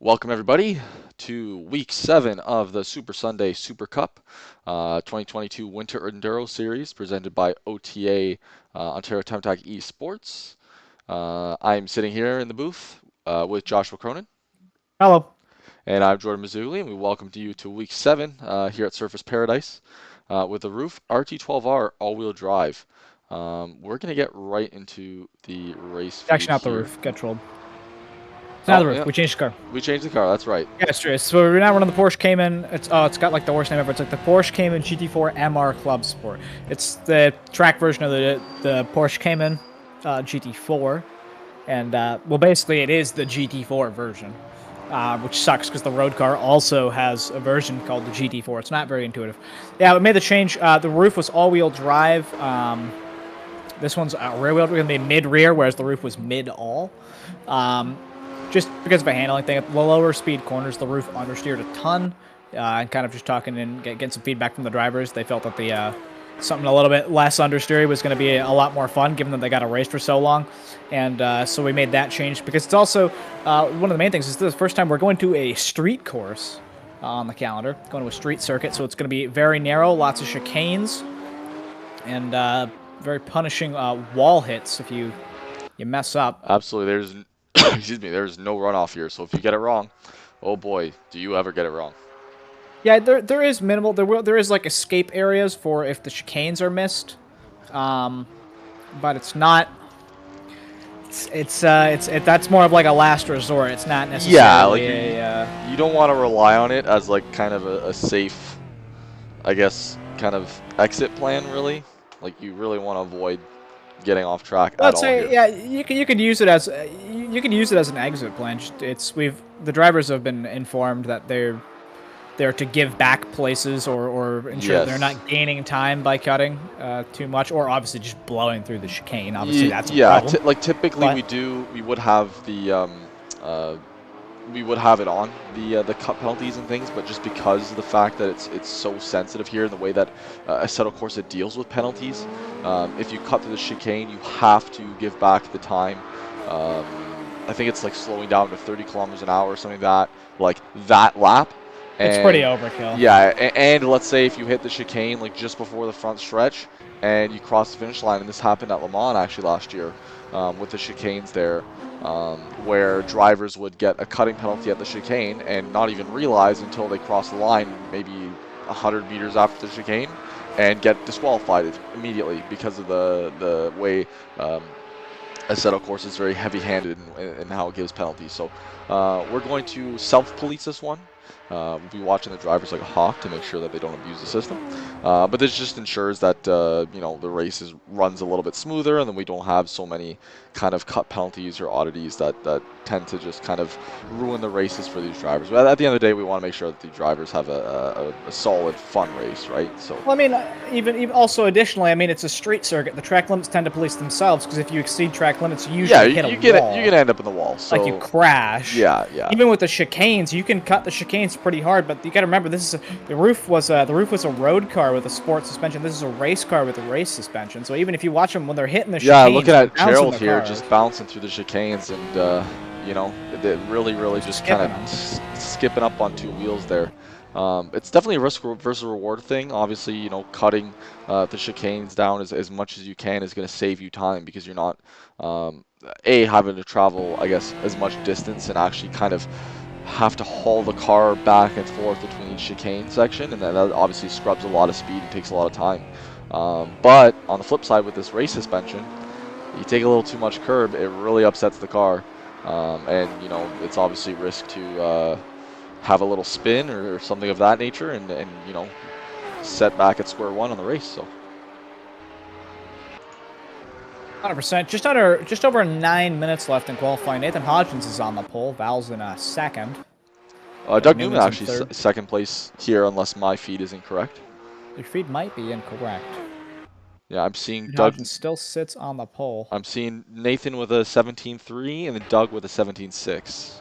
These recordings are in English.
Welcome everybody to week 7 of the Super Sunday Super Cup 2022 Winter Enduro Series presented by OTA Ontario Time Attack Esports. I'm sitting here in the booth with Joshua Cronin. Hello. And I'm Jordan Mazzugli, and we welcome you to week 7 here at Surface Paradise with the Roof RT12R all-wheel drive. We're going to get right into the race feed Actually, not the here. roof. Get trolled. It's not Oh, the roof. yeah, We changed the car. we changed the car, that's right. Yeah, it's true. So we're now running the Porsche Cayman. It's got like the worst name ever. It's like the Porsche Cayman GT4 MR Club Sport. It's the track version of the Porsche Cayman GT4, and well, basically it is the GT4 version, which sucks because the road car also has a version called the GT4. It's not very intuitive. Yeah, we made the change. The roof was all-wheel drive. This one's rear-wheel. We're gonna be mid-rear, whereas the roof was mid-all. Just because of a handling thing. At the lower speed corners, the roof understeered a ton. And kind of just talking and getting some feedback from the drivers, they felt that the something a little bit less understeery was going to be a lot more fun, given that they got a race for so long. And so we made that change because it's also one of the main things is this is the first time we're going to a street course on the calendar, going to a street circuit. So it's going to be very narrow, lots of chicanes, and very punishing wall hits if you mess up. Absolutely. There's excuse me, there's no runoff here. So if you get it wrong, oh boy, do you ever get it wrong. Yeah, there is minimal. There is like escape areas for if the chicanes are missed, but it's not. That's more of like a last resort. It's not necessarily. Yeah, like you don't want to rely on it as like kind of a safe, I guess, kind of exit plan really. Like you really want to avoid getting off track at Let's all say, here. yeah, you could use it as an exit plan. The drivers have been informed that they're to give back places or ensure that they're Yes. not gaining time by cutting too much, or obviously just blowing through the chicane. Obviously, that's a Yeah, problem. like typically But we would have we would have it on the cut penalties and things, but just because of the fact that it's so sensitive here in the way that Assetto Corsa deals with penalties, if you cut through the chicane, you have to give back the time. I think it's like slowing down to 30 kilometers an hour or something like that lap. it's pretty And overkill. yeah, and let's say if you hit the chicane like just before the front stretch and you cross the finish line, and this happened at Le Mans actually last year with the chicanes there, where drivers would get a cutting penalty at the chicane and not even realize until they cross the line maybe 100 meters after the chicane and get disqualified immediately because of the way Assetto Corsa is very heavy-handed in how it gives penalties. So we're going to self-police this one. We'll be watching the drivers like a hawk to make sure that they don't abuse the system. But this just ensures that you know, the race runs a little bit smoother, and then we don't have so many kind of cut penalties or oddities that tend to just kind of ruin the races for these drivers. But at the end of the day, we want to make sure that the drivers have a solid, fun race, right? So. Well, I mean, even also additionally, I mean, it's a street circuit. The track limits tend to police themselves because if you exceed track limits, you Yeah, usually hit a wall. you're gonna end up in the wall. So Like you crash. yeah, yeah. Even with the chicanes, you can cut the chicanes pretty hard, but you got to remember the roof was a road car with a sport suspension. This is a race car with a race suspension. So even if you watch them when they're hitting the chicanes, Yeah, looking at they're bouncing Gerald the here, cars. just bouncing through the chicanes, and you know, it really just kind of skipping up on two wheels there. It's definitely a risk versus reward thing. Obviously, you know, cutting the chicanes down as much as you can is going to save you time because you're not having to travel, I guess, as much distance and actually kind of have to haul the car back and forth between each chicane section, and that obviously scrubs a lot of speed and takes a lot of time. But on the flip side, with this race suspension, you take a little too much curb, it really upsets the car, and you know, it's obviously risk to have a little spin or something of that nature, and you know, set back at square one on the race. So 100%. Just over 9 minutes left in qualifying. Nathan Hodgins is on the pole. Val's in second. Doug Newman Newman's actually in third. second place here, unless my feed is incorrect. Your feed might be incorrect. Yeah, I'm seeing Doug. Hodgins still sits on the pole. I'm seeing Nathan with a 17.3 and then Doug with a 17.6.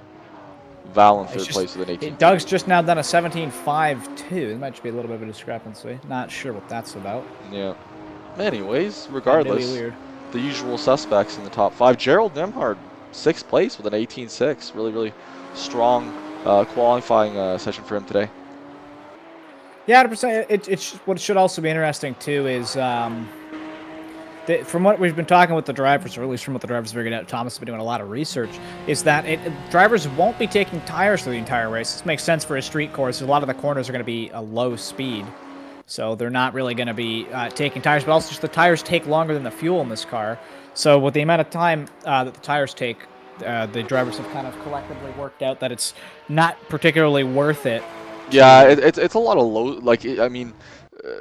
Val in third place with an 18. Doug's just now done a 17.5 too. It might just be a little bit of a discrepancy. Not sure what that's about. Yeah. Anyways, Really regardless, weird. the usual suspects in the top 5. Gerald Nemhard, 6th place with an 18.6. Really strong qualifying session for him today. Yeah, 100%. What should also be interesting too is from what we've been talking with the drivers, or at least from what the drivers figured out, Thomas has been doing a lot of research, is that drivers won't be taking tires through the entire race. This makes sense for a street course. A lot of the corners are going to be a low speed, so they're not really going to be taking tires, but also just the tires take longer than the fuel in this car. So with the amount of time that the tires take, the drivers have kind of collectively worked out that it's not particularly worth it. Yeah, it's a lot of low, like, I mean,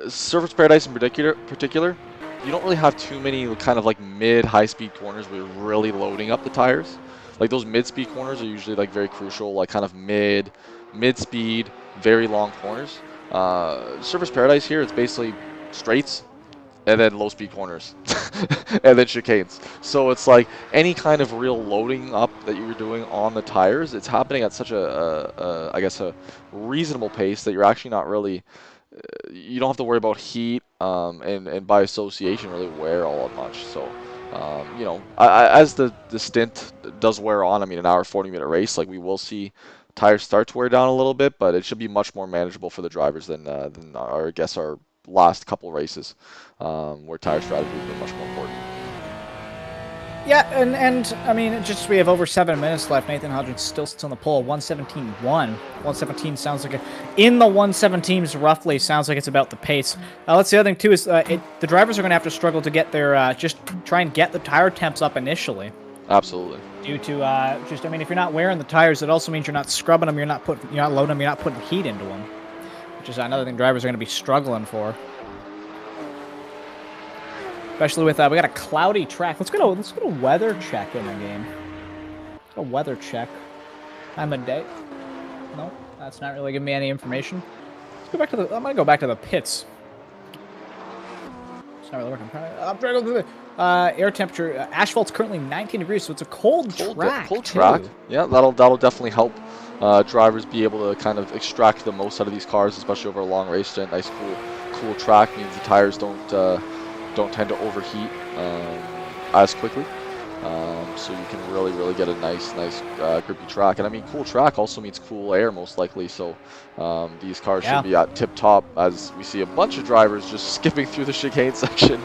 Surface Paradise in particular, you don't really have too many kind of like mid-high speed corners where you're really loading up the tires. Like those mid-speed corners are usually like very crucial, like kind of mid-speed, very long corners. Surface Paradise here, it's basically straights and then low-speed corners and then chicanes. So it's like any kind of real loading up that you're doing on the tires, it's happening at such I guess a reasonable pace that you're actually not really, you don't have to worry about heat and by association really wear all that much. So you know, as the stint does wear on, I mean, an hour 40-minute race, like we will see tires start to wear down a little bit, but it should be much more manageable for the drivers than I guess our last couple races, where tire strategy has been much more important. Yeah, and I mean, we have over 7 minutes left. Nathan Hodgins still sits on the pole, 117.1. 117 sounds like in the 117s roughly sounds like it's about the pace. That's the other thing too is the drivers are going to have to struggle to get their just try and get the tire temps up initially. Absolutely. Due to I mean, if you're not wearing the tires, it also means you're not scrubbing them, you're not loading them, you're not putting heat into them, which is another thing drivers are going to be struggling for. Especially with we got a cloudy track. Let's go to weather check in the game. Let's go weather check. Time of day. No, that's not really giving me any information. Let's go back to I'm gonna go back to the pits. It's not really working. I'm trying to go through the air temperature. Asphalt's currently 19 degrees, so it's a cold track. Cold track. Yeah, that'll definitely help drivers be able to kind of extract the most out of these cars, especially over a long race. A nice cool track means the tires don't tend to overheat as quickly, so you can really get a nice grippy track. And I mean, cool track also means cool air most likely, so these cars should be at tip top, as we see a bunch of drivers just skipping through the chicane section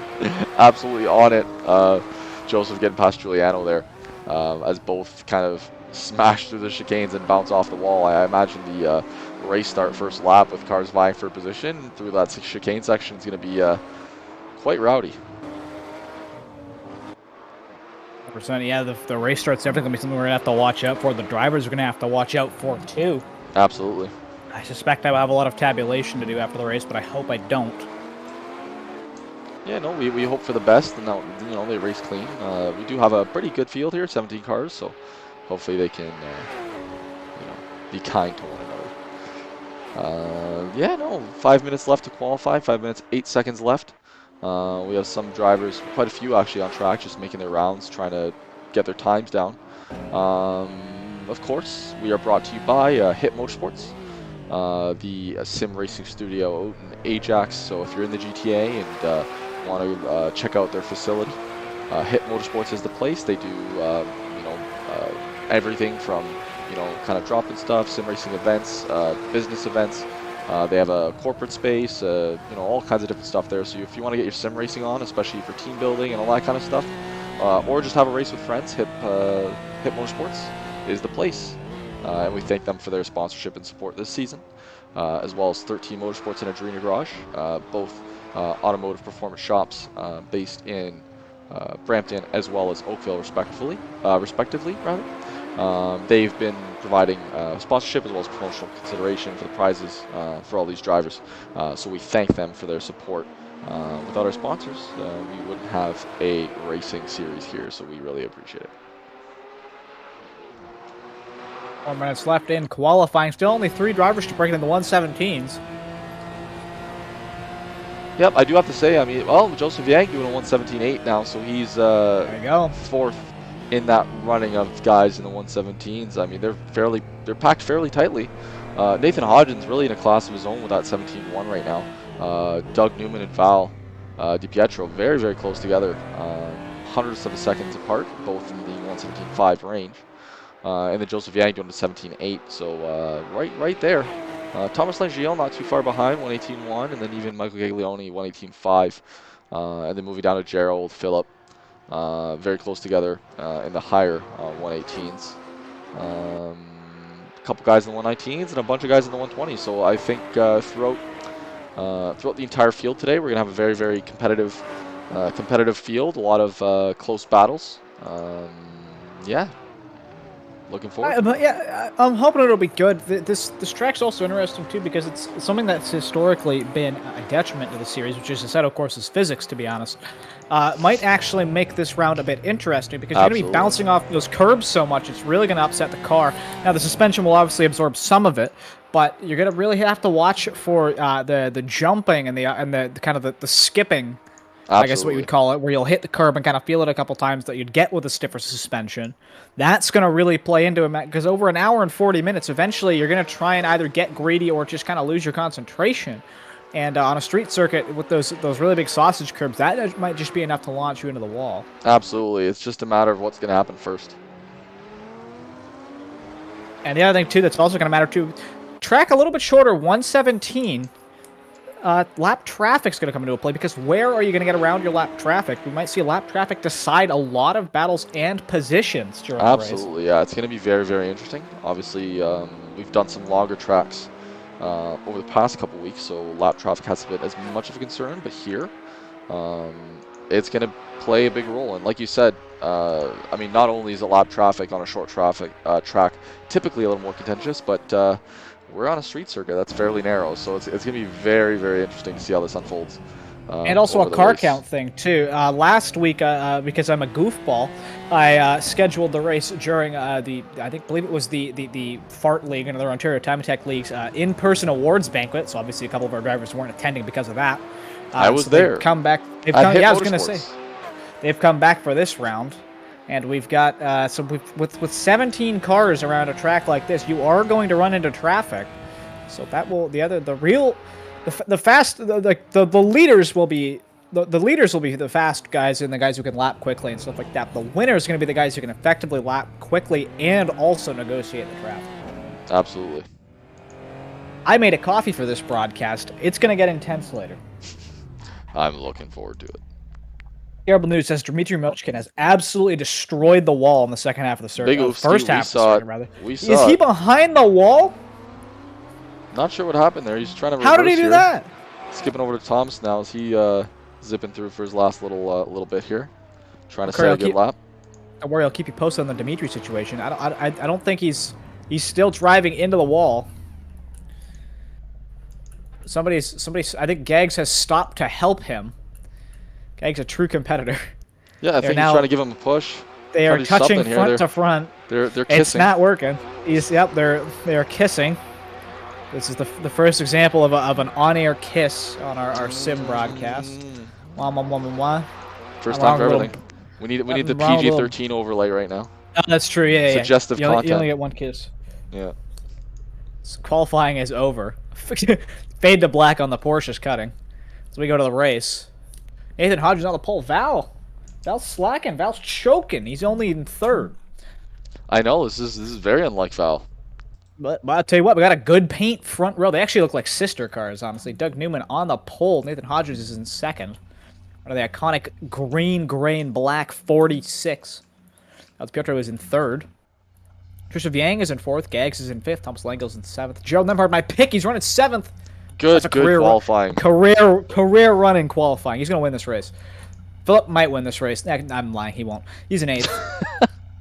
absolutely on it. Joseph getting past Giuliano there, as both kind of smash through the chicanes and bounce off the wall. I imagine the race start first lap with cars vying for position through that chicane section is going to be quite rowdy. 100%. Yeah, the race start's definitely going to be something we're going to have to watch out for. The drivers are going to have to watch out for too. Absolutely. I suspect I will have a lot of tabulation to do after the race, but I hope I don't. Yeah, no, we hope for the best, and you know, they race clean. We do have a pretty good field here, 17 cars, so hopefully they can you know, be kind to one another. Yeah, no, 5 minutes left to qualify. 5 minutes 8 seconds left. We have some drivers, quite a few actually, on track, just making their rounds, trying to get their times down. Of course, we are brought to you by Hit Motorsports, the sim racing studio out in Ajax. So if you're in the GTA and want to check out their facility, Hit Motorsports is the place. They do you know, everything from, you know, kind of drop-in stuff, sim racing events, business events. They have a corporate space, you know, all kinds of different stuff there. So if you want to get your sim racing on, especially for team building and all that kind of stuff, or just have a race with friends, Hit Motorsports is the place. And we thank them for their sponsorship and support this season, as well as 13 Motorsports and Adrena Garage, both automotive performance shops based in Brampton as well as Oakville, respectively. They've been providing sponsorship as well as promotional consideration for the prizes for all these drivers. So we thank them for their support. Without our sponsors, we wouldn't have a racing series here, so we really appreciate it. 4 minutes left in qualifying. Still only 3 drivers to break into the 117s. Yep, I do have to say, I mean, well, Joseph Yang doing a 117.8 now, so he's there you go. 4th in that running of guys in the 117s. I mean, they're packed fairly tightly. Nathan Hodgins really in a class of his own with that 17.1 right now. Doug Newman and Val DiPietro very close together, hundredths of a seconds apart, both in the 117.5 range. and then Joseph Yang doing the 17.8. So right there. Thomas Langiel not too far behind, 118.1, and then even Michael Gaglione, 118.5. And then moving down to Gerald, Phillip, very close together in the higher 118s. A couple guys in the 119s and a bunch of guys in the 120s. So I think throughout the entire field today, we're going to have a very, very competitive field, a lot of close battles. Yeah, looking forward. But yeah, I'm hoping it'll be good. This track's also interesting too because it's something that's historically been a detriment to the series, which is a set, of course, is physics. To be honest, might actually make this round a bit interesting because you're going to be bouncing off those curbs so much, it's really going to upset the car. Now the suspension will obviously absorb some of it, but you're going to really have to watch for the jumping and the kind of the skipping. Absolutely. I guess what you would call it, where you'll hit the curb and kind of feel it a couple times that you'd get with a stiffer suspension. That's going to really play into it, because over an hour and 40 minutes, eventually you're going to try and either get greedy or just kind of lose your concentration. And on a street circuit with those really big sausage curbs, that might just be enough to launch you into the wall. Absolutely. It's just a matter of what's going to happen first. And the other thing, too, that's also going to matter, too, track a little bit shorter, 117. Lap traffic's going to come into play, because where are you going to get around your lap traffic? We might see lap traffic decide a lot of battles and positions during the race. Absolutely, yeah. It's going to be very, very interesting. Obviously, we've done some longer tracks over the past couple weeks, so lap traffic hasn't been as much of a concern, but here, it's going to play a big role. And like you said, I mean, not only is the lap traffic on a short track typically a little more contentious, but we're on a street circuit that's fairly narrow, so it's going to be very, very interesting to see how this unfolds. And also a car count thing, too. Last week, because I'm a goofball, I scheduled the race during I believe it was the FART League, and the Ontario Time Attack League's in-person awards banquet, so obviously a couple of our drivers weren't attending because of that. I was there. They've come back. I was going to say. They've come back for this round. And we've got with 17 cars around a track like this, you are going to run into traffic. So that will the leaders will be the fast guys and the guys who can lap quickly and stuff like that. The winner is going to be the guys who can effectively lap quickly and also negotiate the traffic. Absolutely. I made a coffee for this broadcast. It's going to get intense later. I'm looking forward to it. Terrible news says Dmitry Mochkin has absolutely destroyed the wall in the second half of the circuit. First half of the circuit, rather. Is he behind the wall? Not sure what happened there. He's trying to reverse. How did he do that? Skipping over to Thomas now as he zipping through for his last little bit here, trying to set a good lap. Don't worry, I'll keep you posted on the Dmitry situation. I don't think he's still driving into the wall. Somebody's. I think Gags has stopped to help him. Gag's a true competitor. Yeah, I think he's trying to give him a push. They are touching front to front. They're kissing. It's not working. They're kissing. This is the first example of an on-air kiss on our sim broadcast. First time for everything. We need the PG-13 overlay right now. Oh, that's true. Yeah. Suggestive content. You only get one kiss. Yeah. Qualifying is over. Fade to black on the Porsche's cutting. So we go to the race. Nathan Hodges on the pole. Val's slacking. Val's choking. He's only in third. I know. This is very unlike Val. But I'll tell you what, we got a good paint front row. They actually look like sister cars, honestly. Doug Newman on the pole. Nathan Hodges is in second. One of the iconic green, gray, and black 46. Alex Pietro is in third. Trisha Yang is in fourth. Gags is in fifth. Thomas Langel's in seventh. Gerald Nemhard, my pick. He's running seventh. Good qualifying. Career running qualifying. He's going to win this race. Phillip might win this race. I'm lying. He won't. He's in eighth.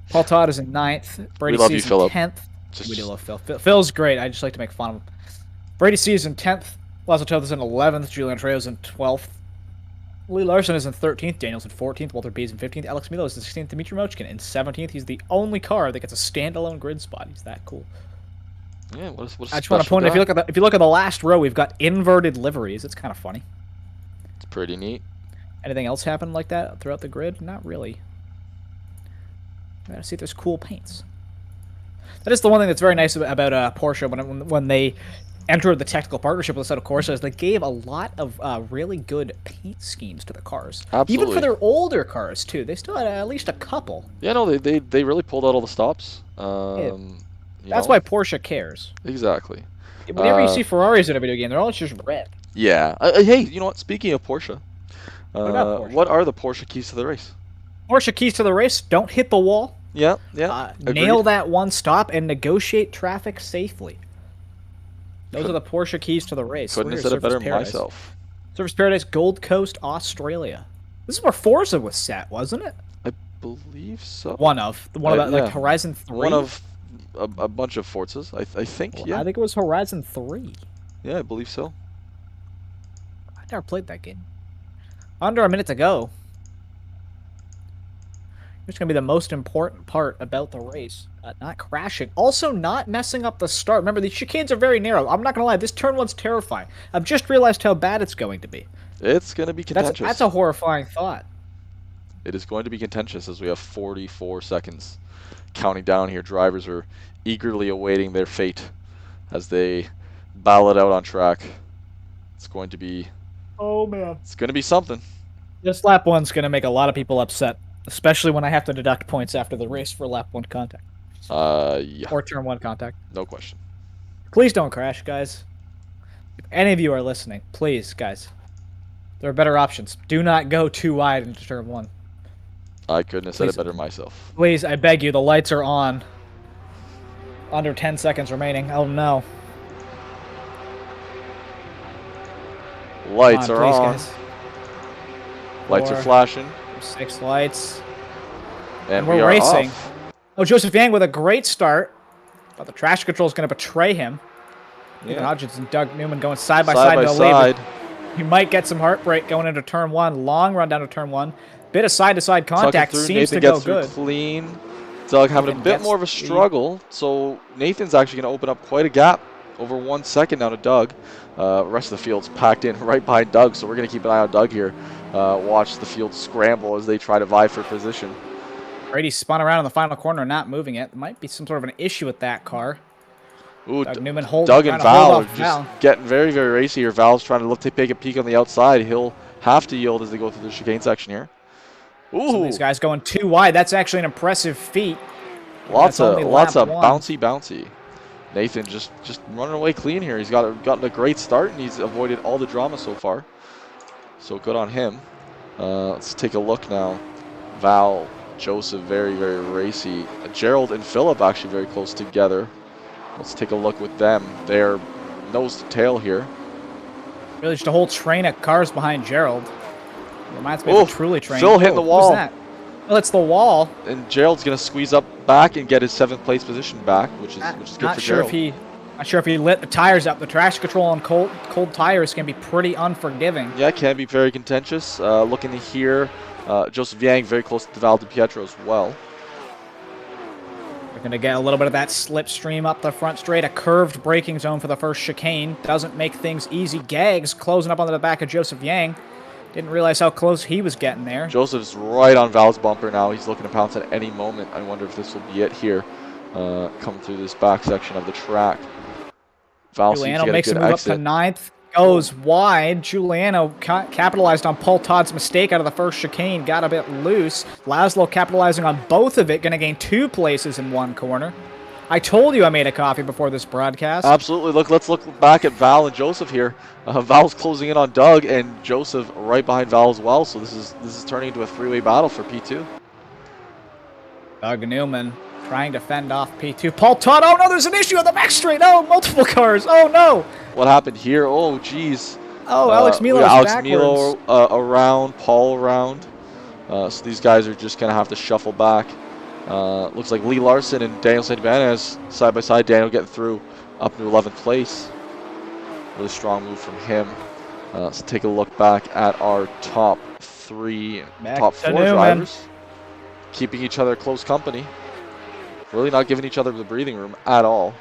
Paul Todd is in ninth. Brady C is in 10th. We do love Phil. Phil's great. I just like to make fun of him. Brady C is in 10th. Lazo Toth is in 11th. Julian Trejo is in 12th. Lee Larson is in 13th. Daniel's in 14th. Walter B is in 15th. Alex Milo is in 16th. Dmitry Mochkin in 17th. He's the only car that gets a standalone grid spot. He's that cool. Yeah, what I just want to point out, if you look at the last row, we've got inverted liveries. It's kind of funny. It's pretty neat. Anything else happen like that throughout the grid? Not really. I gotta see if there's cool paints. That is the one thing that's very nice about Porsche when they entered the technical partnership with Assetto Corsa is they gave a lot of really good paint schemes to the cars. Absolutely. Even for their older cars, too. They still had at least a couple. Yeah, no, they really pulled out all the stops. That's why Porsche cares. Exactly. Whenever you see Ferraris in a video game, they're all just red. Yeah. Hey, you know what? Speaking of Porsche, Porsche? What are the Porsche keys to the race? Porsche keys to the race: don't hit the wall. Yeah. Nail that one stop and negotiate traffic safely. Those are the Porsche keys to the race. Couldn't have said it better myself. Surface Paradise, Gold Coast, Australia. This is where Forza was set, wasn't it? I believe so. One of like Horizon 3. One of a bunch of Forzas, I think. Well, yeah. I think it was Horizon 3. Yeah, I believe so. I never played that game. Under a minute to go. It's going to be the most important part about the race. Not crashing. Also, not messing up the start. Remember, these chicanes are very narrow. I'm not going to lie. This turn one's terrifying. I've just realized how bad it's going to be. It's going to be contentious. That's a horrifying thought. It is going to be contentious as we have 44 seconds counting down here. Drivers are eagerly awaiting their fate as they battle it out on track. It's going to be... Oh, man. It's going to be something. This lap one's going to make a lot of people upset. Especially when I have to deduct points after the race for lap 1 contact. Yeah. Or turn 1 contact. No question. Please don't crash, guys. If any of you are listening, please, guys. There are better options. Do not go too wide into turn 1. I couldn't have said it better myself. Please, I beg you, the lights are on. Under 10 seconds remaining. Oh, no. Lights are on. Guys. Lights are flashing. 6 lights. And we're racing. Off. Oh, Joseph Yang with a great start. But the traction control is going to betray him. Ethan Hodgins and Doug Newman going side by side. He might get some heartbreak going into turn 1. Long run down to turn 1. Bit of side-to-side contact. Seems to go good. Clean. Doug having a bit more of a struggle. So Nathan's actually going to open up quite a gap. Over 1 second now to Doug. Rest of the field's packed in right behind Doug. So we're going to keep an eye on Doug here. Watch the field scramble as they try to vie for position. Brady spun around in the final corner, not moving it. There might be some sort of an issue with that car. Ooh, Doug Newman Doug and Val are just getting very, very racy here. Val's trying to look to take a peek on the outside. He'll have to yield as they go through the chicane section here. Ooh, some of these guys going too wide. That's actually an impressive feat. Lots of bouncy. Nathan just running away clean here. He's gotten a great start and he's avoided all the drama so far. So good on him. Let's take a look now. Val, Joseph, very, very racy. Gerald and Philip actually very close together. Let's take a look with them. They're nose to tail here. Really just a whole train of cars behind Gerald. Reminds me of a Truly train. Phil hitting the wall. Who's that? Well, it's the wall. And Gerald's going to squeeze up back and get his 7th place position back, which is good for Gerald. Not sure if he lit the tires up. The traction control on cold tires can be pretty unforgiving. Yeah, it can be very contentious. Looking to here, Joseph Yang very close to Val Di Pietro as well. We're going to get a little bit of that slipstream up the front straight. A curved braking zone for the first chicane. Doesn't make things easy. Gags closing up onto the back of Joseph Yang. Didn't realize how close he was getting there. Joseph's right on Val's bumper now. He's looking to pounce at any moment. I wonder if this will be it here. Coming through this back section of the track. Giuliano makes a move up to 9th. Goes wide. Giuliano capitalized on Paul Todd's mistake out of the first chicane. Got a bit loose. Laszlo capitalizing on both of it. Going to gain 2 places in 1 corner. I told you I made a coffee before this broadcast. Absolutely. Let's look back at Val and Joseph here. Val's closing in on Doug and Joseph right behind Val as well. So this is turning into a 3-way battle for P2. Doug Newman trying to fend off P2. Paul Todd. Oh no, there's an issue on the back straight. Oh, multiple cars. Oh no. What happened here? Oh geez. Oh, Alex Milo's Alex Milo around, Paul around. So these guys are just gonna have to shuffle back. Looks like Lee Larson and Daniel St. Ibanez side by side. Daniel getting through up to 11th place. Really strong move from him. Let's take a look back at our top 4 drivers. Keeping each other close company. Really not giving each other the breathing room at all.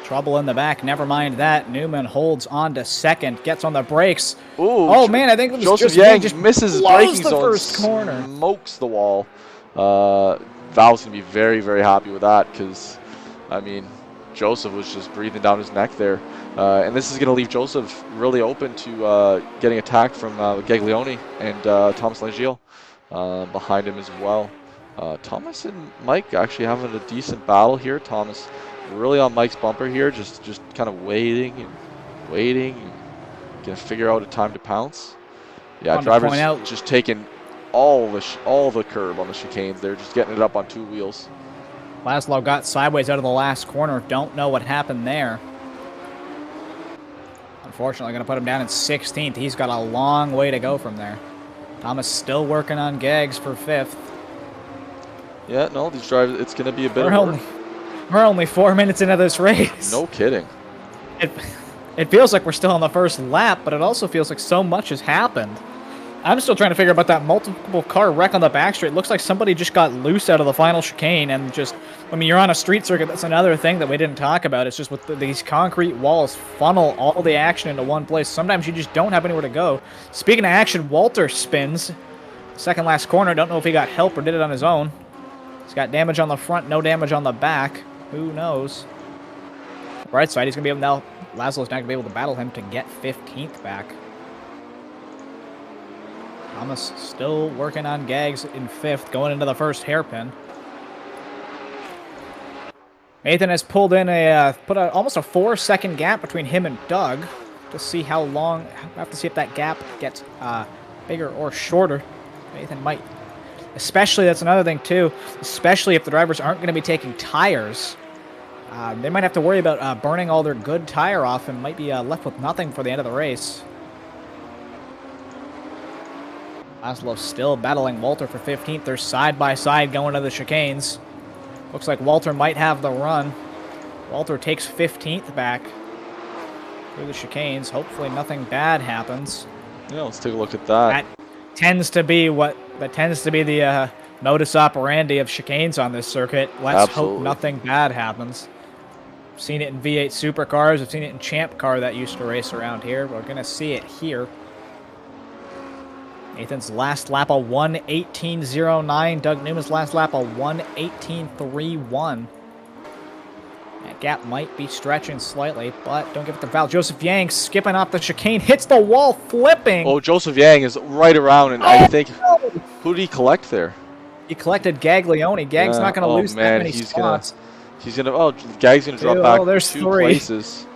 Trouble in the back. Never mind that. Newman holds on to 2nd. Gets on the brakes. Ooh, oh man, I think it was Joseph Yang just misses braking the zone. First corner. Smokes the wall. Val's gonna be very, very happy with that because, I mean, Joseph was just breathing down his neck there. And this is going to leave Joseph really open to getting attacked from Gaglione and Thomas Langiel behind him as well. Thomas and Mike actually having a decent battle here. Thomas really on Mike's bumper here, just kind of waiting and gonna figure out a time to pounce. Yeah, drivers just taking all the curb on the chicanes. They're just getting it up on 2 wheels. Laszlo got sideways out of the last corner. Don't know what happened there. Unfortunately, going to put him down in 16th. He's got a long way to go from there. Thomas still working on Gags for 5th. Yeah, no, these drivers, it's going to be a bit of work. We're only 4 minutes into this race. No kidding. It feels like we're still on the first lap, but it also feels like so much has happened. I'm still trying to figure out about that multiple car wreck on the back straight. It looks like somebody just got loose out of the final chicane and just, I mean, you're on a street circuit. That's another thing that we didn't talk about. It's just with these concrete walls funnel all the action into one place. Sometimes you just don't have anywhere to go. Speaking of action, Walter spins. Second last corner. Don't know if he got help or did it on his own. He's got damage on the front, no damage on the back. Who knows? Bright side, he's going to be able now. Laszlo's not going to be able to battle him to get 15th back. Thomas still working on Gags in 5th, going into the first hairpin. Nathan has pulled in put almost a 4-second gap between him and Doug to see how long. I have to see if that gap gets bigger or shorter. Nathan might, especially that's another thing too. Especially if the drivers aren't going to be taking tires, they might have to worry about burning all their good tire off and might be left with nothing for the end of the race. Laszlo still battling Walter for 15th. They're side by side going to the chicanes. Looks like Walter might have the run. Walter takes 15th back through the chicanes. Hopefully nothing bad happens. Yeah, let's take a look at that. That tends to be the modus operandi of chicanes on this circuit. Let's hope nothing bad happens. I've seen it in V8 supercars. I've seen it in Champ Car that used to race around here. We're going to see it here. Nathan's last lap a 1:18.09. Doug Newman's last lap a 1:18.31. That gap might be stretching slightly, but don't give it to Val. Joseph Yang skipping off the chicane, hits the wall, flipping. Oh, Joseph Yang is right around, and I think, who did he collect there? He collected Gaglione. Gag's not going to lose that many spots. Gag's going to drop back there's 2 3 places.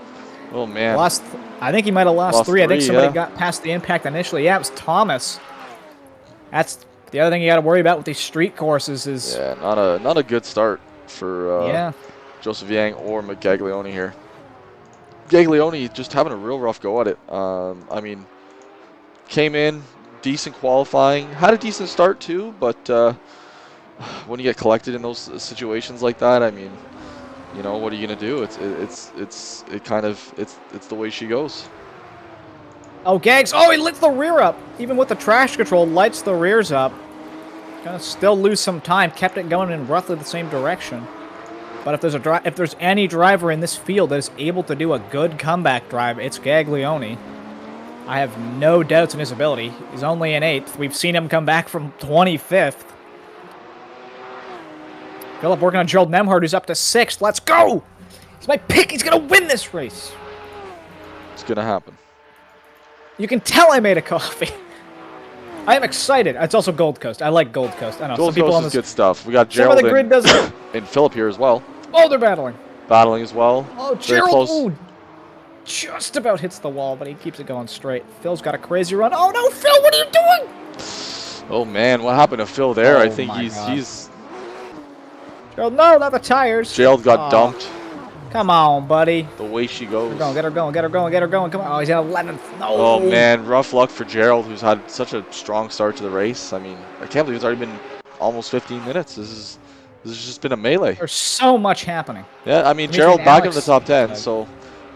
Oh, man. I think he might have lost 3. I think somebody got past the impact initially. Yeah, it was Thomas. That's the other thing you got to worry about with these street courses is... Yeah, not a good start for Joseph Yang or Gaglione here. Gaglione just having a real rough go at it. I mean, came in, decent qualifying, had a decent start too, but when you get collected in those situations like that, I mean, you know, what are you gonna do? It's the way she goes. Oh, Gags! Oh, he lit the rear up. Even with the traction control, lights the rears up. Gonna still lose some time. Kept it going in roughly the same direction. But if there's any driver in this field that is able to do a good comeback drive, it's Gaglione. I have no doubts in his ability. He's only in 8th. We've seen him come back from 25th. Philip working on Gerald Nemhard, who's up to 6th. Let's go! It's my pick. He's going to win this race. It's going to happen. You can tell I made a coffee. I am excited. It's also Gold Coast. I like Gold Coast. I know Gold some people Coast on is good stuff. We got Gerald and Philip here as well. Oh, they're battling. Battling as well. Oh, Gerald. Ooh, just about hits the wall, but he keeps it going straight. Phil's got a crazy run. Oh no, Phil, what are you doing? Oh man, what happened to Phil there? I think he's. Gerald, no, not the tires. Gerald got dumped. Come on, buddy. The way she goes. Get her going, get her going, get her going. Come on. Oh, he's at 11th. No. Oh, man. Rough luck for Gerald, who's had such a strong start to the race. I mean, I can't believe it's already been almost 15 minutes. This has just been a melee. There's so much happening. Yeah, I mean, Gerald back in the top 10, so...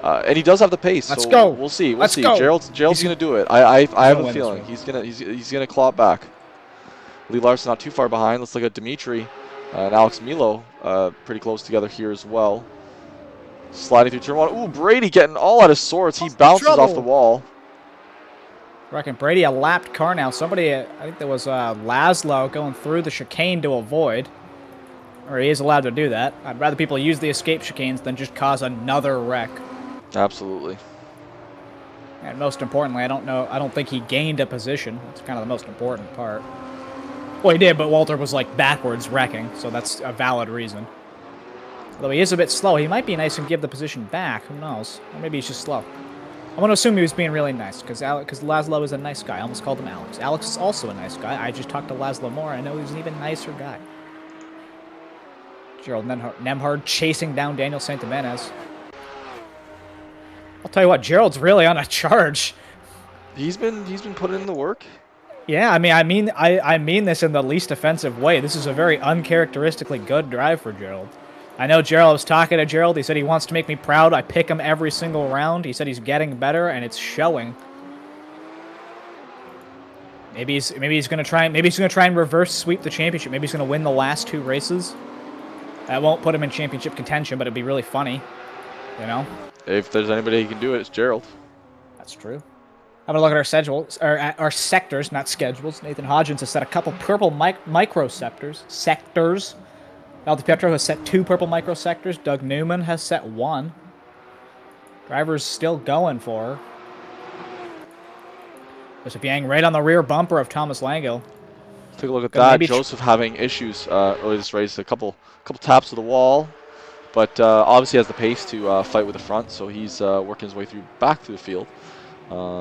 and he does have the pace, Let's so go. We'll see. Let's go. Gerald's going to do it. I have a feeling. He's gonna claw it back. Lee Larson not too far behind. Let's look at Dimitri and Alex Milo pretty close together here as well. Sliding through turn 1. Ooh, Brady getting all out of sorts. He bounces off the wall. Reckon Brady a lapped car now. Somebody, I think there was Laszlo going through the chicane to avoid. or he is allowed to do that. I'd rather people use the escape chicanes than just cause another wreck. Absolutely. And most importantly, I don't think he gained a position. That's kind of the most important part. Well, he did, but Walter was like backwards wrecking, so that's a valid reason. Although he is a bit slow, he might be nice and give the position back. Who knows? Or maybe he's just slow. I'm going to assume he was being really nice, because Laszlo is a nice guy. I almost called him Alex. Alex is also a nice guy. I just talked to Laszlo more. I know he's an even nicer guy. Gerald Nemhard chasing down Daniel Santimenez. I'll tell you what, Gerald's really on a charge. He's been putting in the work. Yeah, I mean this in the least offensive way. This is a very uncharacteristically good drive for Gerald. I know Gerald was talking to Gerald. He said he wants to make me proud. I pick him every single round. He said he's getting better, and it's showing. Maybe he's gonna try and reverse sweep the championship. Maybe he's gonna win the last 2 races. That won't put him in championship contention, but it'd be really funny, you know. If there's anybody who can do it, it's Gerald. That's true. Having a look at our schedules, or at our sectors, not schedules. Nathan Hodgins has set a couple purple micro sectors. Val DiPietro has set 2 purple micro sectors. Doug Newman has set 1. Driver's still going for her. Joseph Yang right on the rear bumper of Thomas Langell. Take a look at that. Joseph having issues early this race. A couple taps to the wall, but obviously has the pace to fight with the front, so he's working his way back through the field.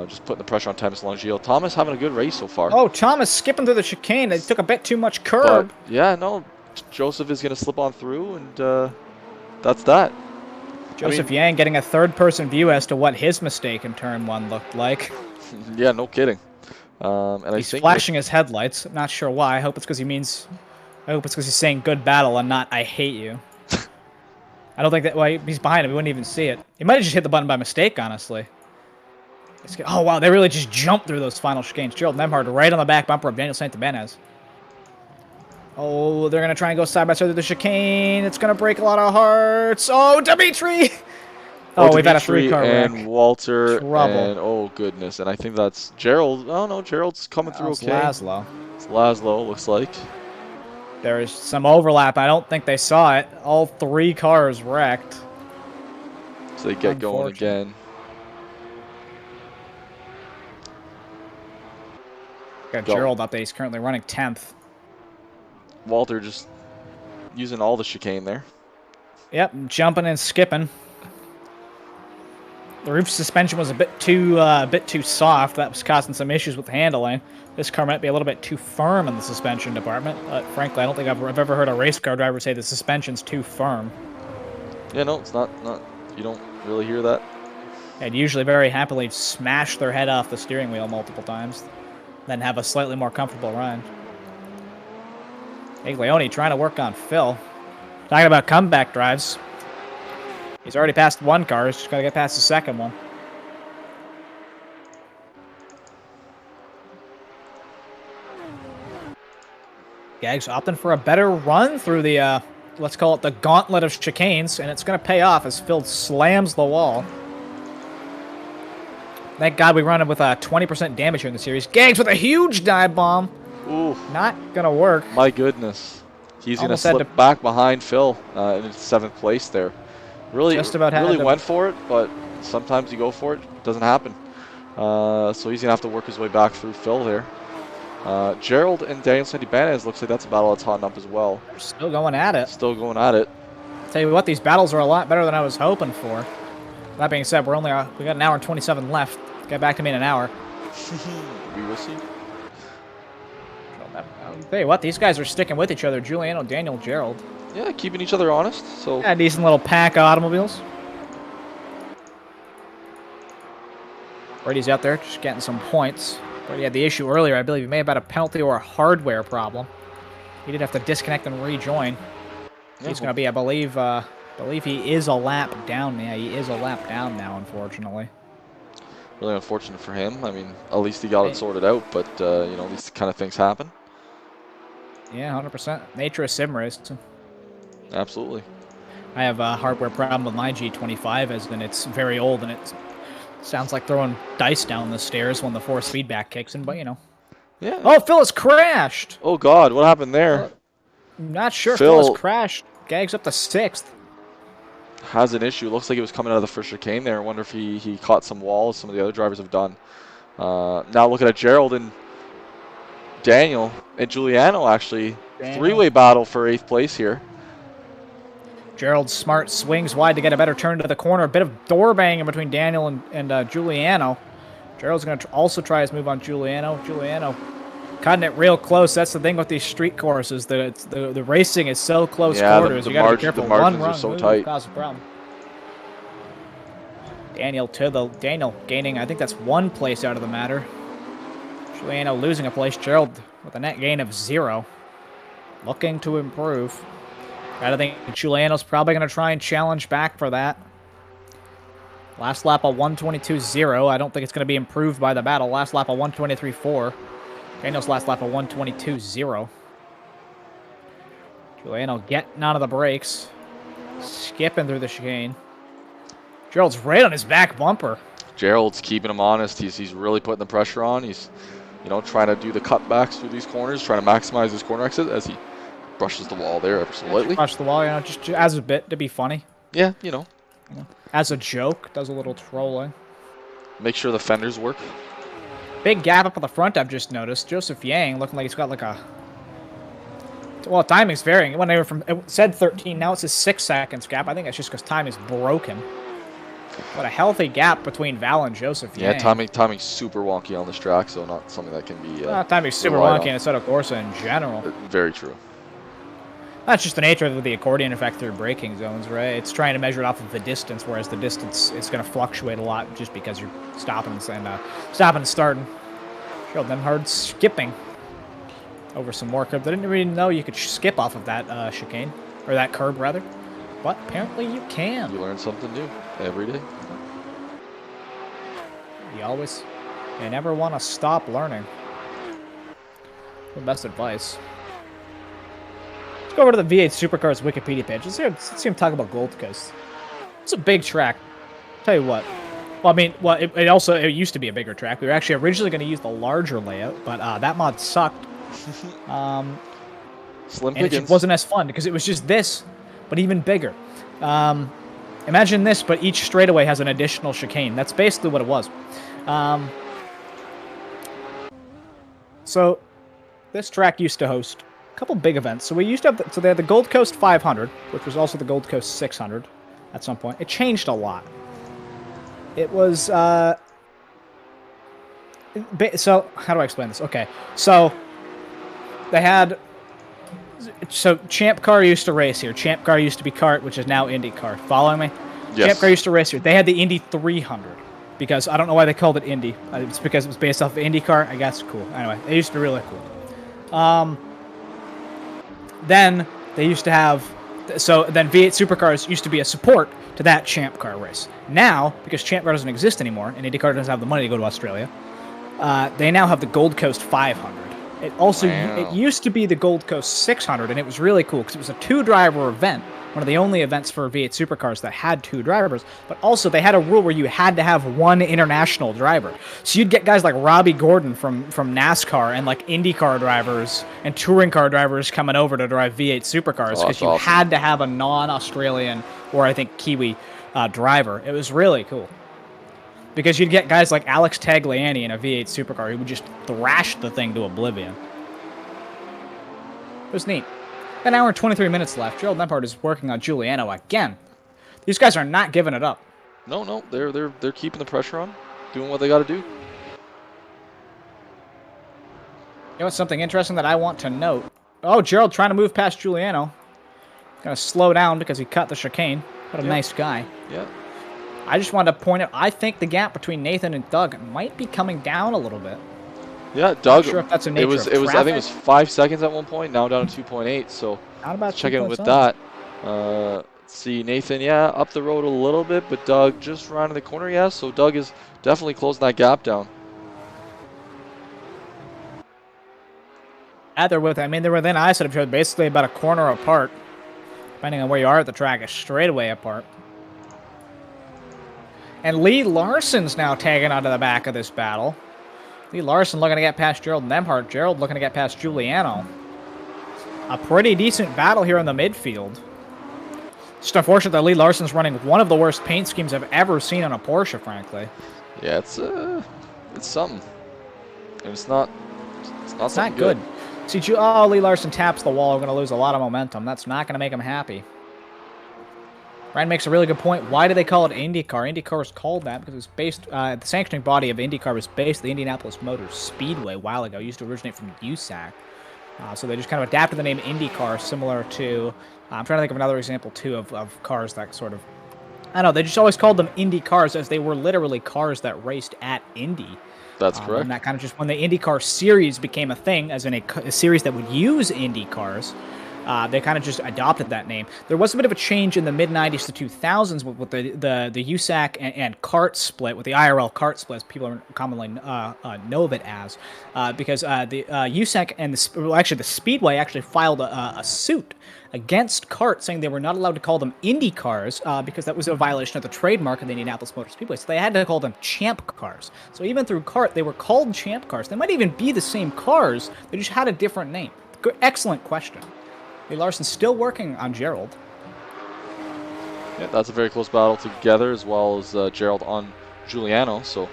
Just putting the pressure on Thomas Langell. Thomas having a good race so far. Oh, Thomas skipping through the chicane. They took a bit too much curb. But, yeah, no. Joseph is going to slip on through, and that's that. Joseph Yang getting a third-person view as to what his mistake in turn 1 looked like. Yeah, no kidding. And he's flashing his headlights. I'm not sure why. I hope it's because he's saying "good battle" and not "I hate you." I don't think that. Well, he's behind him. He wouldn't even see it. He might have just hit the button by mistake, honestly. Oh wow, they really just jumped through those final chicanes. Gerald Nemhard right on the back bumper of Daniel Santimenez. Oh, they're going to try and go side by side through the chicane. It's going to break a lot of hearts. Oh, Dimitri! Oh, we've had a 3-car wreck. And Walter. Trouble. And, oh, goodness. And I think that's Gerald. Oh, no, Gerald's coming through okay. Laszlo. It's Laszlo, looks like. There is some overlap. I don't think they saw it. All 3 cars wrecked. So they get going again. Got Gerald up there. He's currently running 10th. Walter just using all the chicane there. Yep, jumping and skipping. The roof suspension was a bit too soft. That was causing some issues with handling. This car might be a little bit too firm in the suspension department. But frankly, I don't think I've ever heard a race car driver say the suspension's too firm. Yeah, no, it's not. You don't really hear that. And usually very happily smash their head off the steering wheel multiple times, then have a slightly more comfortable ride. Iglioni trying to work on Phil. Talking about comeback drives. He's already passed 1 car. He's just got to get past the second one. Gags opting for a better run through the, let's call it the gauntlet of chicanes, and it's going to pay off as Phil slams the wall. Thank God we run him with a 20% damage here in the series. Gags with a huge dive bomb. Ooh. Not going to work. My goodness. He's going to slip back behind Phil in 7th place there. Really went for it, but sometimes you go for it. It doesn't happen. So he's going to have to work his way back through Phil there. Gerald and Daniel Santimenez, looks like that's a battle that's hotting up as well. They're still going at it. Still going at it. Tell you what, these battles are a lot better than I was hoping for. That being said, we got an hour and 27 left. Get back to me in an hour. We will see. Tell you what, these guys are sticking with each other. Giuliano, Daniel, Gerald. Yeah, keeping each other honest. So yeah, decent little pack of automobiles. Brady's out there just getting some points. Brady had the issue earlier. I believe he may have had a penalty or a hardware problem. He did have to disconnect and rejoin. Yeah, he's going to be, I believe he is a lap down. Yeah, he is a lap down now, unfortunately. Really unfortunate for him. I mean, at least he got it sorted out, but, you know, these kind of things happen. Yeah, 100%. Nature of sim race. Absolutely. I have a hardware problem with my G25, as in it's very old, and it sounds like throwing dice down the stairs when the force feedback kicks in, but, you know. Yeah. Oh, Phil has crashed! Oh, God, what happened there? Not sure. Phil Phil has crashed. Gags up to 6th. Has an issue. Looks like he was coming out of the first chicane there. I wonder if he caught some walls some of the other drivers have done. Now looking at Gerald and Daniel and Giuliano, actually. Three-way battle for 8th place here. Gerald smart swings wide to get a better turn to the corner. A bit of door banging between Daniel and Giuliano. Gerald's going to also try his move on Giuliano. Giuliano cutting it real close. That's the thing with these street courses. The racing is so close quarters. You got to be careful. The margins are so tight. Cause a problem. Daniel gaining, I think that's 1 place out of the matter. Giuliano losing a place. Gerald with a net gain of 0. Looking to improve. I think Giuliano's probably going to try and challenge back for that. Last lap of 122.0. I don't think it's going to be improved by the battle. Last lap of 123.4. Daniel's last lap of 122.0. Giuliano getting out of the brakes. Skipping through the chicane. Gerald's right on his back bumper. Gerald's keeping him honest. He's really putting the pressure on. He's, trying to do the cutbacks through these corners, trying to maximize his corner exit as he brushes the wall there ever so lightly. Brush the wall, just as a bit to be funny. Yeah, As a joke, does a little trolling. Make sure the fenders work. Big gap up at the front, I've just noticed. Joseph Yang looking like he's got like a... Well, timing's varying. It said 13, now it's a 6 seconds gap. I think that's just because time is broken. What a healthy gap between Val and Joseph Yang. Yeah, timing's super wonky on this track, so not something that can be... timing's super wonky in Assetto Corsa in general. Very true. That's just the nature of the accordion effect through braking zones, right? It's trying to measure it off of the distance, whereas the distance is going to fluctuate a lot just because you're stopping and starting. Showed them hard skipping over some more curb. They didn't really know you could skip off of that chicane, or that curb rather, but apparently you can. You learn something new every day. You never want to stop learning. The best advice. Let's go over to the V8 Supercars Wikipedia page. Let's see him talk about Gold Coast. It's a big track. Tell you what. Well, it used to be a bigger track. We were actually originally going to use the larger layout, but that mod sucked. Slim and it wasn't as fun because it was just this, but even bigger. Imagine this, but each straightaway has an additional chicane. That's basically what it was. So this track used to host a couple big events. So we used to have, they had the Gold Coast 500, which was also the Gold Coast 600 at some point. It changed a lot. It was, so how do I explain this? Okay, so they had, Champ Car used to race here. Champ Car used to be kart, which is now IndyCar. Following me? Yes. Champ Car used to race here. They had the Indy 300 because I don't know why they called it Indy. It's because it was based off of IndyCar. I guess cool. Anyway, it used to be really cool. Then they used to have, then V8 Supercars used to be a support to that Champ Car race. Now, because Champ Car doesn't exist anymore and IndyCar doesn't have the money to go to Australia, they now have the Gold Coast 500. It also it used to be the Gold Coast 600, and it was really cool because it was a 2-driver event, one of the only events for V8 Supercars that had 2 drivers, but also they had a rule where you had to have 1 international driver. So you'd get guys like Robbie Gordon from NASCAR and like IndyCar drivers and touring car drivers coming over to drive V8 Supercars because you had to have a non-Australian or I think Kiwi driver. It was really cool. Because you'd get guys like Alex Tagliani in a V8 Supercar who would just thrash the thing to oblivion. It was neat. An hour and 23 minutes left. Gerald Nembhard is working on Giuliano again. These guys are not giving it up. No, they're keeping the pressure on, doing what they got to do. You know what's something interesting that I want to note? Oh, Gerald trying to move past Giuliano. Gonna slow down because he cut the chicane. What a nice guy. Yeah. I just wanted to point out, I think the gap between Nathan and Doug might be coming down a little bit. Yeah, Doug. Not sure if that's a nature of I think it was 5 seconds at one point. Now down to 2.8. So let's check in with that. Let's see, Nathan. Yeah, up the road a little bit, but Doug just rounding the corner. Yeah, so Doug is definitely closing that gap down. Yeah, they're within eyesight of each other, basically about a corner apart, depending on where you are at the track, a straightaway apart. And Lee Larson's now tagging onto the back of this battle. Lee Larson looking to get past Gerald Nembhard. Gerald looking to get past Giuliano. a pretty decent battle here in the midfield. Just unfortunate that Lee Larson's running one of the worst paint schemes I've ever seen on a Porsche, frankly. Yeah, it's something. And it's not something good. See, oh, Lee Larson taps the wall. We're going to lose a lot of momentum. That's not going to make him happy. Ryan makes a really good point. Why do they call it IndyCar? IndyCar was called that because it was based, the sanctioning body of IndyCar was based at the Indianapolis Motor Speedway a while ago. It used to originate from USAC. So they just kind of adapted the name IndyCar, similar to, I'm trying to think of another example, too, of cars that sort of, I don't know, they just always called them Indy cars as they were literally cars that raced at Indy. That's correct. And that kind of just, when the IndyCar series became a thing, as in a series that would use Indy cars, they kind of just adopted that name. There was a bit of a change in the mid-90s to 2000s with the USAC and CART split, with the IRL CART split, as people commonly know of it as, because the USAC and the Speedway actually filed a suit against CART, saying they were not allowed to call them Indy cars because that was a violation of the trademark of the Indianapolis Motor Speedway. So they had to call them Champ cars. So even through CART, they were called Champ cars. They might even be the same cars. They just had a different name. Good, excellent question. Lee Larson's still working on Gerald. Yeah, that's a very close battle together, as well as Gerald on Giuliano. So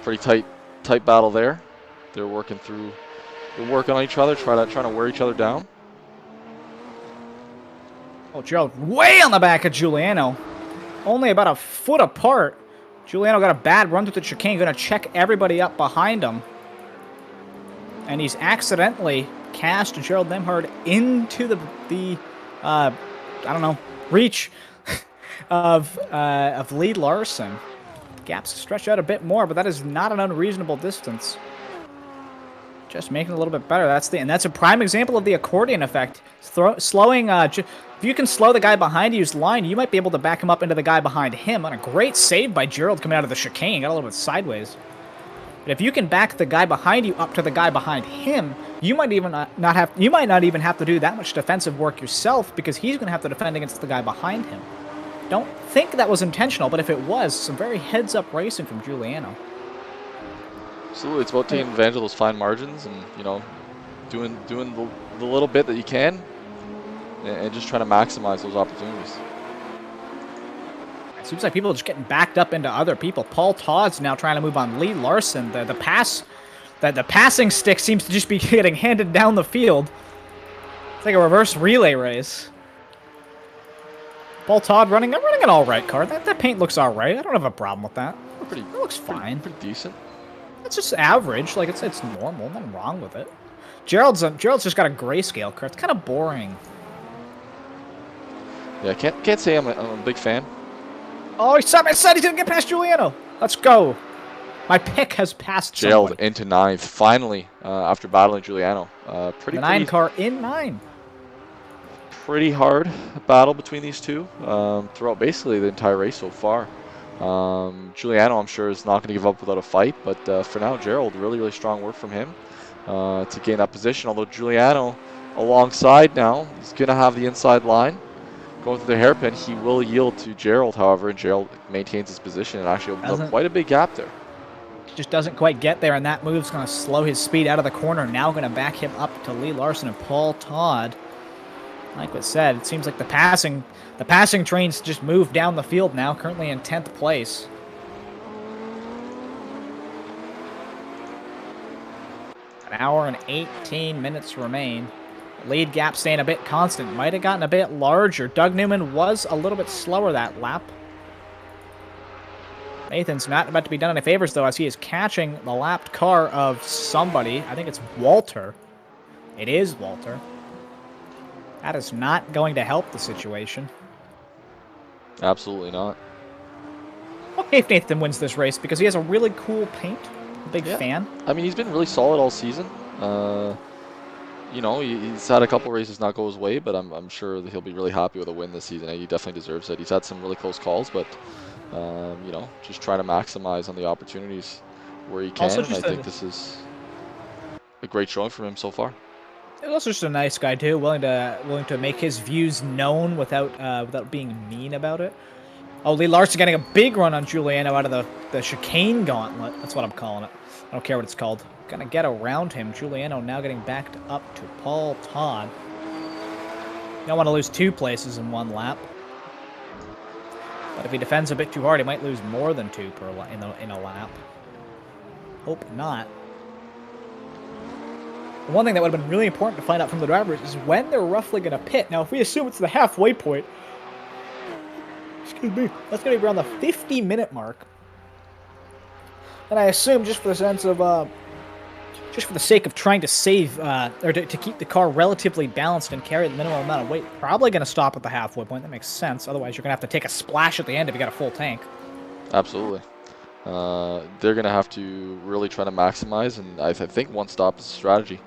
pretty tight battle there. They're working on each other, trying to wear each other down. Oh, Gerald way on the back of Giuliano. Only about a foot apart. Giuliano got a bad run through the chicane. Going to check everybody up behind him. And he's accidentally cast Gerald Nemhard into the I don't know, reach of Lee Larson. Gaps stretch out a bit more, but that is not an unreasonable distance. Just making it a little bit better. And that's a prime example of the accordion effect. Slowing, if you can slow the guy behind you's line, you might be able to back him up into the guy behind him. On a great save by Gerald coming out of the chicane, got a little bit sideways. But if you can back the guy behind you up to the guy behind him, you might not even have to do that much defensive work yourself, because he's going to have to defend against the guy behind him. Don't think that was intentional, but if it was, some very heads-up racing from Giuliano. Absolutely, it's about taking advantage of those fine margins and, you know, doing the little bit that you can, and just trying to maximize those opportunities. It seems like people are just getting backed up into other people. Paul Todd's now trying to move on Lee Larson. The passing stick seems to just be getting handed down the field. It's like a reverse relay race. Paul Todd running an all right car. That paint looks all right. I don't have a problem with that. It looks fine. Pretty decent. It's just average. Like it's normal. Nothing wrong with it. Gerald's just got a grayscale car. It's kind of boring. Yeah, can't say I'm a big fan. Oh, he said he's gonna get past Giuliano. Let's go. My pick has passed Gerald somebody. into 9th, finally, after battling Giuliano. The 9 car in 9. Pretty hard battle between these two throughout basically the entire race so far. Giuliano, I'm sure, is not going to give up without a fight, but for now, Gerald, really strong work from him to gain that position. Although Giuliano alongside now, he's going to have the inside line. Going through the hairpin, he will yield to Gerald, however, and Gerald maintains his position and actually opens up quite a big gap there. Just doesn't quite get there, and that move's going to slow his speed out of the corner. Now going to back him up to Lee Larson and Paul Todd. Like I said, it seems like the passing trains just moved down the field now, currently in 10th place. An hour and 18 minutes remain. Lead gap staying a bit constant. Might have gotten a bit larger. Doug Newman was a little bit slower that lap. Nathan's not about to be done any favors, though, as he is catching the lapped car of somebody. I think it's Walter. It is Walter. That is not going to help the situation. Absolutely not. Okay, if Nathan wins this race, because he has a really cool paint. Big fan. I mean, he's been really solid all season. You know, he's had a couple races not go his way, but I'm sure that he'll be really happy with a win this season. He definitely deserves it. He's had some really close calls, but you know, just trying to maximize on the opportunities where he can. And I think this is a great showing from him so far. He's also just a nice guy too, willing to make his views known without being mean about it. Oh, Lee Larson getting a big run on Giuliano out of the chicane gauntlet. That's what I'm calling it. I don't care what it's called. Gonna get around him. Giuliano now getting backed up to Paul Todd. You don't want to lose 2 places in 1 lap. But if he defends a bit too hard, he might lose more than 2 per in a lap. Hope not. The one thing that would have been really important to find out from the drivers is when they're roughly going to pit. Now, if we assume it's the halfway point, excuse me, that's going to be around the 50-minute mark. And I assume just for the sense of, just for the sake of trying to save, or to keep the car relatively balanced and carry the minimum amount of weight, probably going to stop at the halfway point. That makes sense. Otherwise, you're going to have to take a splash at the end if you got a full tank. Absolutely. They're going to have to really try to maximize, and I think one stop is a strategy,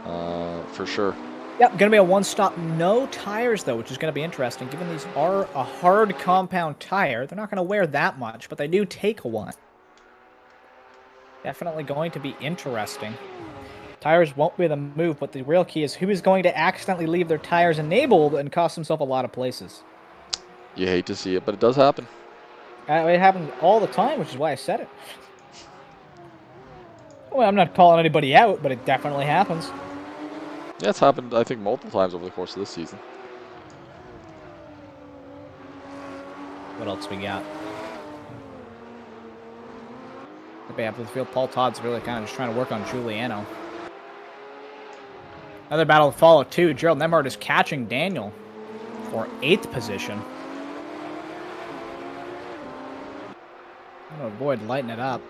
for sure. Yep, going to be a one-stop, no tires, though, which is going to be interesting. Given these are a hard compound tire, they're not going to wear that much, but they do take one. Definitely going to be interesting. Tires won't be the move, but the real key is who is going to accidentally leave their tires enabled and cost himself a lot of places. You hate to see it, but it does happen. It happens all the time, which is why I said it. Well, I'm not calling anybody out, but it definitely happens. Yeah, it's happened, I think, multiple times over the course of this season. What else we got? The back of the field, Paul Todd's really kind of just trying to work on Giuliano. Another battle to follow, too. Gerald Nemhard is catching Daniel for 8th position. I'm going to avoid lighting it up.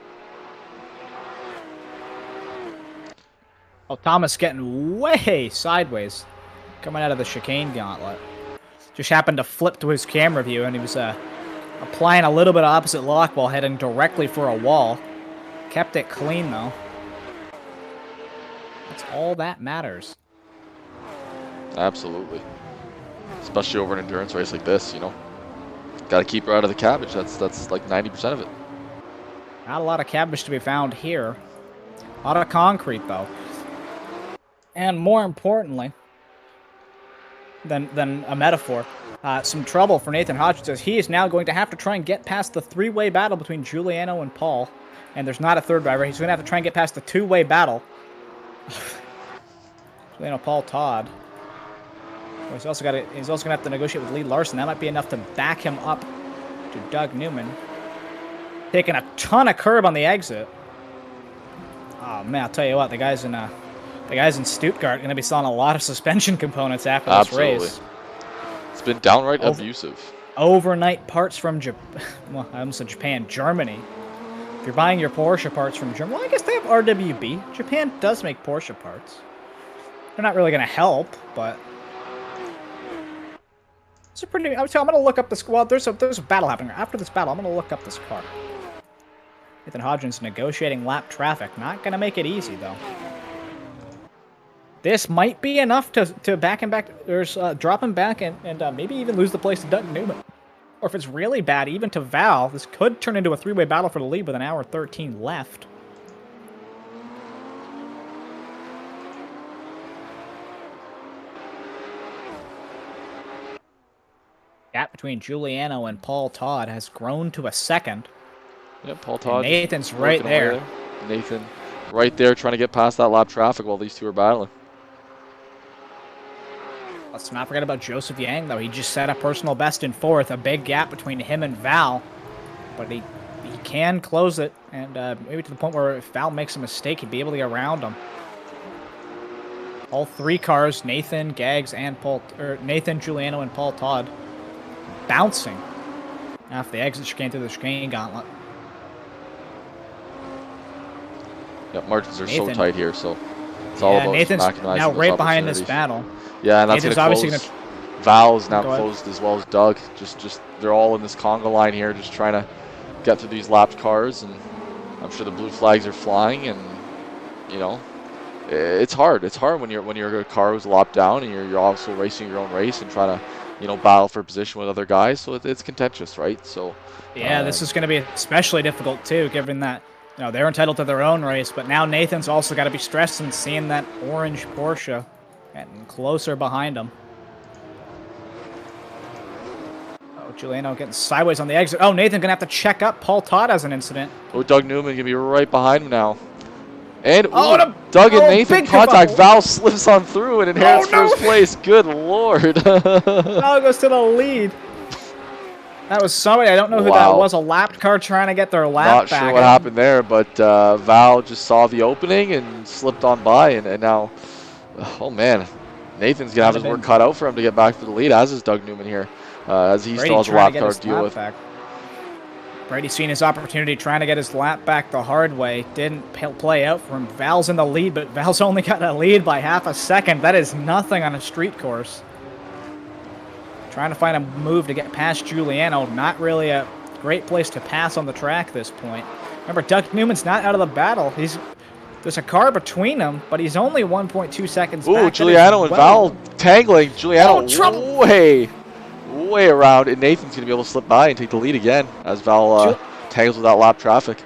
Oh, Thomas getting way sideways coming out of the chicane gauntlet. Just happened to flip to his camera view, and he was applying a little bit of opposite lock while heading directly for a wall. Kept it clean, though. That's all that matters. Absolutely. Especially over an endurance race like this, you know. Got to keep her out of the cabbage. That's like 90% of it. Not a lot of cabbage to be found here. A lot of concrete, though. And more importantly than a metaphor, some trouble for Nathan Hodgins, as he is now going to have to try and get past the 3-way battle between Giuliano and Paul. And there's not a third driver. He's going to have to try and get past the 2-way battle. Giuliano, Paul, Todd. He's also going to have to negotiate with Lee Larson. That might be enough to back him up to Doug Newman. Taking a ton of curb on the exit. Oh man, I'll tell you what, the guys in Stuttgart are going to be selling a lot of suspension components after this race. It's been downright abusive. Overnight parts from Japan. Well, I almost said Japan, Germany. If you're buying your Porsche parts from Germany, well, I guess they have RWB. Japan does make Porsche parts. They're not really going to help, but it's a pretty. I would say I'm going to look up this. Well, there's a battle happening after this battle. I'm going to look up this car. Nathan Hodgins negotiating lap traffic. Not going to make it easy though. This might be enough to back him back. There's drop him back and maybe even lose the place to Doug Newman. Or if it's really bad, even to Val, this could turn into a 3-way battle for the lead with an hour 13 left. Gap between Giuliano and Paul Todd has grown to a second. Yeah, Paul Todd. And Nathan's right there. Nathan right there trying to get past that lap traffic while these two are battling. Let's not forget about Joseph Yang, though. He just set a personal best in 4th. A big gap between him and Val. But he can close it. And maybe to the point where if Val makes a mistake, he'd be able to get around him. All 3 cars, Nathan, Gags, and Nathan, Giuliano, and Paul Todd, bouncing off the exit chicane through the chicane gauntlet. Yep, margins are so tight here, so it's all about Nathan's maximizing now right those behind this opportunities. battle. Yeah, and that's going to close. Val's now Go ahead. closed as well as Doug. Just they're all in this conga line here, just trying to get through these lapped cars, and I'm sure the blue flags are flying, and you know, it's hard. It's hard when your car is lopped down and you're also racing your own race and trying to battle for position with other guys. So it's contentious, right? So yeah, this is going to be especially difficult too, given that they're entitled to their own race, but now Nathan's also got to be stressed and seeing that orange Porsche getting closer behind him. Oh, Giuliano getting sideways on the exit. Oh, Nathan gonna have to check up. Paul Todd has an incident. Doug Newman gonna be right behind him now. And, Oh, ooh, Doug and Nathan big contact. kerfuffle. Val slips on through and inherits first place. Good Lord. Val goes to the lead. That was somebody, I don't know who that Wow. was, a lap car trying to get their lap Not back. sure what happened there, but Val just saw the opening and slipped on by, and now, oh man, Nathan's going to have his work cut out for him to get back to the lead, as is Doug Newman here, as he still has a lap car to deal with. Brady's seen his opportunity trying to get his lap back the hard way. Didn't play out for him. Val's in the lead, but Val's only got a lead by half a second. That is nothing on a street course. Trying to find a move to get past Giuliano. Not really a great place to pass on the track at this point. Remember, Doug Newman's not out of the battle. There's a car between them, but he's only 1.2 seconds back. Ooh, Giuliano and Val tangling. Giuliano way around, and Nathan's going to be able to slip by and take the lead again as Val tangles with that lap traffic.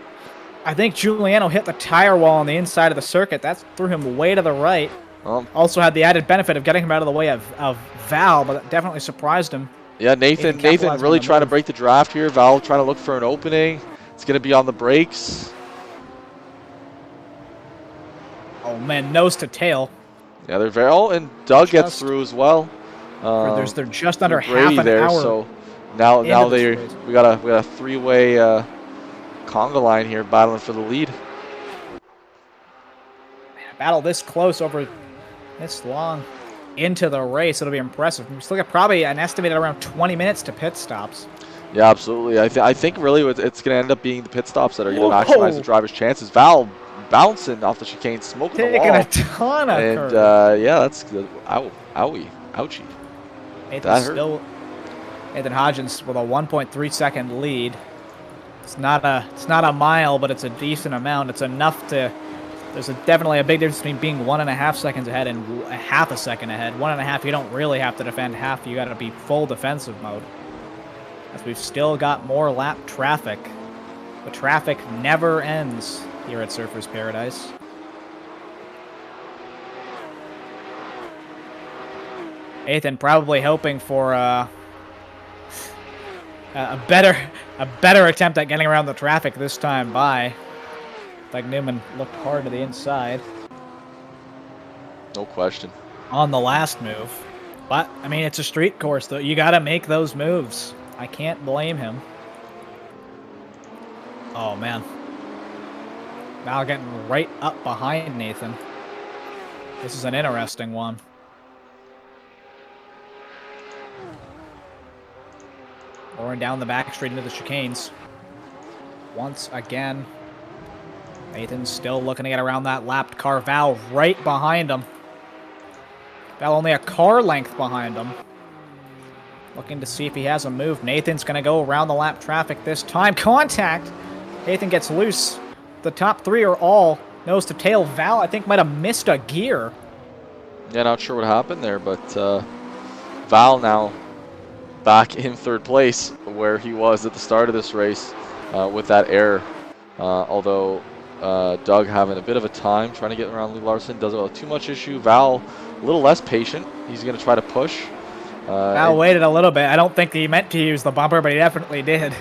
I think Giuliano hit the tire wall on the inside of the circuit. That threw him way to the right. Also had the added benefit of getting him out of the way of Val, but that definitely surprised him. Yeah, Nathan really trying to break the draft here. Val trying to look for an opening. It's going to be on the brakes. Oh, man, nose to tail. Yeah, they're very... Oh, and Doug gets through as well. They're just under half an hour. So now we got a three-way conga line here battling for the lead. Man, a battle this close over this long into the race, it'll be impressive. We still got probably an estimated around 20 minutes to pit stops. Yeah, absolutely. I think really it's going to end up being the pit stops that are going to maximize the driver's chances. Val bouncing off the chicane, smoking the wall. Taking a ton of curves. Yeah, that's good. Ouchie. Nathan Hodgins with a 1.3 second lead. It's not a mile, but it's a decent amount. It's enough to. There's definitely a big difference between being 1.5 seconds ahead and a half a second ahead. 1.5, you don't really have to defend. Half, you got to be full defensive mode. As we've still got more lap traffic. The traffic never ends here at Surfers Paradise. Nathan probably hoping for a better attempt at getting around the traffic this time by. Like Newman looked hard to the inside. No question. On the last move. But, I mean, it's a street course, though. You got to make those moves. I can't blame him. Oh, man. Val getting right up behind Nathan. This is an interesting one. Roaring down the back straight into the chicanes. Once again. Nathan's still looking to get around that lapped car. Val right behind him. Val only a car length behind him. Looking to see if he has a move. Nathan's going to go around the lap traffic this time. Contact! Nathan gets loose. The top three are all nose to tail. Val, I think, might have missed a gear. Yeah, not sure what happened there, but Val now back in third place where he was at the start of this race with that error. Although Doug having a bit of a time trying to get around Lee Larson. Doesn't have too much issue. Val a little less patient. He's going to try to push. Val waited a little bit. I don't think he meant to use the bumper, but he definitely did.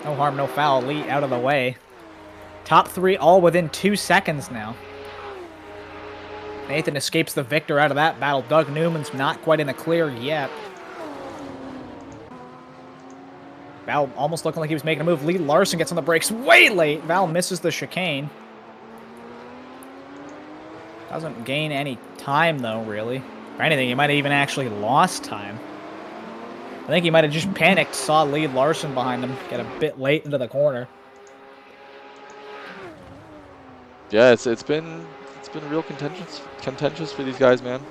No harm, no foul. Lee out of the way. Top three all within 2 seconds now. Nathan escapes the victor out of that battle. Doug Newman's not quite in the clear yet. Val almost looking like he was making a move. Lee Larson gets on the brakes way late. Val misses the chicane. Doesn't gain any time, though, really. If anything, he might have even actually lost time. I think he might have just panicked, saw Lee Larson behind him, get a bit late into the corner. Yeah, it's been real contentious for these guys, man.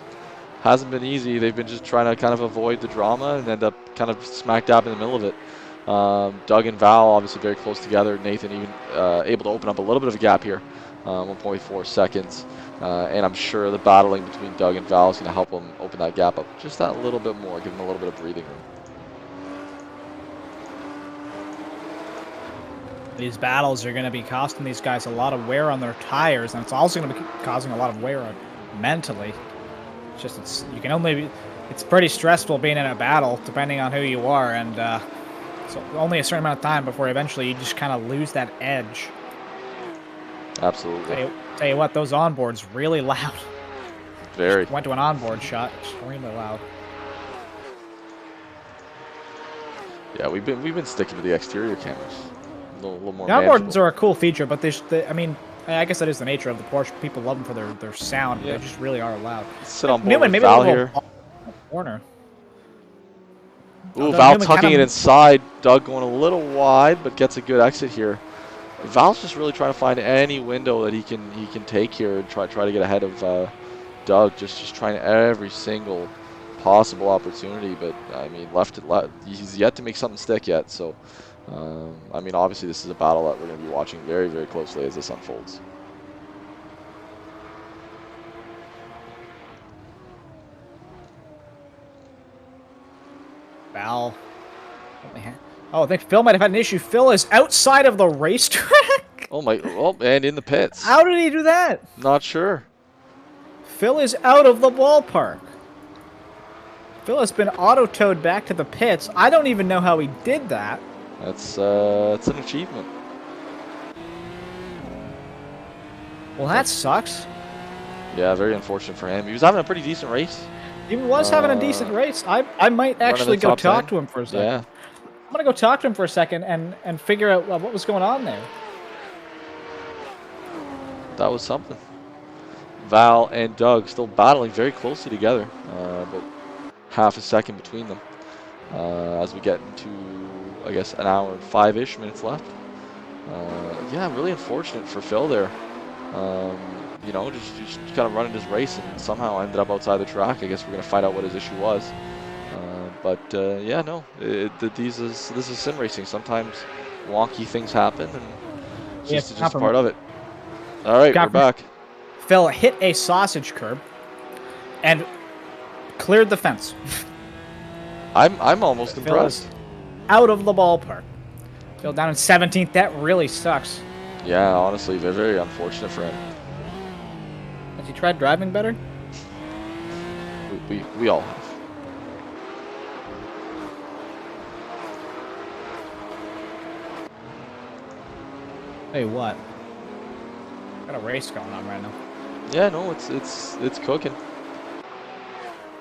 Hasn't been easy. They've been just trying to kind of avoid the drama and end up kind of smack dab in the middle of it. Doug and Val obviously very close together. Nathan even able to open up a little bit of a gap here, 1.4 seconds. And I'm sure the battling between Doug and Val is going to help them open that gap up just that little bit more, give them a little bit of breathing room. These battles are going to be costing these guys a lot of wear on their tires, and it's also going to be causing a lot of wear mentally. It's just it's pretty stressful being in a battle, depending on who you are, and so only a certain amount of time before eventually you just kind of lose that edge. Absolutely. Tell you what, those onboards really loud. Very. Went to an onboard shot, extremely loud. Yeah, we've been sticking to the exterior cameras. A little more The onboards manageable. are a cool feature, but I mean, I guess that is the nature of the Porsche. People love them for their sound, but Yeah. they just really are loud. Sit on board Newman, with maybe Val a little here. corner. Ooh, Although Val Newman tucking it kinda- inside. Doug going a little wide, but gets a good exit here. Val's just really trying to find any window that he can take here and try to get ahead of Doug. Just trying every single possible opportunity, but I mean, he's yet to make something stick yet. So, I mean, obviously this is a battle that we're going to be watching very, very closely as this unfolds. Val. Oh, I think Phil might have had an issue. Phil is outside of the racetrack. Oh my! Oh, and in the pits. How did he do that? Not sure. Phil is out of the ballpark. Phil has been auto-towed back to the pits. I don't even know how he did that. That's an achievement. Well, that sucks. Yeah, very unfortunate for him. He was having a pretty decent race. He was having a decent race. I might actually go talk to him for a second. Yeah. I'm gonna go talk to him for a second and figure out what was going on there. That was something. Val and Doug still battling very closely together, but half a second between them as we get into, I guess, an hour and 5-ish minutes left. Yeah, really unfortunate for Phil there. You know, just kind of running his race and somehow ended up outside the track. I guess we're going to find out what his issue was. Yeah, no, this is sim racing. Sometimes wonky things happen, and it's just part of it. All right, we're back. Phil hit a sausage curb and cleared the fence. I'm almost impressed. Out of the ballpark. Phil down in 17th. That really sucks. Yeah, honestly, very, very unfortunate for him. Has he tried driving better? We all have. Hey, what? Got a race going on right now. Yeah, no, it's cooking.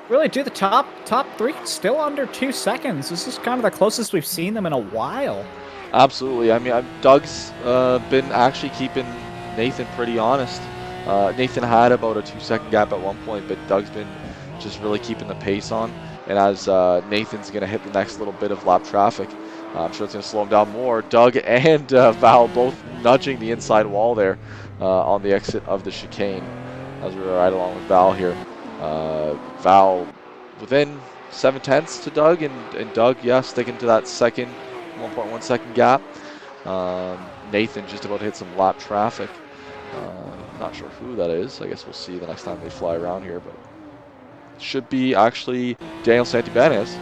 Really, dude, the top three still under 2 seconds. This is kind of the closest we've seen them in a while. Absolutely. I mean, Doug's been actually keeping Nathan pretty honest. Nathan had about a 2-second gap at one point, but Doug's been just really keeping the pace on. And as Nathan's going to hit the next little bit of lap traffic, I'm sure it's going to slow him down more. Doug and Val both nudging the inside wall there on the exit of the chicane as we were right along with Val here. Val within 7/10 to Doug, and Doug, yeah, sticking to that second 1.1 second gap. Nathan just about to hit some lap traffic. Not sure who that is. I guess we'll see the next time they fly around here, but should be actually Daniel Santibanez.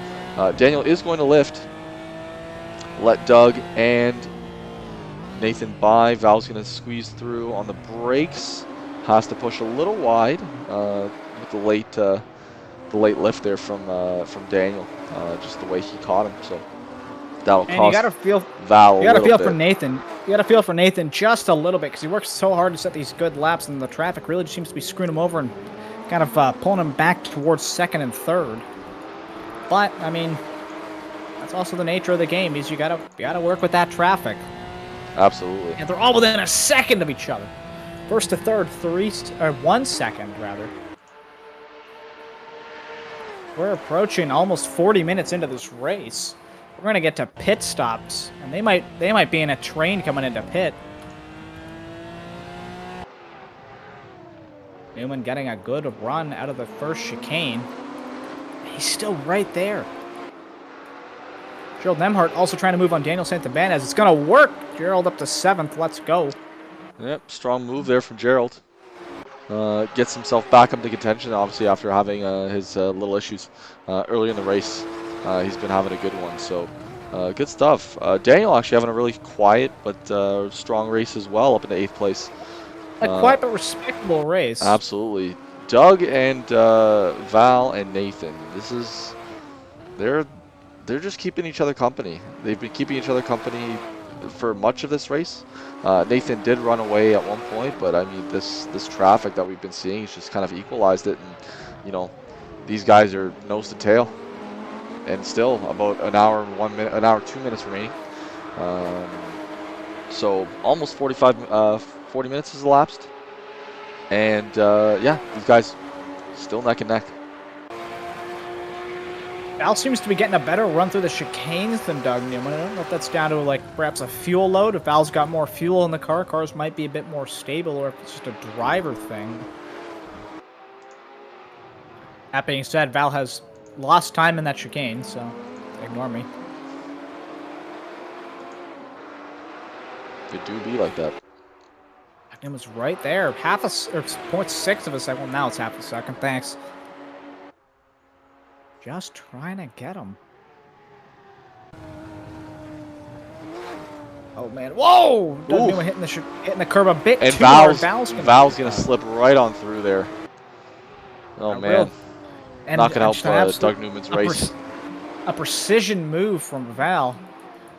Daniel is going to lift. Let Doug and Nathan by. Val's going to squeeze through on the brakes. Has to push a little wide with the late lift there from Daniel. Just the way he caught him. So that'll cost. And you gotta feel Val. You gotta feel for Nathan. You gotta feel for Nathan just a little bit because he works so hard to set these good laps, and the traffic really just seems to be screwing him over and kind of pulling him back towards second and third. But I mean, that's also the nature of the game. Is you gotta work with that traffic. Absolutely. And they're all within a second of each other. First to third, 1 second rather. We're approaching almost 40 minutes into this race. We're gonna get to pit stops, and they might be in a train coming into pit. Newman getting a good run out of the first chicane. He's still right there. Gerald Nemhart also trying to move on Daniel Santibanez. It's gonna work. Gerald up to 7th. Let's go. Yep, strong move there from Gerald. Gets himself back up to contention, obviously, after having his little issues early in the race. He's been having a good one, so good stuff. Daniel actually having a really quiet but strong race as well, up into 8th place. A quiet but respectable race. Absolutely. Doug and Val and Nathan, they're just keeping each other company. They've been keeping each other company for much of this race. Nathan did run away at one point, but I mean this traffic that we've been seeing has just kind of equalized it, and you know, these guys are nose to tail, and still about an hour and 1 minute, an hour 2 minutes remaining. So almost 40 minutes has elapsed, and yeah, these guys still neck and neck. Val seems to be getting a better run through the chicanes than Doug Newman. I don't know if that's down to like perhaps a fuel load. If Val's got more fuel in the car, cars might be a bit more stable, or if it's just a driver thing. That being said, Val has lost time in that chicane, so ignore me. It do be like that. It was right there. Half a, or 0.6 of a second. Well, now it's half a second. Thanks. Just trying to get him. Oh man! Whoa! Doug Newman hitting the curb a bit and too hard. Val's gonna slip right on through there. Oh man! Not gonna help Doug Newman's race. A precision move from Val.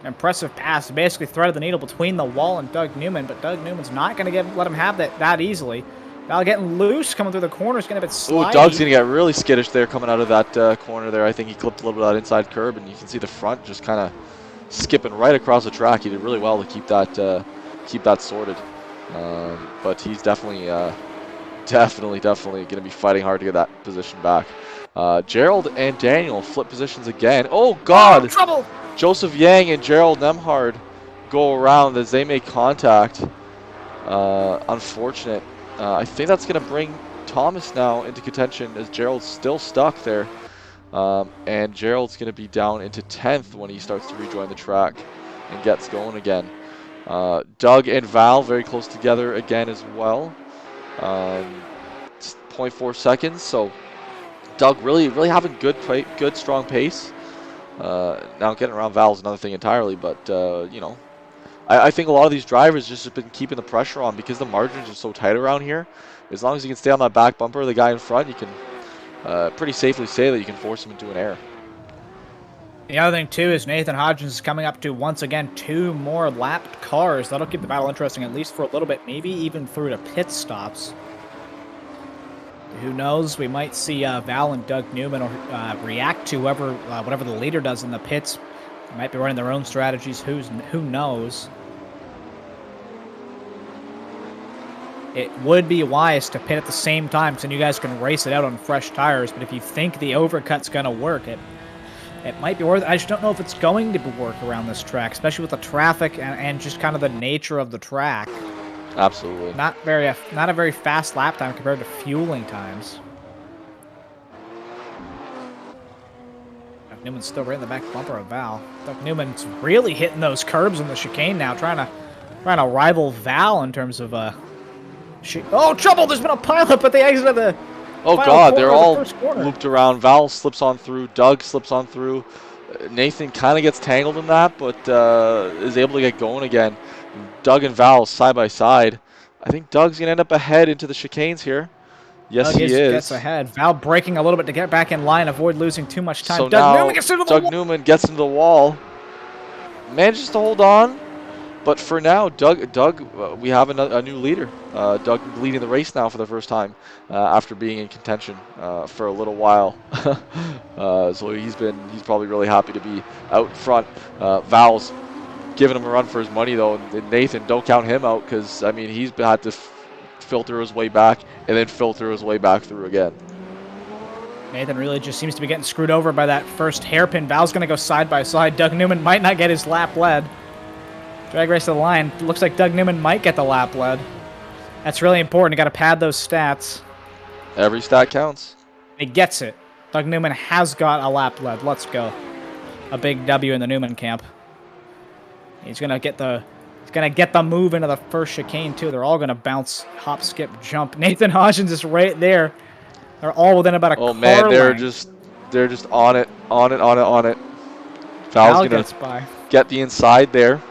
Impressive pass. Basically threaded the needle between the wall and Doug Newman, but Doug Newman's not gonna let him have that easily. Val getting loose, coming through the corner, is going to be slidey. Ooh, Doug's going to get really skittish there coming out of that corner there. I think he clipped a little bit of that inside curb, and you can see the front just kind of skipping right across the track. He did really well to keep that sorted. But he's definitely going to be fighting hard to get that position back. Gerald and Daniel flip positions again. Oh, God! Oh, trouble! Joseph Yang and Gerald Nemhard go around as they make contact. Unfortunate. I think that's going to bring Thomas now into contention as Gerald's still stuck there. And Gerald's going to be down into 10th when he starts to rejoin the track and gets going again. Doug and Val very close together again as well. 0.4 seconds. So Doug really having good strong pace. Now getting around Val is another thing entirely, but you know, I think a lot of these drivers just have been keeping the pressure on because the margins are so tight around here. As long as you can stay on that back bumper of the guy in front, you can pretty safely say that you can force him into an error. The other thing, too, is Nathan Hodgins is coming up to, once again, 2 more lapped cars. That'll keep the battle interesting, at least for a little bit, maybe even through to pit stops. Who knows? We might see Val and Doug Newman react to whatever the leader does in the pits. They might be running their own strategies. Who knows? It would be wise to pit at the same time so you guys can race it out on fresh tires. But if you think the overcut's going to work, it might be worth it. I just don't know if it's going to work around this track, especially with the traffic and just kind of the nature of the track. Absolutely. Not a very fast lap time compared to fueling times. Doug Newman's still right in the back bumper of Val. Doug Newman's really hitting those curbs in the chicane now, trying to rival Val in terms of oh, trouble! There's been a pileup at the exit of the. Oh God, they're all looped around. Val slips on through. Doug slips on through. Nathan kind of gets tangled in that, but is able to get going again. Doug and Val side by side. I think Doug's gonna end up ahead into the chicanes here. Yes, Doug he is. Gets ahead. Val braking a little bit to get back in line, avoid losing too much time. So Doug now Newman gets into the wall. Manages to hold on. But for now, Doug, we have a new leader. Doug leading the race now for the first time after being in contention for a little while. So he's probably really happy to be out front. Val's giving him a run for his money though, and Nathan, don't count him out because I mean he's had to filter his way back and then filter his way back through again. Nathan really just seems to be getting screwed over by that first hairpin. Val's going to go side by side. Doug Newman might not get his lap led. Drag race to the line. Looks like Doug Newman might get the lap led. That's really important. You got to pad those stats. Every stat counts. He gets it. Doug Newman has got a lap led. Let's go. A big W in the Newman camp. He's gonna get the move into the first chicane too. They're all gonna bounce, hop, skip, jump. Nathan Hodgins is right there. They're all within about a car length. Oh man, they're just on it. Val gets by. Get the inside there.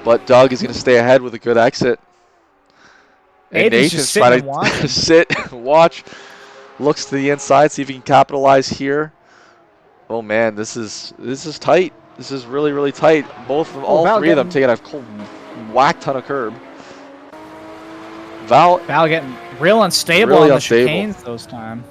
But Doug is going to stay ahead with a good exit. And Nathan's trying to sit and watch. Looks to the inside, see if he can capitalize here. Oh man, this is tight. This is really, really tight. All Val three of them taking a cold whack ton of curb. Val getting real unstable really on the unstable. chicanes those time.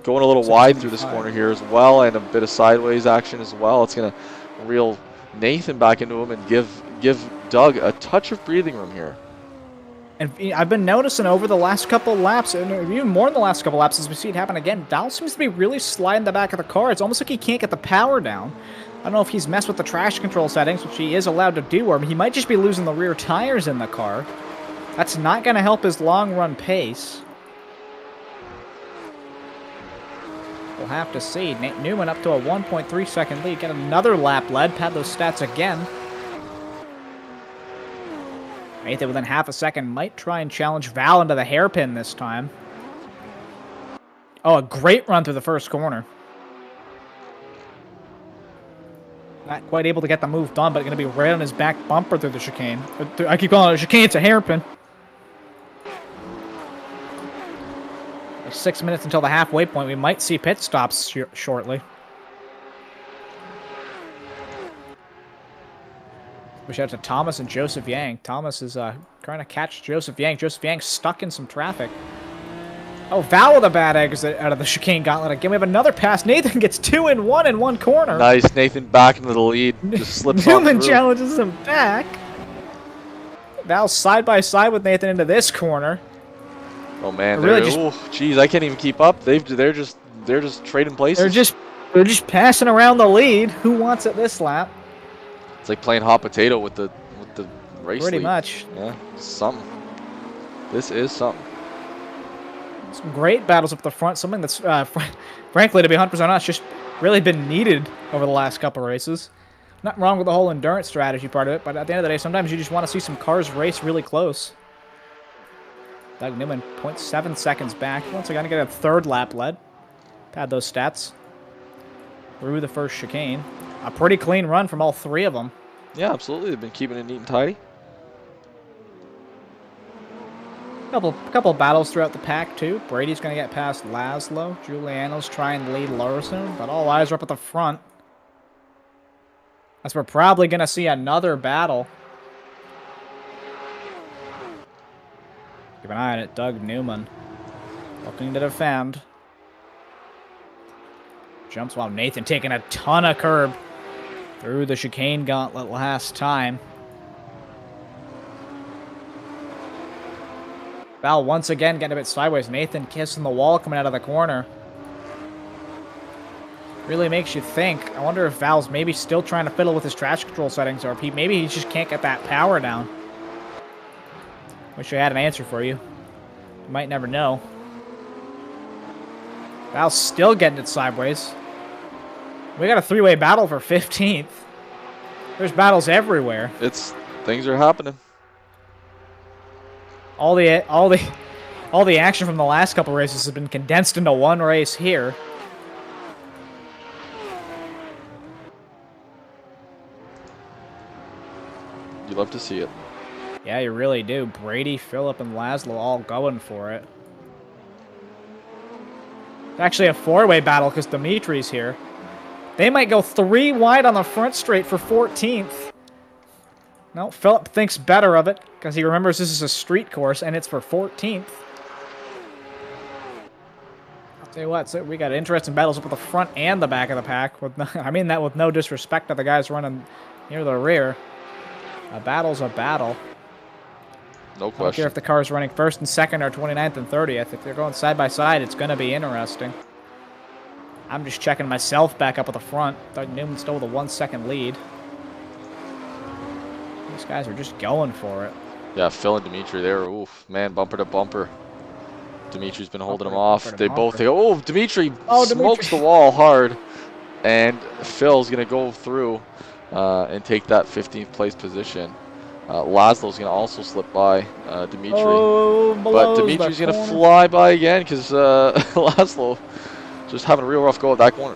Going a little wide through this corner here as well, and a bit of sideways action as well. It's going to reel Nathan back into him and give Doug a touch of breathing room here. And I've been noticing over the last couple laps, and even more in the last couple laps as we see it happen again, Val seems to be really sliding the back of the car. It's almost like he can't get the power down. I don't know if he's messed with the traction control settings, which he is allowed to do, or he might just be losing the rear tires in the car. That's not going to help his long-run pace. We'll have to see. Nate Newman up to a 1.3 second lead. Get another lap led. Pad those stats again. Nathan within half a second might try and challenge Val into the hairpin this time. Oh, a great run through the first corner. Not quite able to get the move done, but going to be right on his back bumper through the chicane. I keep calling it a chicane. It's a hairpin. 6 minutes until the halfway point. We might see pit stops shortly. Shout out to Thomas and Joseph Yang. Thomas is trying to catch Joseph Yang. Joseph Yang stuck in some traffic. Oh, Val with a bad exit out of the chicane gauntlet again. We have another pass. Nathan gets 2 in one corner. Nice. Nathan back into the lead. Just slips on Newman through. challenges him back. Val side by side with Nathan into this corner. Oh man, really geez, I can't even keep up. They're just trading places. They're just passing around the lead. Who wants it this lap? It's like playing hot potato with the race Pretty lead. much. Yeah, something. This is something. Some great battles up the front. Something that's, frankly, to be 100% honest, just really been needed over the last couple races. Nothing wrong with the whole endurance strategy part of it, but at the end of the day, sometimes you just want to see some cars race really close. Doug Newman, 0.7 seconds back. Once again, get a third lap led. Pad those stats. Through the first chicane. A pretty clean run from all three of them. Yeah, absolutely. They've been keeping it neat and tidy. Couple battles throughout the pack, too. Brady's going to get past Laszlo. Giuliano's trying to lead Larson, but all eyes are up at the front. As we're probably going to see another battle. Keep an eye on it. Doug Newman looking to defend. Jumps while Nathan taking a ton of curb through the chicane gauntlet last time. Val once again getting a bit sideways. Nathan kissing the wall coming out of the corner. Really makes you think. I wonder if Val's maybe still trying to fiddle with his traction control settings, or if maybe he just can't get that power down. Wish I had an answer for you. You might never know. Val's still getting it sideways. We got a three-way battle for 15th. There's battles everywhere. Things are happening. All the action from the last couple races has been condensed into one race here. You love to see it. Yeah, you really do. Brady, Phillip, and Laszlo all going for it. It's actually a four-way battle because Dimitri's here. They might go 3 wide on the front straight for 14th. No, Phillip thinks better of it because he remembers this is a street course and it's for 14th. I'll tell you what, so we got interesting battles up at the front and the back of the pack. I mean that with no disrespect to the guys running near the rear. A battle's a battle. No I don't question. care if the car's running first and second or 29th and 30th. If they're going side by side, it's going to be interesting. I'm just checking myself back up at the front. Doug Newman still with a 1 second lead. These guys are just going for it. Yeah, Phil and Dimitri there. Oof, man, bumper to bumper. Dimitri's been holding them off. They both go, oh, Dimitri smokes the wall hard. And Phil's going to go through and take that 15th place position. Laszlo's going to also slip by Dimitri. Oh, but Dimitri's going to fly by again because Laszlo just having a real rough go at that corner.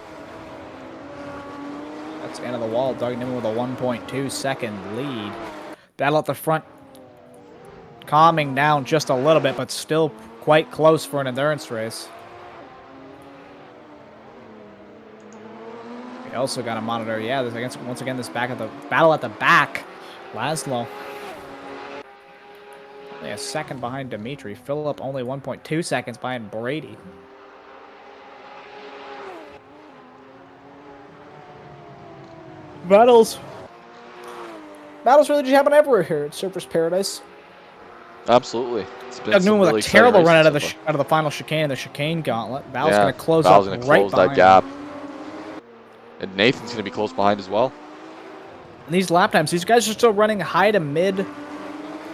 That's the end of the wall. Doug Newman with a 1.2 second lead. Battle at the front. Calming down just a little bit, but still quite close for an endurance race. We also got to monitor. Yeah, there's once again this battle at the back. Laszlo. Only a second behind Dimitri. Philip only 1.2 seconds behind Brady. Battles really just happen everywhere here at Surfers Paradise. Absolutely. It's been Doug Newman really with a terrible run out of so the final chicane and the chicane gauntlet. Val's yeah, going to close Val's up gonna right close that behind gap. him. And Nathan's going to be close behind as well. And these lap times, these guys are still running high to mid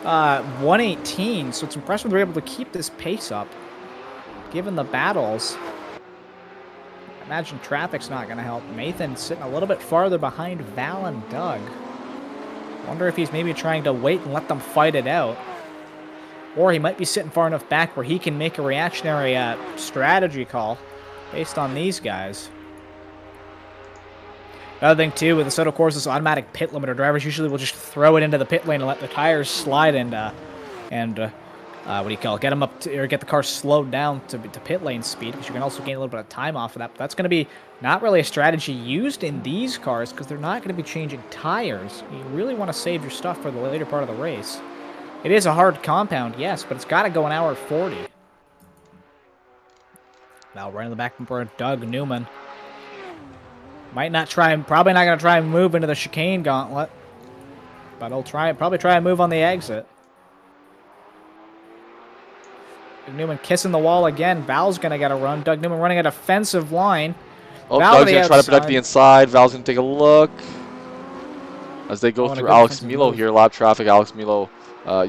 118, so it's impressive they're able to keep this pace up, given the battles. I imagine traffic's not going to help. Nathan sitting a little bit farther behind Val and Doug. Wonder if he's maybe trying to wait and let them fight it out. Or he might be sitting far enough back where he can make a reactionary strategy call based on these guys. Another thing, too, with the Soto Corsa's automatic pit limiter, drivers usually will just throw it into the pit lane and let the tires slide and what do you call it? Get them up to, or get the car slowed down to pit lane speed, because you can also gain a little bit of time off of that. But that's going to be not really a strategy used in these cars because they're not going to be changing tires. You really want to save your stuff for the later part of the race. It is a hard compound, yes, but it's got to go an hour 40. Now right in the back for Doug Newman. Might not try, probably not going to try and move into the chicane gauntlet, but he'll probably try and move on the exit. Doug Newman kissing the wall again. Val's going to get a run. Doug Newman running a defensive line. Oh, Val Doug's going to try to protect the inside. Val's going to take a look as they go through Alex Milo here. Lap traffic. Alex Milo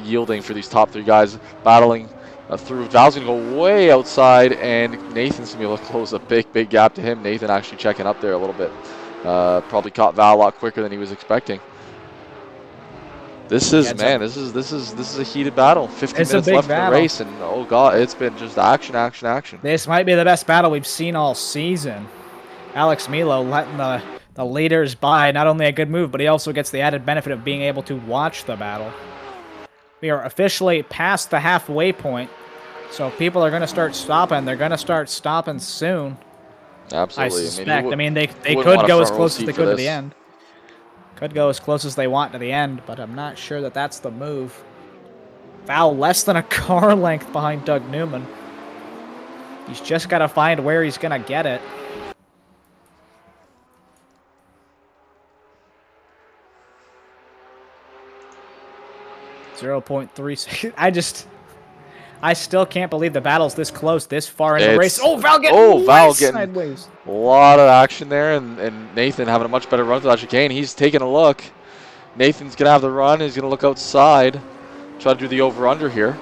yielding for these top three guys, battling through. Val's going to go way outside, and Nathan's going to be able to close a big gap to him. Nathan actually checking up there a little bit. Probably caught Val a lot quicker than he was expecting. This is, man, this is a heated battle. 15 minutes left in the race, and oh god, it's been just action. This might be the best battle we've seen all season. Alex Milo letting the leaders by, not only a good move, but he also gets the added benefit of being able to watch the battle. We are officially past the halfway point, so people are going to start stopping. They're going to start stopping soon. Absolutely. I suspect. I mean, they could go as close as they could to the end. Could go as close as they want to the end, but I'm not sure that that's the move. Val less than a car length behind Doug Newman. He's just got to find where he's going to get it. .3. I still can't believe the battle's this close, this far in the race. Oh, Val getting sideways. A lot of action there, and Nathan having a much better run to that chicane. He's taking a look. Nathan's going to have the run. He's going to look outside. Try to do the over-under here.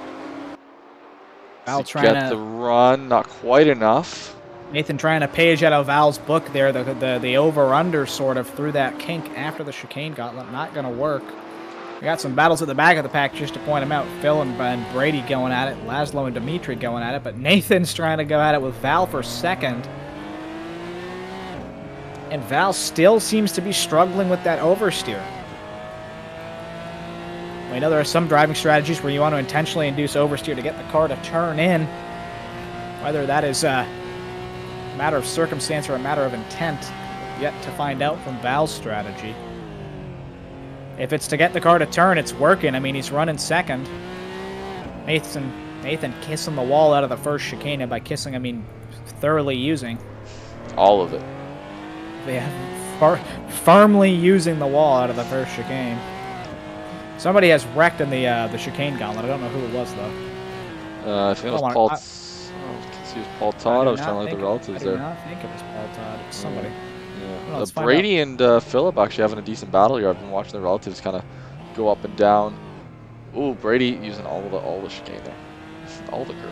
Val trying to get the run, not quite enough. Nathan trying to page out of Val's book there, the over-under sort of through that kink after the chicane gauntlet. Not going to work. We got some battles at the back of the pack just to point them out. Phil and Brady going at it. Laszlo and Dimitri going at it. But Nathan's trying to go at it with Val for second. And Val still seems to be struggling with that oversteer. We know there are some driving strategies where you want to intentionally induce oversteer to get the car to turn in. Whether that is a matter of circumstance or a matter of intent, yet to find out from Val's strategy. If it's to get the car to turn, it's working. I mean, he's running second. Nathan kissing the wall out of the first chicane, and by kissing, I mean thoroughly using. All of it. Yeah, firmly using the wall out of the first chicane. Somebody has wrecked in the chicane gauntlet. I don't know who it was, though. I think it was Paul. I was Paul Todd. I was trying to look the relatives there. I did not think it was Paul Todd. It was somebody. Yeah. Brady and Phillip actually having a decent battle here. I've been watching the relatives kind of go up and down. Ooh, Brady using all the chicane there, all the curving.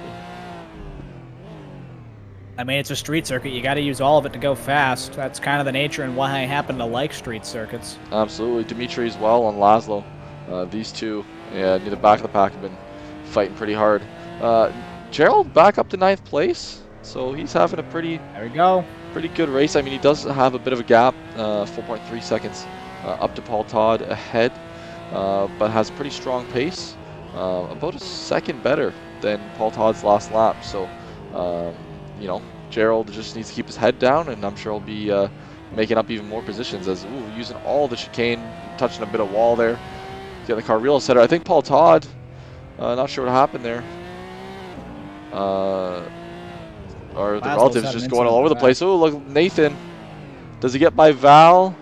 I mean, it's a street circuit. You got to use all of it to go fast. That's kind of the nature and why I happen to like street circuits. Absolutely. Dimitri as well on Laszlo. These two, yeah, near the back of the pack have been fighting pretty hard. Gerald back up to 9th place, so he's having a pretty good race. I mean, he does have a bit of a gap, 4.3 seconds up to Paul Todd ahead, but has pretty strong pace, about a second better than Paul Todd's last lap. So, you know, Gerald just needs to keep his head down, and I'm sure he'll be making up even more positions as using all the chicane, touching a bit of wall there. Get the car real center. I think Paul Todd, not sure what happened there. Or the relatives just going all over the place. Oh, look, Nathan. Does he get by Val?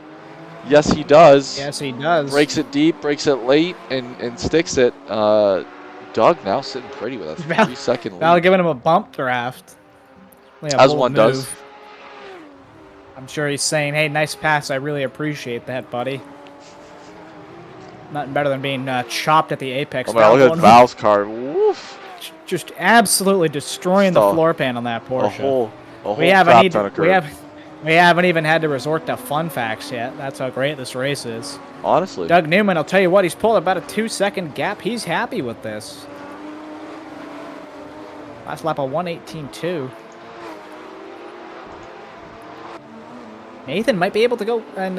Yes, he does. Yes, he does. Breaks it deep, breaks it late, and sticks it. Doug now sitting pretty with a 3-second lead. Val giving him a bump draft. As one does. I'm sure he's saying, hey, nice pass. I really appreciate that, buddy. Nothing better than being chopped at the apex. Oh, man, look at Val's car. Woof. Just absolutely destroying the floor pan on that Porsche. A whole crap ton of curve. We haven't even had to resort to fun facts yet. That's how great this race is. Honestly. Doug Newman, I'll tell you what, he's pulled about a 2-second gap. He's happy with this. Last lap, a 1:18.2. Nathan might be able to go and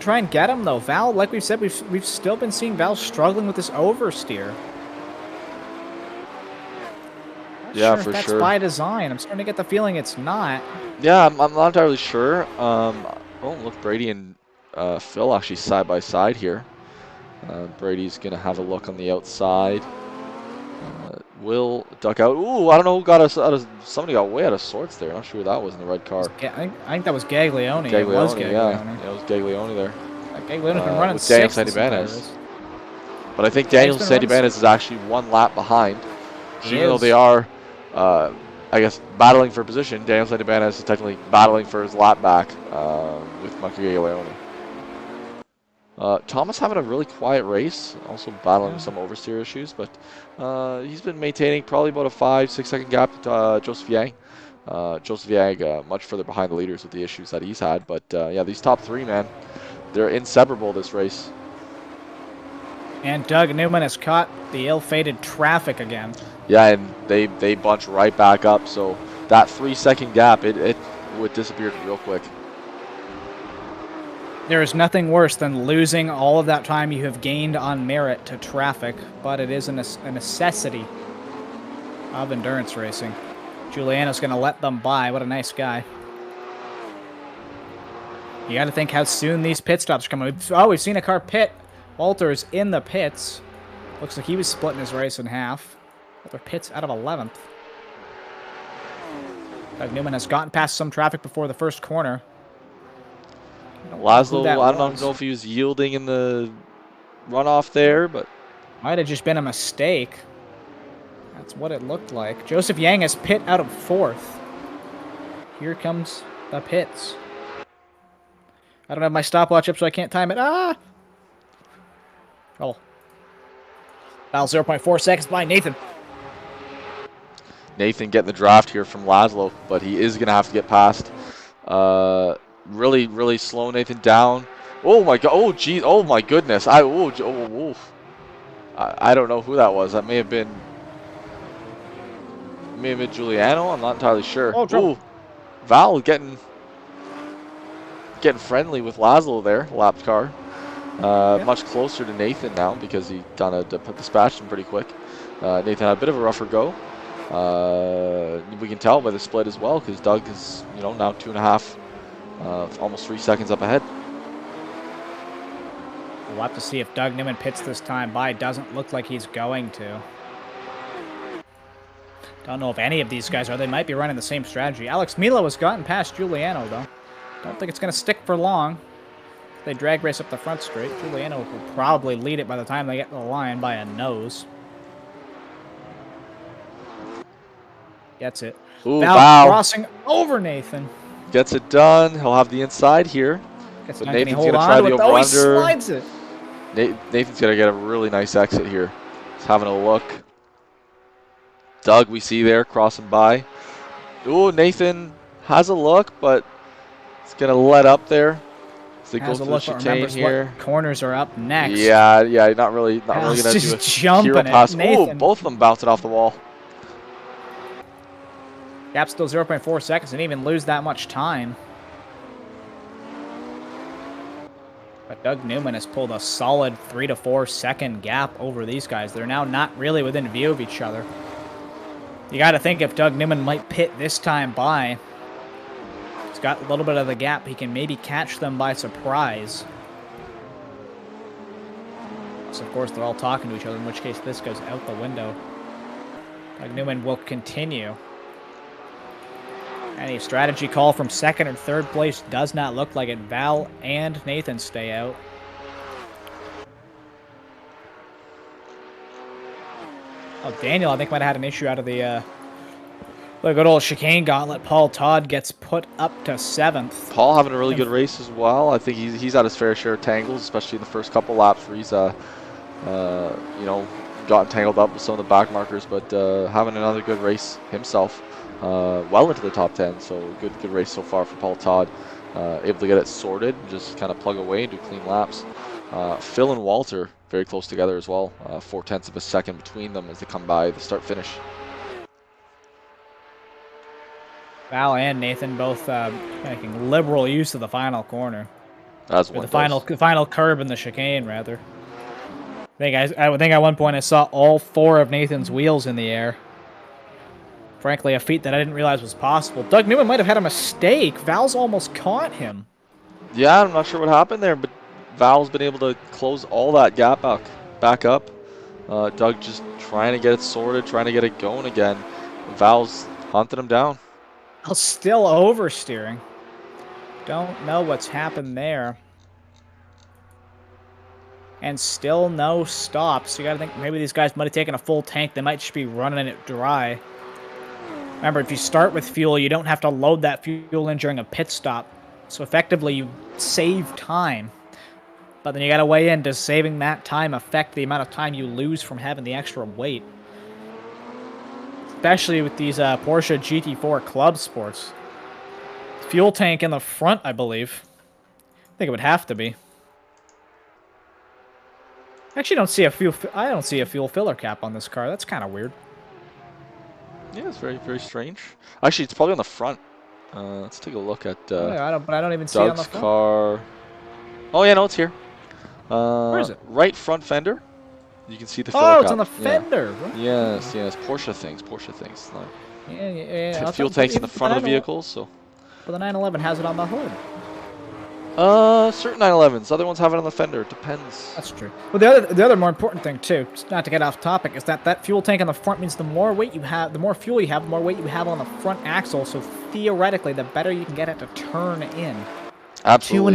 try and get him, though. Val, like we've said, we've still been seeing Val struggling with this oversteer. Yeah, for sure. That's by design. I'm starting to get the feeling it's not. Yeah, I'm not entirely sure. Oh, look, Brady and Phil actually side by side here. Brady's gonna have a look on the outside. Will duck out. Ooh, I don't know who got us out of. Somebody got way out of sorts there. Not sure who that was in the red car. I think that was Gaglione. It was Gaglione. Yeah, it was Gaglione there. Gaglione's been running with Daniel Santibanez. But I think Daniel Santibanez is actually 1 lap behind. Even though they are, I guess, battling for position, Daniel Santibanez is technically battling for his lap back with Marco Gaglione. Thomas having a really quiet race, also battling some oversteer issues, but he's been maintaining probably about a 5-6 second gap to Joseph Yang. Joseph Yang much further behind the leaders with the issues that he's had, but yeah, these top 3, man, they're inseparable this race. And Doug Newman has caught the ill-fated traffic again. Yeah, and they bunch right back up, so that 3-second gap, it would disappear real quick. There is nothing worse than losing all of that time you have gained on merit to traffic, but it is a necessity of endurance racing. Giuliano's going to let them by. What a nice guy. You got to think how soon these pit stops are coming. Oh, we've seen a car pit. Walter's in the pits. Looks like he was splitting his race in half. Walter pits out of 11th. Doug Newman has gotten past some traffic before the first corner. Laszlo, I don't know if he was yielding in the runoff there, but might have just been a mistake. That's what it looked like. Joseph Yang has pit out of 4th. Here comes the pits. I don't have my stopwatch up, so I can't time it. Ah! Oh. About 0.4 seconds by Nathan. Nathan getting the draft here from Laszlo, but he is going to have to get past. Really slow Nathan down. Oh my god! Oh geez! Oh my goodness! I don't know who that was. That may have been Giuliano. I'm not entirely sure. Oh, Val getting friendly with Laszlo there. Lapped car. Much closer to Nathan now because he kind of dispatched him pretty quick. Nathan had a bit of a rougher go. We can tell by the split as well because Doug is now 2.5. Almost 3 seconds up ahead. We'll have to see if Doug Newman pits this time by. Doesn't look like he's going to. Don't know if any of these guys are. They might be running the same strategy. Alex Milo has gotten past Giuliano, though. Don't think it's going to stick for long. They drag race up the front straight. Giuliano will probably lead it by the time they get to the line by a nose. Gets it. Ooh, Val crossing over Nathan. Gets it done. He'll have the inside here. But Nathan's going to try the over-under. He slides it. Nathan's going to get a really nice exit here. He's having a look. Doug, we see there, crossing by. Ooh, Nathan has a look, but he's going to let up there. As they go through the chicane here. Corners are up next. Yeah, not really going to do a hero pass. Ooh, both of them bouncing off the wall. Gap's still 0.4 seconds and even lose that much time. But Doug Newman has pulled a solid 3 to 4 second gap over these guys. They're now not really within view of each other. You got to think if Doug Newman might pit this time by, He's got a little bit of the gap. He can maybe catch them by surprise. So, of course, they're all talking to each other, in which case this goes out the window. Doug Newman will continue. Any strategy call from second or third place does not look like it. Val and Nathan stay out. Oh, Daniel, I think, might have had an issue out of the good old chicane gauntlet. Paul Todd gets put up to 7th. Paul having a really good race as well. I think he's had his fair share of tangles, especially in the first couple laps where he's, you know, gotten tangled up with some of the back markers, but having another good race himself, well into the top 10. So good race so far for Paul Todd. Able to get it sorted, just kind of plug away and do clean laps. Phil and Walter very close together as well. 0.4 of a second between them as they come by the start-finish. Val and Nathan both making liberal use of the final corner. As or the final curb in the chicane, rather. I think at one point I saw all 4 of Nathan's wheels in the air. Frankly, a feat that I didn't realize was possible. Doug Newman might have had a mistake. Val's almost caught him. Yeah, I'm not sure what happened there, but Val's been able to close all that gap back up. Doug just trying to get it sorted, trying to get it going again. Val's hunting him down. Val's still oversteering. Don't know what's happened there. And still no stops. You gotta think maybe these guys might have taken a full tank. They might just be running it dry. Remember, if you start with fuel, you don't have to load that fuel in during a pit stop. So effectively, you save time. But then you gotta weigh in, does saving that time affect the amount of time you lose from having the extra weight? Especially with these Porsche GT4 Club Sports. Fuel tank in the front, I believe. I think it would have to be. I actually don't see a fuel filler cap on this car. That's kind of weird. Yeah, it's very strange. Actually, it's probably on the front. Let's take a look at I don't even see it on the front. car. Oh yeah, no, it's here. Where is it? Right front fender. You can see the filler cap. Oh, it's on the fender. Yeah. Yes. Porsche things. Yeah. Fuel tanks in the front of the vehicles. So. But the 911 has it on the hood. Certain 911s. Other ones have it on the fender. It depends. That's true. Well, the other more important thing too, just not to get off topic, is that fuel tank on the front means the more weight you have, the more fuel you have, the more weight you have on the front axle. So theoretically, the better you can get it to turn in. Absolutely. To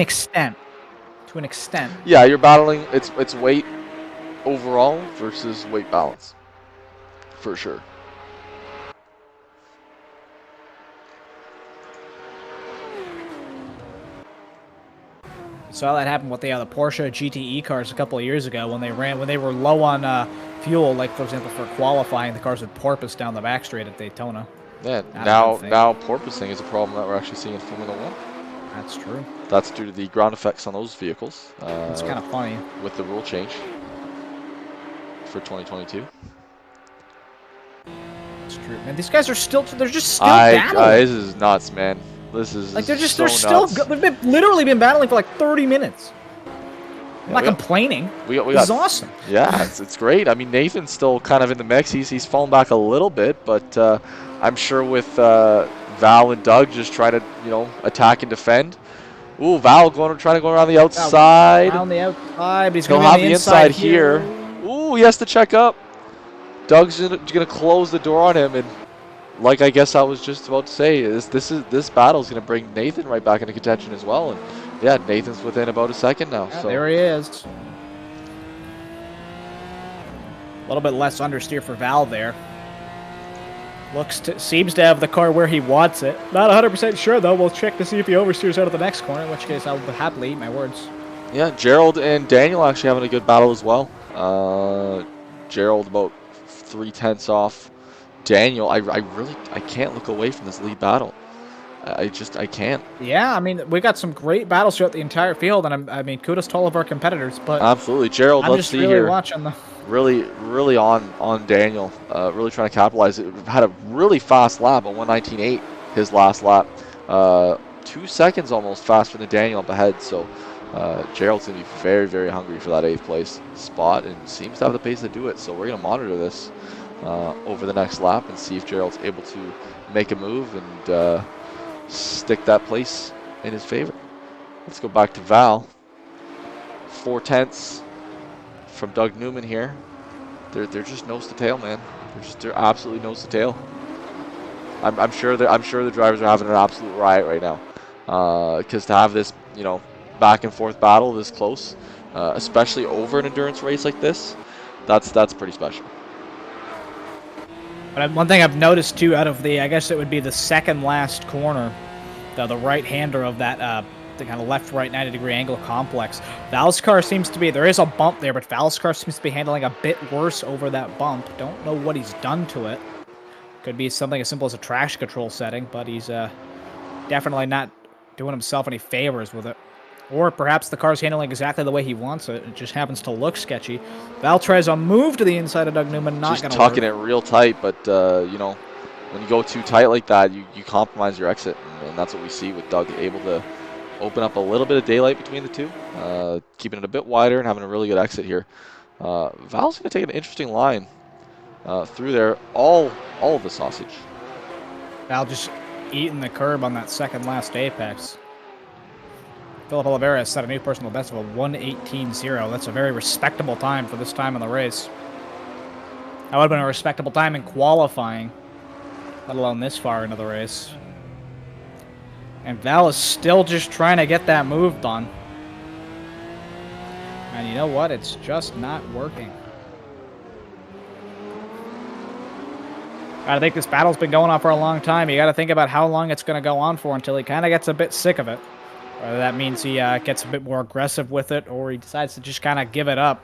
an extent. Yeah, you're battling. It's weight overall versus weight balance, for sure. Saw that happen with the Porsche GTE cars a couple of years ago when they were low on fuel. Like for example, for qualifying, the cars would porpoise down the back straight at Daytona. Yeah, now porpoising is a problem that we're actually seeing in Formula 1. That's true. That's due to the ground effects on those vehicles. It's kind of funny with the rule change for 2022. That's true, man. These guys are they're just still battling. This is nuts, man. This is like they've literally been battling for like 30 minutes. I'm not complaining. This is awesome. Yeah, it's great. I mean, Nathan's still kind of in the mix. He's fallen back a little bit, but I'm sure with Val and Doug just trying to attack and defend. Ooh, Val trying to go around the outside. Around the outside, but he's going to have the inside here. Ooh, he has to check up. Doug's gonna close the door on him, and like I guess I was just about to say, this battle is gonna bring Nathan right back into contention as well. And yeah, Nathan's within about a second now. Yeah, so there he is. A little bit less understeer for Val there. Seems to have the car where he wants it. Not 100% sure though. We'll check to see if he oversteers out of the next corner, in which case I'll happily eat my words. Yeah, Gerald and Daniel actually having a good battle as well. Gerald about 0.3 off Daniel. I can't look away from this lead battle. I can't. Yeah, I mean, we got some great battles throughout the entire field, and I mean, kudos to all of our competitors. But absolutely, Gerald. I'm just really watching the. Really on Daniel. Really trying to capitalize. It had a really fast lap, a 1:19.8 his last lap. 2 seconds almost faster than Daniel up ahead. So Gerald's gonna be very hungry for that 8th place spot, and seems to have the pace to do it. So we're gonna monitor this over the next lap and see if Gerald's able to make a move and stick that place in his favor. Let's go back to Val. 4/10 from Doug Newman here. They're just nose to tail, man. They're absolutely nose to tail. I'm sure the drivers are having an absolute riot right now, because to have this, you know, back and forth battle this close, especially over an endurance race like this, that's pretty special. But one thing I've noticed too, out of the, I guess it would be the second last corner, the right-hander of that the kind of left-right 90-degree angle complex, Val's car seems to be, there is a bump there, but Val's car seems to be handling a bit worse over that bump. Don't know what he's done to it. Could be something as simple as a traction control setting, but he's definitely not doing himself any favors with it. Or perhaps the car's handling exactly the way he wants it. It just happens to look sketchy. Val tries a move to the inside of Doug Newman, not going to work. Just tucking it real tight, but, you know, when you go too tight like that, you compromise your exit, and that's what we see with Doug able to open up a little bit of daylight between the two, keeping it a bit wider and having a really good exit here. Val's going to take an interesting line through there, all of the sausage. Val just eating the curb on that second last apex. Philip Oliveira has set a new personal best of a 1:18.0. That's a very respectable time for this time in the race. That would have been a respectable time in qualifying, let alone this far into the race. And Val is still just trying to get that move done. And you know what? It's just not working. I think this battle's been going on for a long time. You got to think about how long it's going to go on for until he kind of gets a bit sick of it. Whether that means he gets a bit more aggressive with it, or he decides to just kind of give it up.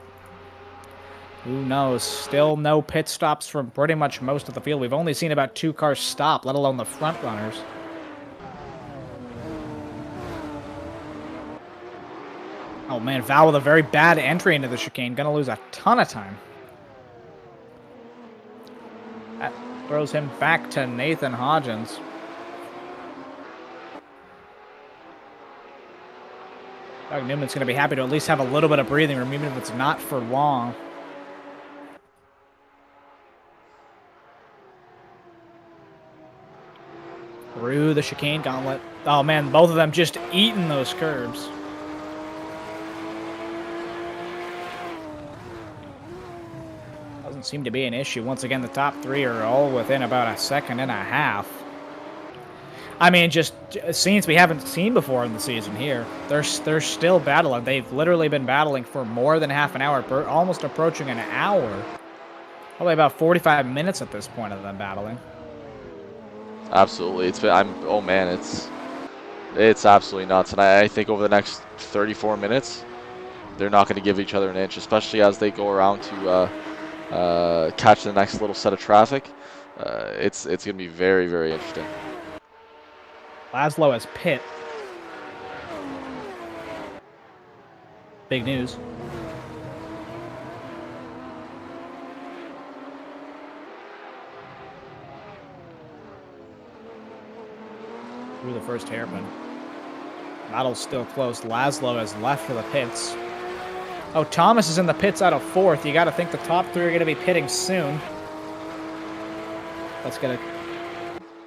Who knows? Still no pit stops from pretty much most of the field. We've only seen about 2 cars stop, let alone the front runners. Oh man, Val with a very bad entry into the chicane. Gonna lose a ton of time. That throws him back to Nathan Hodgins. Doug Newman's going to be happy to at least have a little bit of breathing room, even if it's not for long. Through the chicane gauntlet. Oh man, both of them just eating those curbs. Doesn't seem to be an issue. Once again, the top 3 are all within about a second and a half. I mean, just scenes we haven't seen before in the season here. They're still battling. They've literally been battling for more than half an hour, almost approaching an hour. Probably about 45 minutes at this point of them battling. Absolutely, oh man, it's absolutely nuts, and I think over the next 34 minutes, they're not going to give each other an inch, especially as they go around to catch the next little set of traffic. It's going to be very, very interesting. Laszlo has pit. Big news. Through the first hairpin. Battle's still close. Laszlo has left for the pits. Oh, Thomas is in the pits out of 4th. You got to think the top 3 are going to be pitting soon. Let's get a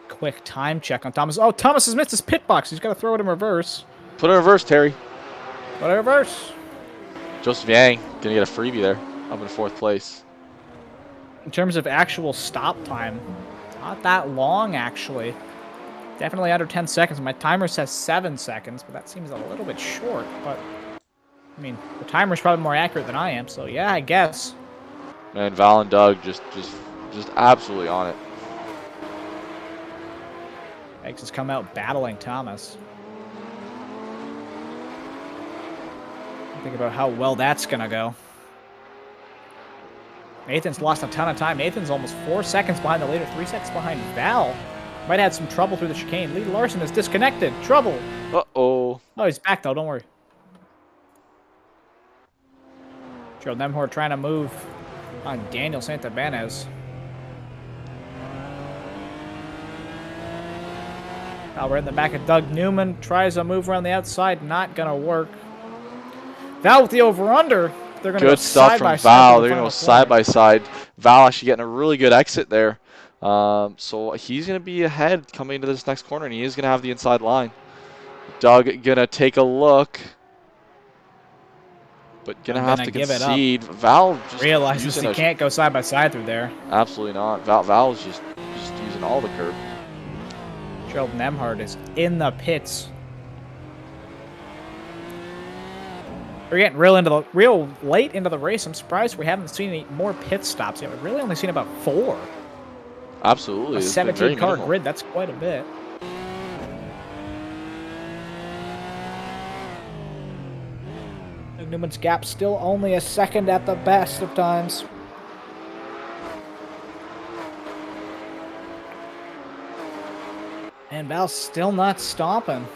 quick time check on Thomas. Oh, Thomas has missed his pit box. He's got to throw it in reverse. Put it in reverse, Terry. Put it in reverse. Joseph Yang gonna get a freebie there, up in 4th place. In terms of actual stop time, not that long actually. Definitely under 10 seconds. My timer says 7 seconds, but that seems a little bit short. But I mean, the timer's probably more accurate than I am, so yeah, I guess. Man, Val and Doug just absolutely on it. Eggs has come out battling Thomas. Think about how well that's going to go. Nathan's lost a ton of time. Nathan's almost 4 seconds behind the leader, 3 seconds behind Val. Might have had some trouble through the chicane. Lee Larson is disconnected. Trouble. Uh-oh. Oh, he's back, though. Don't worry. Gerald Nemhor trying to move on Daniel Santabanez. Now we're in the back of Doug Newman. Tries a move around the outside. Not going to work. Val with the over-under. They're going to go good stuff from Val. They're going to go side by side. Val actually getting a really good exit there. So he's going to be ahead coming into this next corner, and he is going to have the inside line. Doug going to take a look, but going to have to give it up. concede. Val just Realizes using he can't go side by side through there. Absolutely not. Val's just using all the curb. Gerald Nemhard is in the pits. We're getting real late into the race. I'm surprised we haven't seen any more pit stops yet. We've really only seen about 4. Absolutely. A 17-car grid, that's quite a bit. Newman's gap still only a second at the best of times. And Val's still not stopping.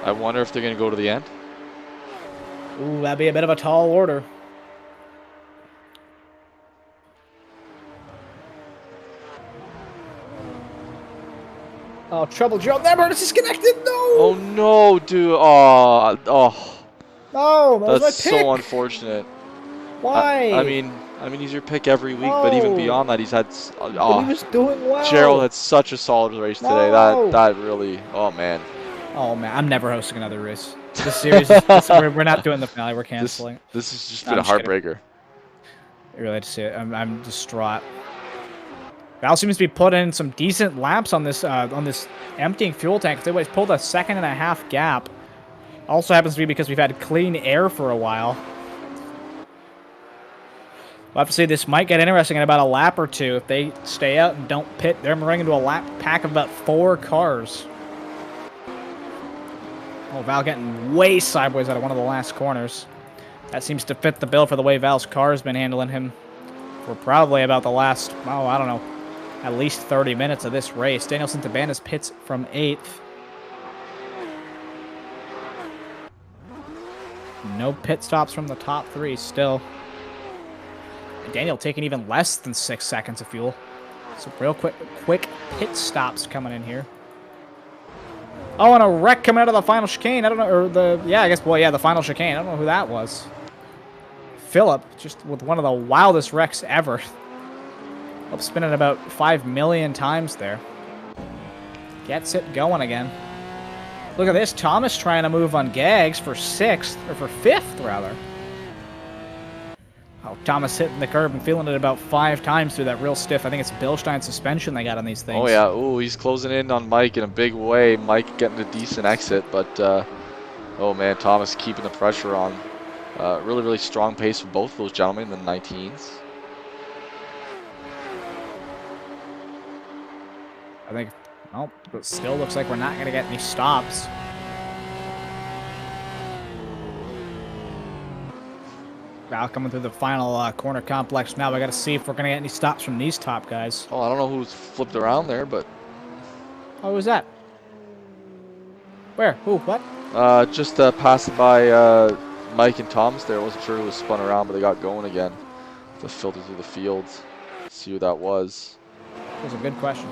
I wonder if they're going to go to the end. Ooh, that'd be a bit of a tall order. Oh, trouble, Gerald Nemhard is disconnected. No! Oh, no, dude. Oh. No, that was my That's pick. so unfortunate. Why? I mean, he's your pick every week, but even beyond that, he's had. But he was doing well. Gerald had such a solid race today. That really. Oh man. Oh man, I'm never hosting another race. This series, we're not doing the finale. We're canceling. This has just been a heartbreaker. I really just see it. I'm distraught. Val seems to be putting in some decent laps on this emptying fuel tank. They pulled a 1.5-second gap. Also happens to be because we've had clean air for a while. We'll have to see. This might get interesting in about a lap or two. If they stay out and don't pit, they're running into a lap pack of about 4 cars. Oh, Val getting way sideways out of one of the last corners. That seems to fit the bill for the way Val's car has been handling him for probably about the last, I don't know, at least 30 minutes of this race. Danielson Tabanas pits from 8th. No pit stops from the top 3 still. Daniel taking even less than 6 seconds of fuel. So real quick pit stops coming in here. Oh, and a wreck coming out of the final chicane. I don't know, or the final chicane. I don't know who that was. Phillip, just with one of the wildest wrecks ever. Up spinning about 5 million times there. Gets it going again. Look at this. Thomas trying to move on Gags for 6th, or for 5th, rather. Oh, Thomas hitting the curb and feeling it about 5 times through that real stiff. I think it's Bilstein suspension they got on these things. Oh, yeah. Ooh, he's closing in on Mike in a big way. Mike getting a decent exit, but, oh, man, Thomas keeping the pressure on. Really, really strong pace for both of those gentlemen in the 19s. I think, well, it still looks like we're not going to get any stops. Val coming through the final corner complex now. We got to see if we're going to get any stops from these top guys. Oh, I don't know who's flipped around there, but... Oh, who was that? Where? Who? What? Just passing by Mike and Thomas there. I wasn't sure who was spun around, but they got going again. To filter through the fields. See who that was. That's a good question.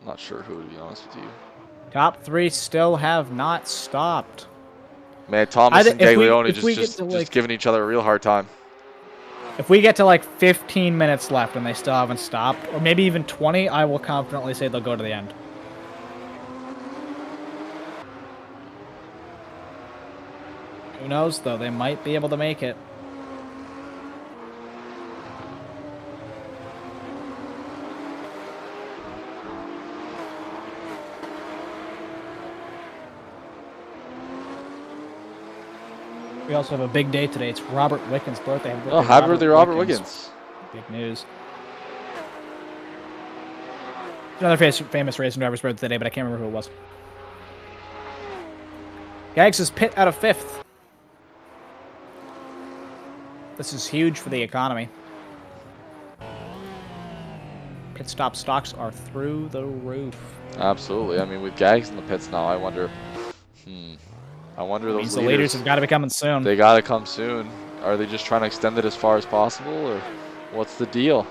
Not sure who, to be honest with you. Top 3 still have not stopped. Man, Thomas and Gaglione just giving each other a real hard time. If we get to like 15 minutes left and they still haven't stopped, or maybe even 20, I will confidently say they'll go to the end. Who knows, though? They might be able to make it. We also have a big day today. It's Robert Wickens' birthday. Oh, happy birthday, Robert Wickens. Big news. Another famous racing driver's birthday today, but I can't remember who it was. Gags is pit out of 5th. This is huge for the economy. Pit stop stocks are through the roof. Absolutely. I mean, with Gags in the pits now, I wonder... I wonder those the leaders have got to be coming soon. They got to come soon. Are they just trying to extend it as far as possible, or what's the deal?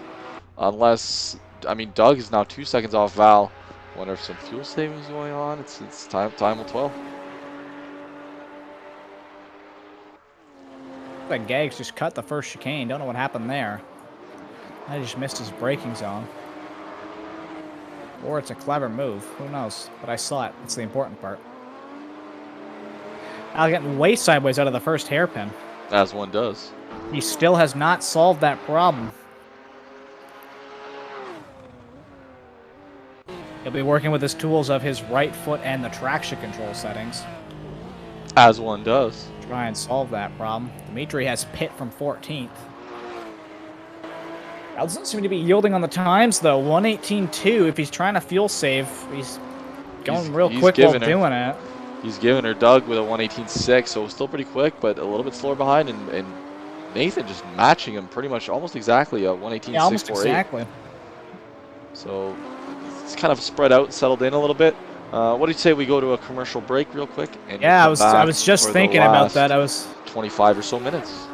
Unless, I mean, Doug is now 2 seconds off Val. Wonder if some fuel savings going on. It's time will tell. Like Gags just cut the first chicane. Don't know what happened there. I just missed his braking zone. Or it's a clever move. Who knows? But I saw it. That's the important part. Al getting way sideways out of the first hairpin. As one does. He still has not solved that problem. He'll be working with his tools of his right foot and the traction control settings. As one does. Try and solve that problem. Dimitri has pit from 14th. Al doesn't seem to be yielding on the times, though. 1:18.2. If he's trying to fuel save, he's going real quick while doing it. He's giving her Doug with a 1:18.6, so still pretty quick, but a little bit slower behind, and Nathan just matching him pretty much almost exactly a 1:18.648. Yeah, almost exactly. So it's kind of spread out, settled in a little bit. What do you say we go to a commercial break real quick? And yeah, I was just thinking about that. 25 or so minutes.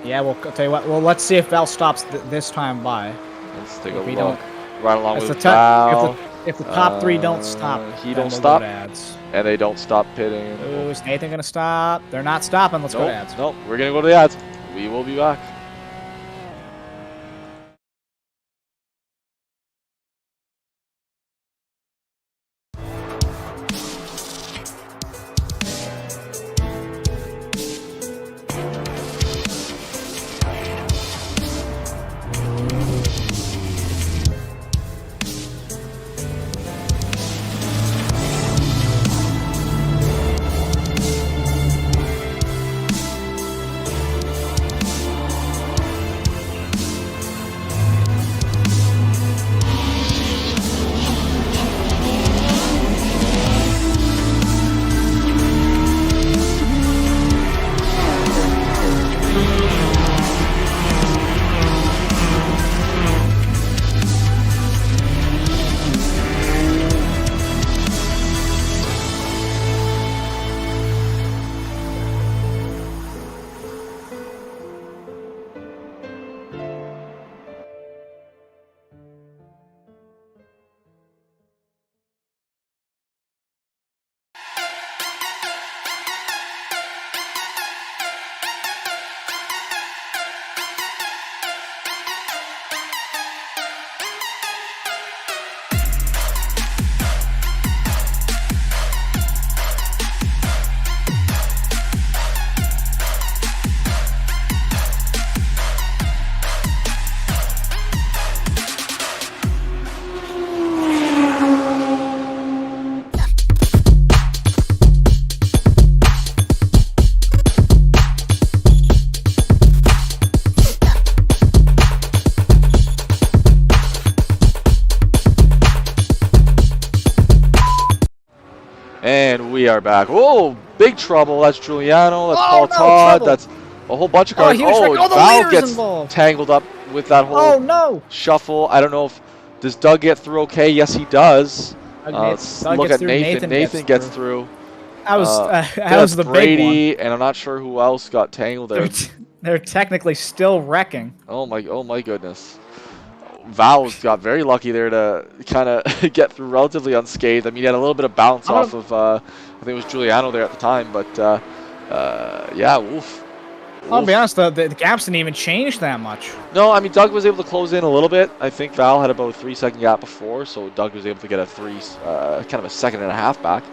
Yeah, well, I'll tell you what. Well, let's see if Val stops this time by. Let's take a look. Right along with Val. If the top three don't stop, he don't stop, and they don't stop pitting. Ooh, is Nathan going to stop? They're not stopping. Let's go to ads. Nope, we're going to go to the ads. We will be back. And we are back. Oh, big trouble. That's Giuliano. That's Paul Todd. Trouble. That's a whole bunch of cars. Val gets involved. Tangled up with that whole shuffle. I don't know if does Doug get through okay? Yes, he does. Let's look at Nathan. Nathan gets through. That was the Brady, big one. And I'm not sure who else got tangled there. They're technically still wrecking. Oh my goodness. Val's got very lucky there to kind of get through relatively unscathed. I mean, he had a little bit of bounce off of, I think it was Giuliano there at the time, but yeah, oof. I'll be honest, the gaps didn't even change that much. No, I mean, Doug was able to close in a little bit. I think Val had about a 3-second gap before, so Doug was able to get a kind of a second and a half back.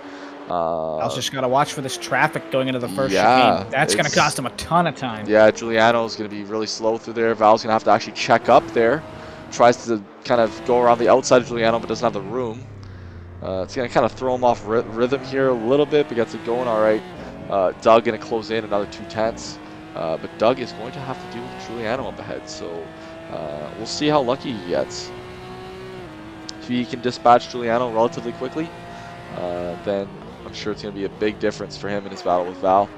Val's just got to watch for this traffic going into the first chicane. That's going to cost him a ton of time. Yeah, Giuliano's going to be really slow through there. Val's going to have to actually check up there. Tries to kind of go around the outside of Giuliano, but doesn't have the room. It's going to kind of throw him off rhythm here a little bit, but gets it going all right. Doug going to close in another 2/10. But Doug is going to have to deal with Giuliano up ahead, so we'll see how lucky he gets. If he can dispatch Giuliano relatively quickly, then I'm sure it's going to be a big difference for him in his battle with Val.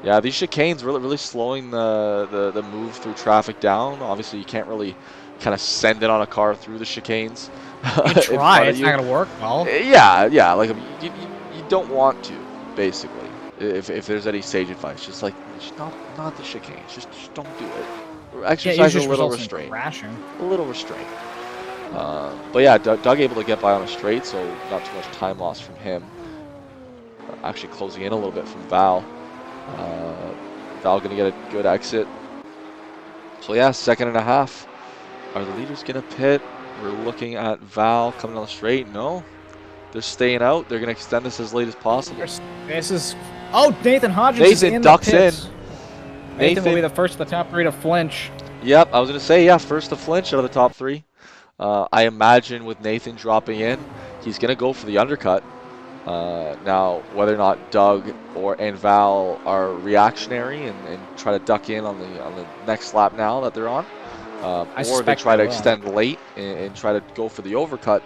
Yeah, these chicanes really slowing the move through traffic down. Obviously, you can't really kind of send it on a car through the chicanes. You try, it's not going to work well. Yeah, like you don't want to, basically. If there's any sage advice, just like not the chicanes, just don't do it. Exercise a little restraint. A little restraint. But yeah, Doug able to get by on a straight, so not too much time lost from him. Actually closing in a little bit from Val. Val gonna get a good exit. So yeah, second and a half. Are the leaders gonna pit? We're looking at Val coming down the straight. No, they're staying out. They're going to extend this as late as possible. This is... Oh, Nathan Hodges is Nathan in ducks the pits. in. Nathan will be the first of the top 3 to flinch. Yep, I was going to say, yeah, first to flinch out of the top 3. I imagine with Nathan dropping in, he's going to go for the undercut. Now, whether or not Doug and Val are reactionary and try to duck in on the next lap now that they're on, or they try to extend late and try to go for the overcut,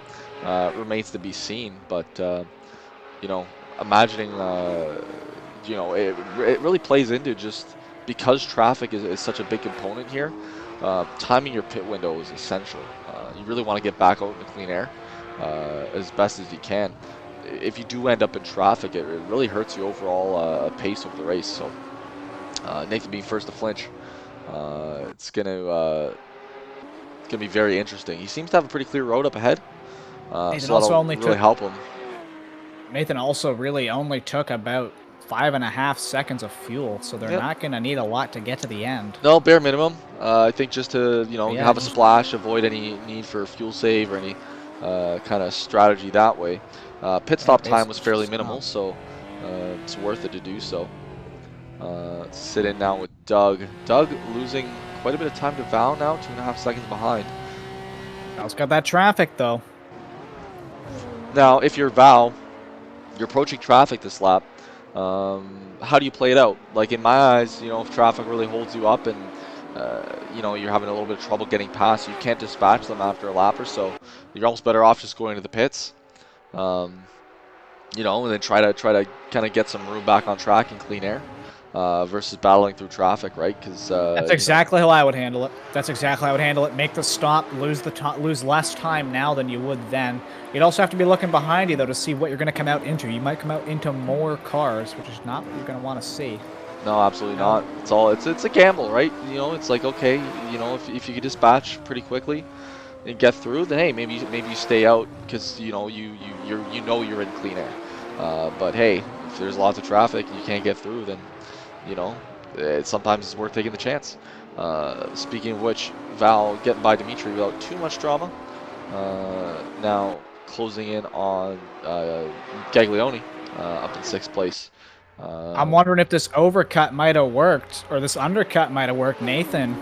remains to be seen. But you know, imagining, you know, it really plays into just because traffic is such a big component here. Timing your pit window is essential. You really want to get back out in the clean air as best as you can. If you do end up in traffic, it really hurts the overall pace of the race. So Nathan being first to flinch, it's gonna be very interesting. He seems to have a pretty clear road up ahead, so that'll really help him. Nathan also really only took about 5.5 seconds of fuel, so they're not going to need a lot to get to the end. No, bare minimum. I think just to have a splash, avoid any need for fuel save or any kind of strategy that way. Pit stop time was fairly minimal, so it's worth it to do so. Sit in now with Doug. Doug losing quite a bit of time to Val now, 2.5 seconds behind. Val's got that traffic though. Now, if you're Val, you're approaching traffic this lap. How do you play it out? Like in my eyes, if traffic really holds you up and you're having a little bit of trouble getting past, you can't dispatch them after a lap or so. You're almost better off just going to the pits, and then try to kind of get some room back on track in clean air, versus battling through traffic, right? Because that's exactly how I would handle it. That's exactly how I would handle it. Make the stop, lose less time now than you would then. You'd also have to be looking behind you though to see what you're going to come out into. You might come out into more cars, which is not what you're going to want to see. No, absolutely not. It's a gamble, right? It's like, okay, if you could dispatch pretty quickly and get through, then hey, maybe you stay out because you're in clean air. But hey, if there's lots of traffic and you can't get through, then sometimes it's worth taking the chance. Speaking of which, Val getting by Dimitri without too much drama. Now closing in on Gaglione up in 6th place. I'm wondering if this overcut might have worked, or this undercut might have worked. Nathan.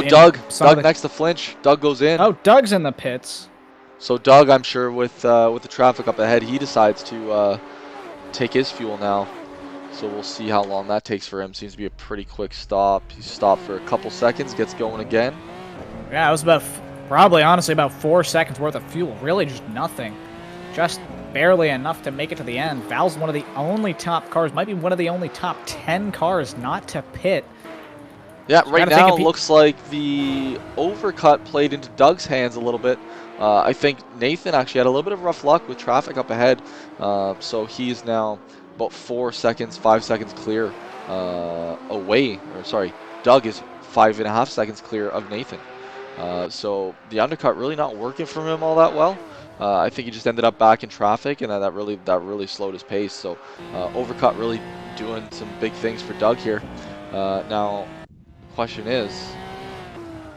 Doug next to flinch. Doug goes in. Oh, Doug's in the pits. So Doug, I'm sure with the traffic up ahead, he decides to take his fuel now. So we'll see how long that takes for him. Seems to be a pretty quick stop. He stopped for a couple seconds, gets going again. Yeah, it was honestly about 4 seconds worth of fuel. Really just nothing. Just barely enough to make it to the end. Val's one of the only top cars, might be one of the only top 10 cars not to pit. Yeah, right now it looks like the overcut played into Doug's hands a little bit. I think Nathan actually had a little bit of rough luck with traffic up ahead. So he's now about 5 seconds clear away. Or sorry, Doug is 5.5 seconds clear of Nathan. So the undercut really not working for him all that well. I think he just ended up back in traffic, and that really slowed his pace. So overcut really doing some big things for Doug here. Now, the question is,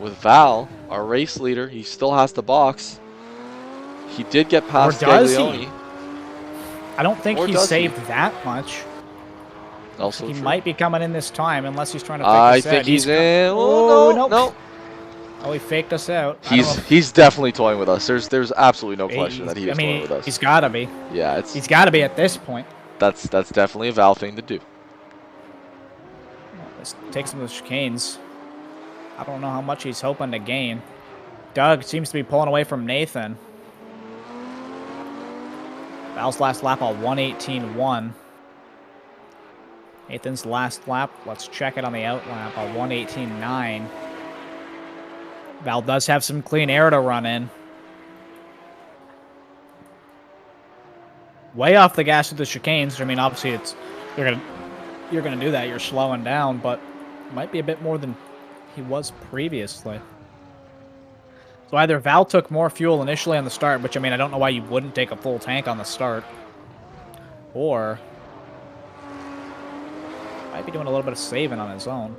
with Val, our race leader, he still has to box. He did get past Gaglione. I don't think he saved that much. Also he true. Might be coming in this time, unless he's trying to fake us out. I think he's in. Oh, no. Oh, he faked us out. He's definitely toying with us. There's absolutely no question that he is toying with us. He's got to be. Yeah, he's got to be at this point. That's definitely a Val thing to do. Let's take some of the chicanes. I don't know how much he's hoping to gain. Doug seems to be pulling away from Nathan. Val's last lap on 1:18.1. Nathan's last lap, let's check it on the out lap on 1:18.9. Val does have some clean air to run in. Way off the gas with the chicanes. I mean, obviously you're gonna do that. You're slowing down, but it might be a bit more than he was previously. So either Val took more fuel initially on the start, which I mean I don't know why you wouldn't take a full tank on the start, or might be doing a little bit of saving on his own.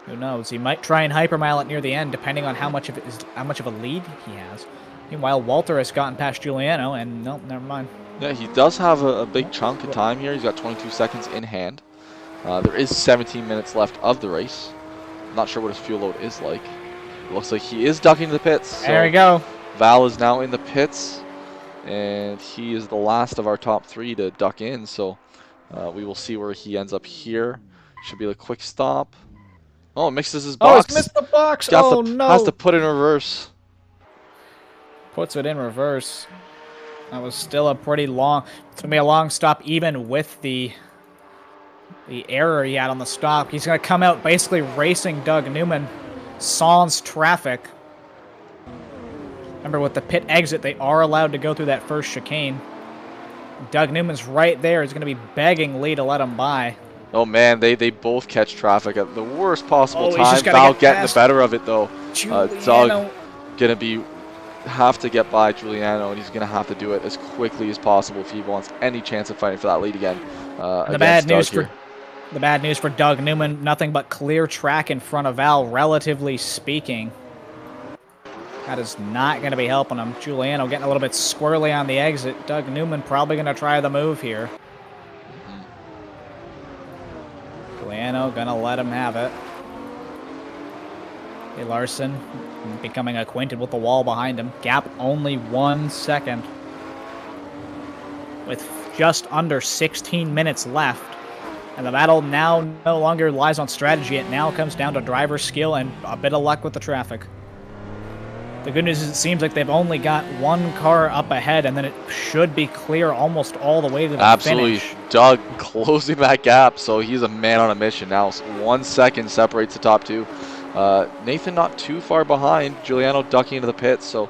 Who knows? He might try and hypermile it near the end, depending on how much of a lead he has. Meanwhile, Walter has gotten past Giuliano, and nope, never mind. Yeah, he does have a big chunk of time here. He's got 22 seconds in hand. There is 17 minutes left of the race. I'm not sure what his fuel load is like. It looks like he is ducking the pits. So there we go. Val is now in the pits, and he is the last of our top 3 to duck in. So we will see where he ends up here. Should be a quick stop. Oh, it mixes his box. Oh, it's missed the box. Oh, no. Has to put in reverse. Puts it in reverse. That was still a pretty long... It's going to be a long stop even with the error he had on the stop. He's going to come out basically racing Doug Newman. Sans traffic. Remember, with the pit exit, they are allowed to go through that first chicane. Doug Newman's right there. He's going to be begging Lee to let him by. Oh man, they both catch traffic at the worst possible time. Just Val getting the better of it though. Giuliano. Gonna have to get by Giuliano, and he's gonna have to do it as quickly as possible if he wants any chance of fighting for that lead again. The bad news for Doug Newman, nothing but clear track in front of Val, relatively speaking. That is not going to be helping him. Giuliano getting a little bit squirrely on the exit. Doug Newman probably going to try the move here. Giuliano gonna let him have it. Hey, Larson becoming acquainted with the wall behind him. Gap only 1 second. With just under 16 minutes left. And the battle now no longer lies on strategy. It now comes down to driver skill and a bit of luck with the traffic. The good news is it seems like they've only got one car up ahead, and then it should be clear almost all the way to the finish. Doug closing that gap, so he's a man on a mission now. So 1 second separates the top 2. Nathan not too far behind. Giuliano ducking into the pits, so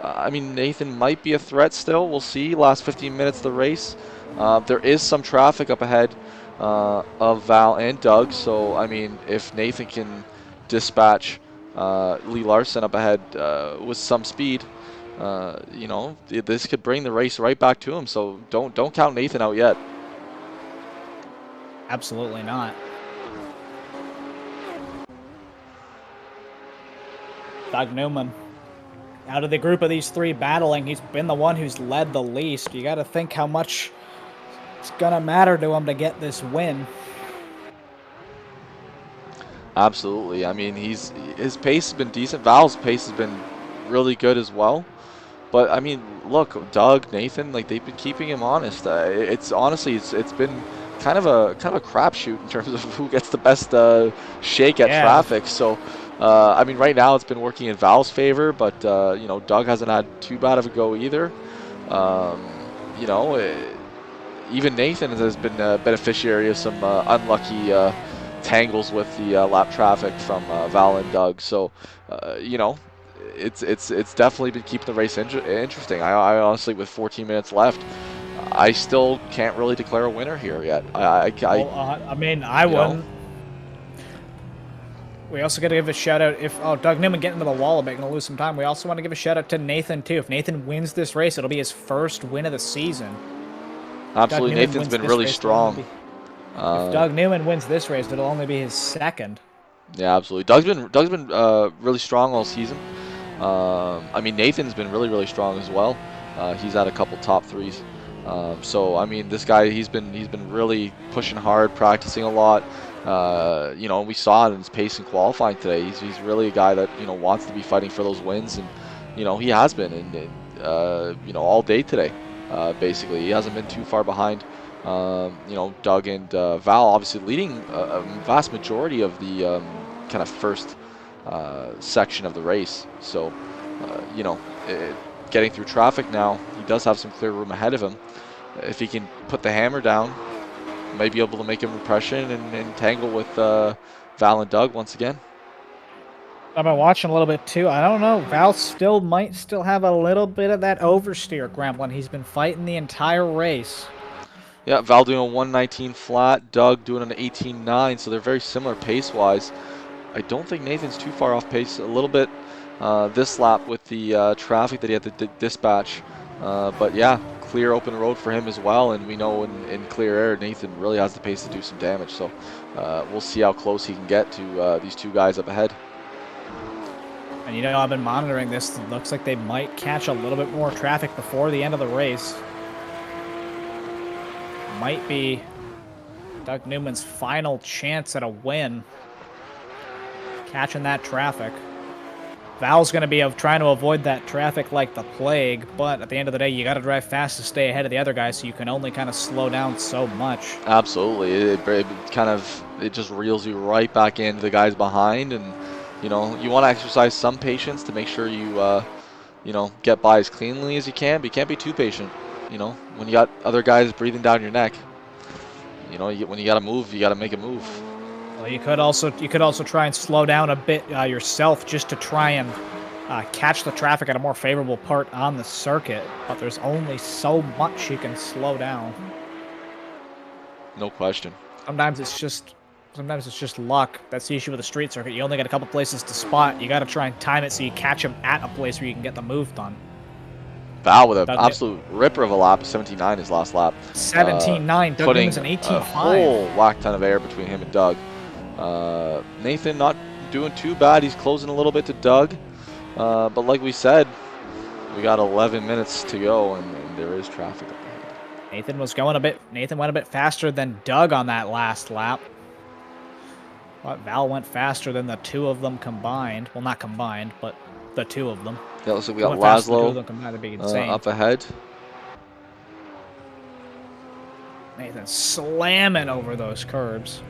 I mean, Nathan might be a threat still. We'll see. Last 15 minutes of the race. There is some traffic up ahead of Val and Doug, so I mean, if Nathan can dispatch Lee Larson up ahead with some speed, you know, this could bring the race right back to him. So don't count Nathan out yet. Absolutely not. Doug Newman, out of the group of these 3 battling, he's been the one who's led the least. You got to think how much it's gonna matter to him to get this win. Absolutely. I mean, his pace has been decent. Val's pace has been really good as well. But I mean, look, Doug, Nathan, like they've been keeping him honest. It's honestly, it's been kind of a crapshoot in terms of who gets the best shake at traffic. So, I mean, right now it's been working in Val's favor, but you know, Doug hasn't had too bad of a go either. You know, even Nathan has been a beneficiary of some unlucky tangles with the lap traffic from Val and Doug. So, you know, it's definitely been keeping the race interesting. I honestly, with 14 minutes left, I still can't really declare a winner here yet. I mean, I wouldn't. We also got to give a shout out Doug Newman getting into the wall a bit, gonna lose some time. We also want to give a shout out to Nathan too. If Nathan wins this race, it'll be his first win of the season. Absolutely, Nathan's been really strong. If Doug Newman wins this race, it'll only be his second. Yeah, absolutely. Doug's been really strong all season. I mean, Nathan's been really strong as well. He's had a couple top 3s. So I mean, this guy, he's been really pushing hard, practicing a lot. You know, we saw it in his pace in qualifying today. He's really a guy that, you know, wants to be fighting for those wins, and you know, he has been, and you know, all day today. Basically, he hasn't been too far behind. You know, Doug and Val obviously leading a vast majority of the kind of first section of the race. So, you know, getting through traffic now, he does have some clear room ahead of him. If he can put the hammer down, might be able to make an impression and tangle with Val and Doug once again. I've been watching a little bit too. I don't know. Val might still have a little bit of that oversteer gremlin. He's been fighting the entire race. Yeah, Val doing a 119 flat, Doug doing an 18.9, so they're very similar pace-wise. I don't think Nathan's too far off pace. A little bit this lap with the traffic that he had to dispatch. But yeah, clear open road for him as well, and we know in clear air, Nathan really has the pace to do some damage. So we'll see how close he can get to these two guys up ahead. And you know, I've been monitoring this. It looks like they might catch a little bit more traffic before the end of the race. Might be Doug Newman's final chance at a win. Catching that traffic. Val's going to be trying to avoid that traffic like the plague, but at the end of the day, you got to drive fast to stay ahead of the other guys, so you can only kind of slow down so much. Absolutely. It just reels you right back into the guys behind, and you know, you want to exercise some patience to make sure you you know, get by as cleanly as you can, but you can't be too patient. You know, when you got other guys breathing down your neck, you know, when you got to move, you got to make a move. Well, you could also try and slow down a bit yourself, just to try and catch the traffic at a more favorable part on the circuit. But there's only so much you can slow down. No question. Sometimes it's just luck. That's the issue with the street circuit. You only got a couple places to spot. You got to try and time it so you catch them at a place where you can get the move done. Val with an absolute ripper of a lap, 17.9 his last lap. 17.9. Doug Newman's an 18.5. A whole whack ton of air between him and Doug. Nathan not doing too bad. He's closing a little bit to Doug. But like we said, we got 11 minutes to go, and there is traffic up ahead. Nathan went a bit faster than Doug on that last lap. But Val went faster than the two of them combined. Well, not combined, but the two of them. Yeah, looks like we got Laszlo up ahead. Nathan slamming over those curbs.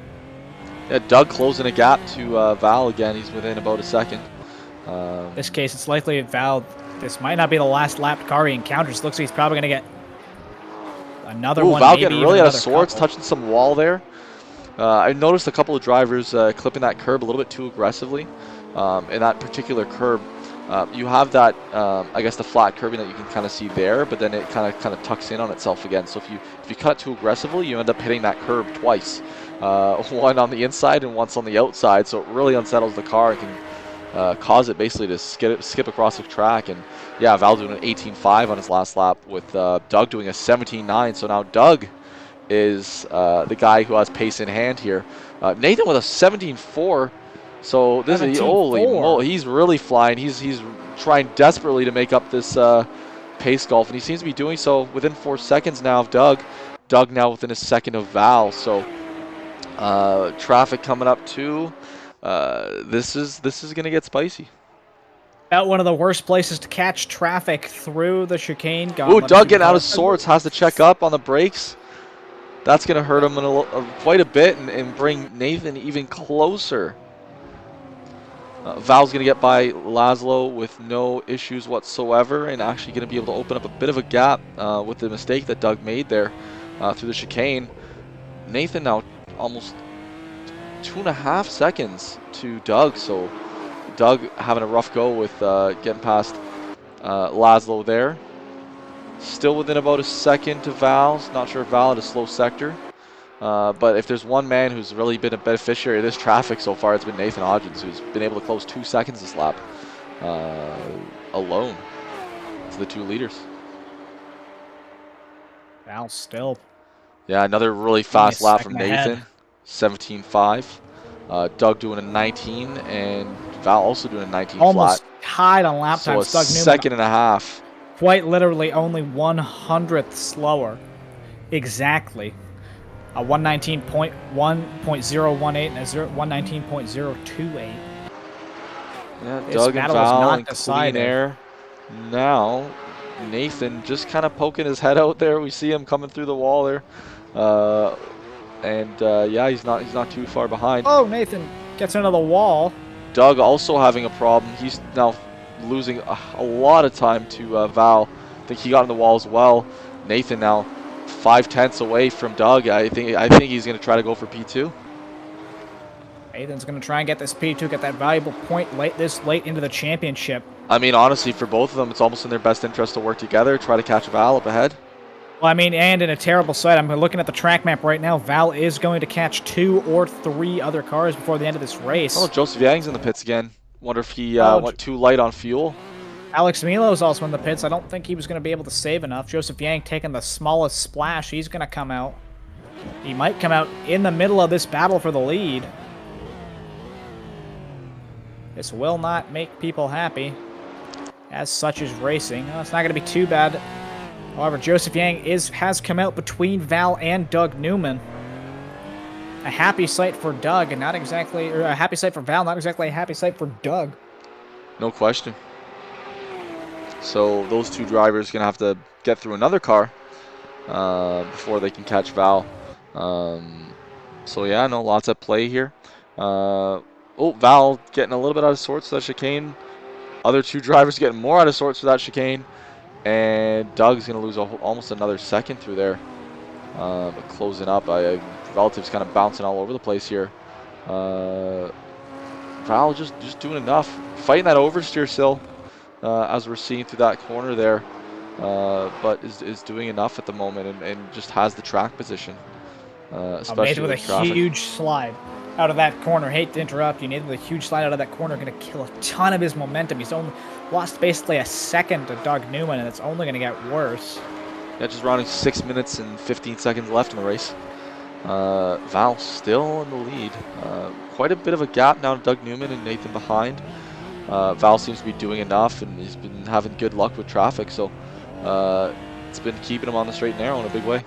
Yeah, Doug closing a gap to Val again. He's within about a second. In this case, it's likely that Val, this might not be the last lapped car he encounters. Looks like he's probably going to get another one. Val getting really out of sorts, touching some wall there. I noticed a couple of drivers clipping that curb a little bit too aggressively. In that particular curb, you have that, I guess, the flat curbing that you can kind of see there, but then it kind of tucks in on itself again. So if you cut it too aggressively, you end up hitting that curb twice, one on the inside and once on the outside. So it really unsettles the car and can cause it basically to skip across the track. And yeah, Val doing an 18.5 on his last lap, with Doug doing a 17.9. So now Doug is the guy who has pace in hand here. Nathan with a 17.4. So this is holy moly, he's really flying. He's trying desperately to make up this pace golf, and he seems to be doing so within 4 seconds now of Doug. Doug now within a second of Val. So traffic coming up too. This is going to get spicy. About one of the worst places to catch traffic through the chicane. Ooh, Doug getting out of sorts, has to check up on the brakes. That's going to hurt him quite a bit and bring Nathan even closer. Val's going to get by Laszlo with no issues whatsoever, and actually going to be able to open up a bit of a gap with the mistake that Doug made there through the chicane. Nathan now almost 2.5 seconds to Doug, so Doug having a rough go with getting past Laszlo there. Still within about a second to Val. Not sure if Val had a slow sector. But if there's one man who's really been a beneficiary of this traffic so far, it's been Nathan Hodgins, who's been able to close 2 seconds this lap alone to the two leaders. Val still. Yeah, another really fast lap from Nathan. 17.5. Doug doing a 19, and Val also doing a 19 almost flat. Tied on lap times. So a second and a half. Quite literally only 1/100th slower. Exactly. A 119.018 and a 119.028. Yeah, Doug and Val in clean air. Now, Nathan just kind of poking his head out there. We see him coming through the wall there. Yeah, he's not too far behind. Oh, Nathan gets into the wall. Doug also having a problem. He's now losing a lot of time to Val. I think he got in the wall as well. Nathan now 5/10 away from Doug. I think he's going to try to go for P2. Nathan's going to try and get this P2, get that valuable point this late into the championship. I mean, honestly, for both of them, it's almost in their best interest to work together, try to catch Val up ahead. Well, I mean, and in a terrible sight, I'm looking at the track map right now. Val is going to catch 2 or 3 other cars before the end of this race. Oh, Joseph Yang's in the pits again. Wonder if he went too light on fuel. Alex Milo's also in the pits. I don't think he was going to be able to save enough. Joseph Yang taking the smallest splash. He's going to come out. He might come out in the middle of this battle for the lead. This will not make people happy. As such is racing. Oh, it's not going to be too bad. However, Joseph Yang has come out between Val and Doug Newman. A happy sight for Doug, and not exactly, or a happy sight for Val, not exactly a happy sight for Doug. No question. So those two drivers are going to have to get through another car before they can catch Val. So yeah, no, lots at play here. Oh, Val getting a little bit out of sorts with that chicane. Other two drivers getting more out of sorts with that chicane. And Doug's going to lose almost another second through there. But closing up, Relative's kind of bouncing all over the place here. Val just doing enough. Fighting that oversteer still. As we're seeing through that corner there, but is doing enough at the moment and just has the track position, especially with a traffic. Huge slide out of that corner. Hate to interrupt you. Nathan with a huge slide out of that corner, going to kill a ton of his momentum. He's only lost basically a second to Doug Newman, and it's only going to get worse. Yeah, just rounding 6 minutes and 15 seconds left in the race. Val still in the lead. Quite a bit of a gap now to Doug Newman and Nathan behind. Val seems to be doing enough, and he's been having good luck with traffic, so it's been keeping him on the straight and narrow in a big way.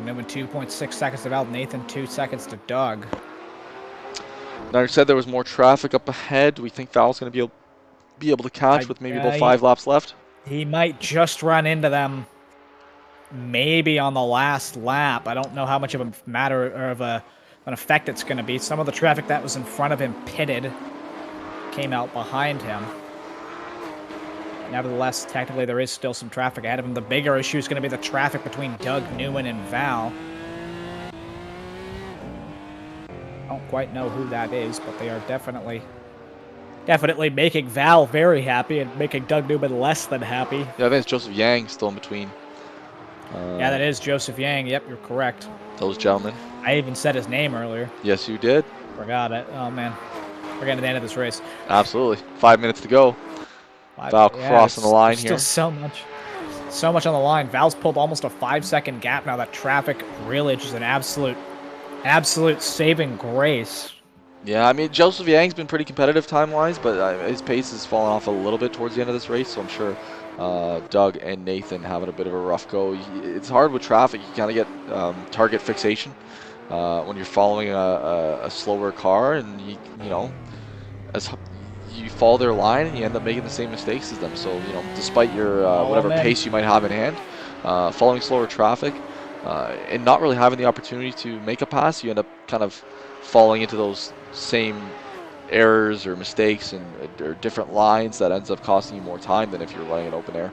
Newman 2.6 seconds to Val, Nathan 2 seconds to Doug. Now, you said there was more traffic up ahead. Do we think Val's going to be able to catch with maybe about 5 laps left? He might just run into them maybe on the last lap. I don't know how much of a matter or of an effect it's going to be. Some of the traffic that was in front of him pitted, came out behind him. Nevertheless, technically there is still some traffic ahead of him. The bigger issue is going to be the traffic between Doug Newman and Val. I don't quite know who that is, but they are definitely making Val very happy and making Doug Newman less than happy. Yeah, I think it's Joseph Yang still in between. Yeah, that is Joseph Yang. Yep, you're correct. Those gentlemen. I even said his name earlier. Yes, you did. Forgot it. Oh, man. We're getting to the end of this race. Absolutely. 5 minutes to go. Val crossing the line here. Still so much on the line. Val's pulled almost a 5-second gap now. That traffic really just an absolute saving grace. Yeah, I mean, Joseph Yang's been pretty competitive time-wise, but his pace has fallen off a little bit towards the end of this race, so I'm sure Doug and Nathan having a bit of a rough go. It's hard with traffic. You kind of get target fixation when you're following a slower car, and as you follow their line and you end up making the same mistakes as them. So, despite your whatever pace you might have in hand, following slower traffic and not really having the opportunity to make a pass, you end up kind of falling into those same errors or mistakes or different lines that ends up costing you more time than if you're running an open air.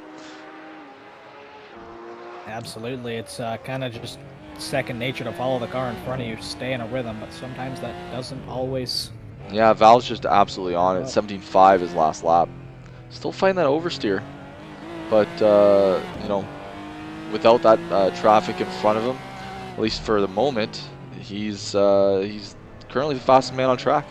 Absolutely. It's kind of just second nature to follow the car in front of you, stay in a rhythm, but sometimes that doesn't always... Yeah, Val's just absolutely on it. 17.5 his last lap. Still fighting that oversteer, but without that traffic in front of him, at least for the moment, he's currently the fastest man on track.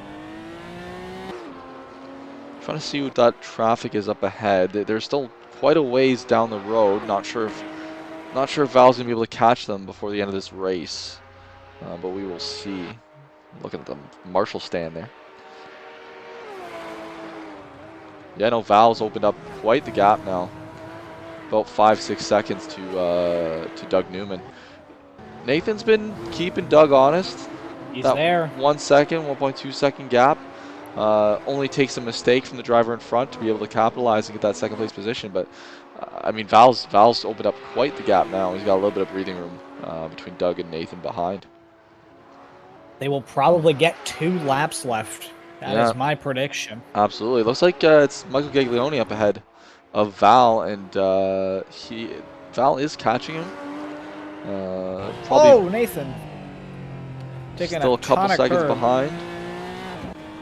Trying to see what that traffic is up ahead. There's still quite a ways down the road. Not sure if Val's gonna be able to catch them before the end of this race, but we will see. Looking at the Marshall stand there. Yeah, no, Val's opened up quite the gap now. About 5-6 seconds to Doug Newman. Nathan's been keeping Doug honest. He's there. 1 second, 1.2 second gap. Only takes a mistake from the driver in front to be able to capitalize and get that second place position. But I mean, Val's opened up quite the gap now. He's got a little bit of breathing room between Doug and Nathan behind. They will probably get 2 laps left. That is my prediction. Absolutely. Looks like it's Michael Gaglione up ahead of Val, and Val is catching him. Probably Nathan. Taking still a couple seconds behind.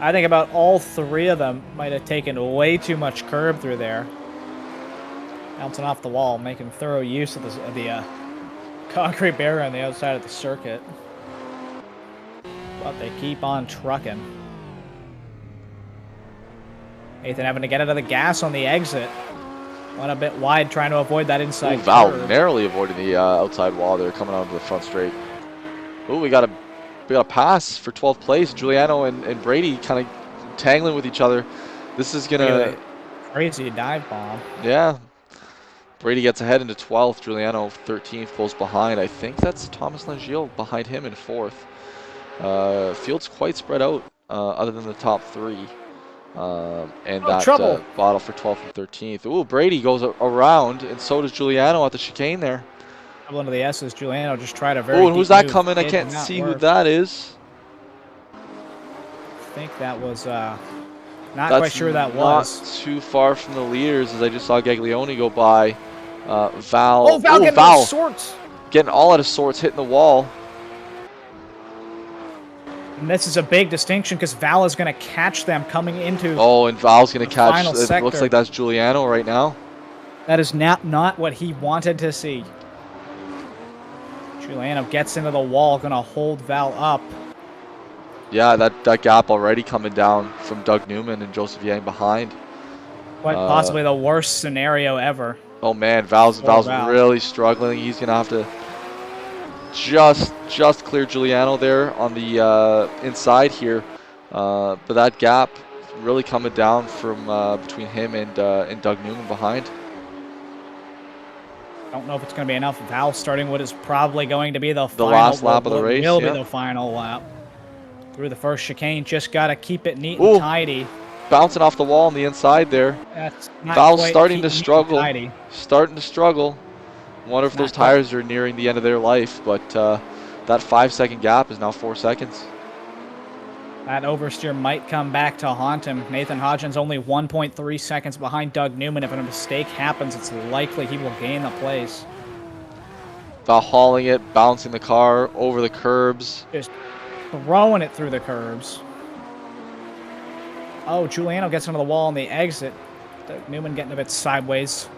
I think about all 3 of them might have taken way too much curb through there. Bouncing off the wall, making thorough use of the concrete barrier on the outside of the circuit. But they keep on trucking. Nathan having to get out of the gas on the exit. Went a bit wide, trying to avoid that inside Val curve. narrowly avoiding the outside wall there, coming onto the front straight. Ooh, we got a pass for 12th place. Giuliano and Brady kind of tangling with each other. This is gonna crazy dive bomb. Yeah. Brady gets ahead into 12th. Giuliano 13th, pulls behind. I think that's Thomas Langiel behind him in 4th. Field's quite spread out, other than the top 3. And that bottle for 12th and 13th. Ooh, Brady goes around, and so does Giuliano at the chicane there. Double into the S's. Giuliano just tried a very and who's that move. coming? I can't see who that is. I think that was, not quite sure who that was. Not too far from the leaders, as I just saw Gaglione go by. Val. Oh, Val getting out of sorts. Getting all out of sorts, hitting the wall. And this is a big distinction because Val is going to catch them coming into. Oh, and Val's going to catch. It sector. Looks like that's Giuliano right now. That is not what he wanted to see. Giuliano gets into the wall, going to hold Val up. Yeah, that gap already coming down from Doug Newman and Joseph Yang behind. Quite possibly the worst scenario ever. Oh man, Val's really struggling. He's going to have to just clear Giuliano there on the inside here. But that gap really coming down from between him and Doug Newman behind. I don't know if it's going to be enough. Val starting what is probably going to be the last lap of the race. Will be the final lap. Through the first chicane, just got to keep it neat and tidy. Bouncing off the wall on the inside there. That's not Val's starting to struggle. Starting to struggle. Wonder if those tires are nearing the end of their life, but that 5-second gap is now 4 seconds. That oversteer might come back to haunt him. Nathan Hodgins only 1.3 seconds behind Doug Newman. If a mistake happens, it's likely he will gain the place. Val hauling it, bouncing the car over the curbs. Just throwing it through the curbs. Oh, Giuliano gets into the wall on the exit. Doug Newman getting a bit sideways.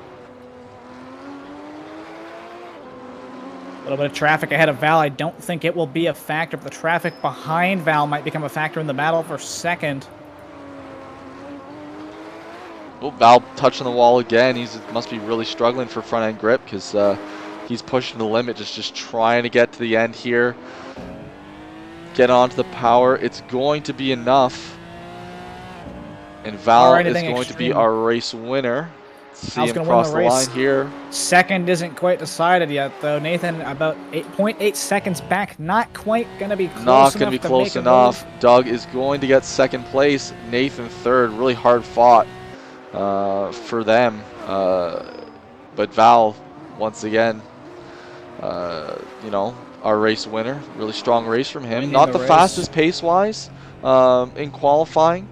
A little bit of traffic ahead of Val. I don't think it will be a factor, but the traffic behind Val might become a factor in the battle for second. Oh, Val touching the wall again. He must be really struggling for front end grip because he's pushing the limit, just trying to get to the end here. Get onto the power. It's going to be enough. And Val is going to be our race winner. See him cross the line here. Second isn't quite decided yet, though. Nathan about 8.8 seconds back. Not quite going to be close enough. Not going to be close enough. Doug is going to get second place. Nathan third. Really hard fought for them. But Val, once again, you know, our race winner. Really strong race from him. Not the fastest pace-wise in qualifying,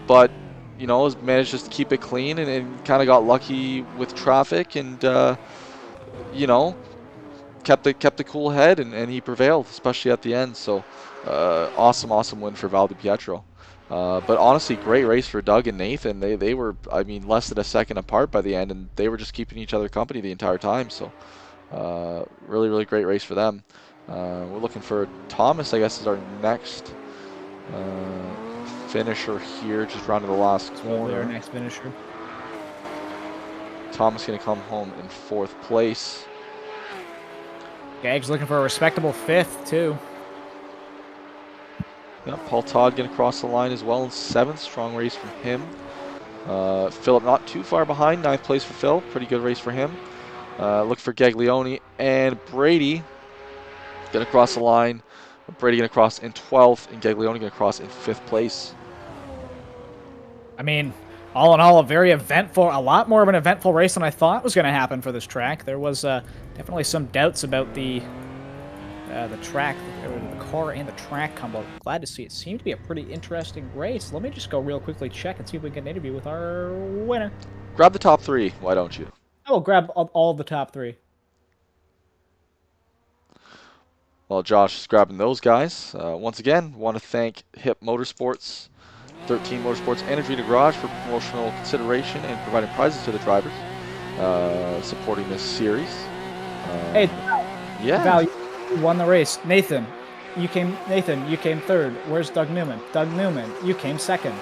but you know, has managed just to keep it clean and kind of got lucky with traffic and, you know, kept the cool head and he prevailed, especially at the end. So, awesome win for Val Di Pietro. But honestly, great race for Doug and Nathan. They were, I mean, less than a second apart by the end, and they were just keeping each other company the entire time. So, really great race for them. We're looking for Thomas, I guess, is our next finisher here, just round to the last corner. Our next finisher. Thomas going to come home in 4th place. Gag's looking for a respectable 5th, too. Yeah, Paul Todd going to cross the line as well in 7th. Strong race from him. Philip not too far behind. 9th place for Phil. Pretty good race for him. Look for Gaglione and Brady. Going to cross the line. Brady going to cross in 12th, and Gaglione going to cross in 5th place. I mean, all in all, a lot more of an eventful race than I thought was going to happen for this track. There was definitely some doubts about the track, the car and the track combo. Glad to see it. Seemed to be a pretty interesting race. Let me just go real quickly check and see if we can get an interview with our winner. Grab the top 3. Why don't you? I will grab all of the top 3. While Josh is grabbing those guys, once again, want to thank HIP Motorsports, 13 Motorsports, and Adrena Garage for promotional consideration and providing prizes to the drivers supporting this series. Hey, yeah. Val, you won the race. Nathan, you came third. Where's Doug Newman? Doug Newman, you came second.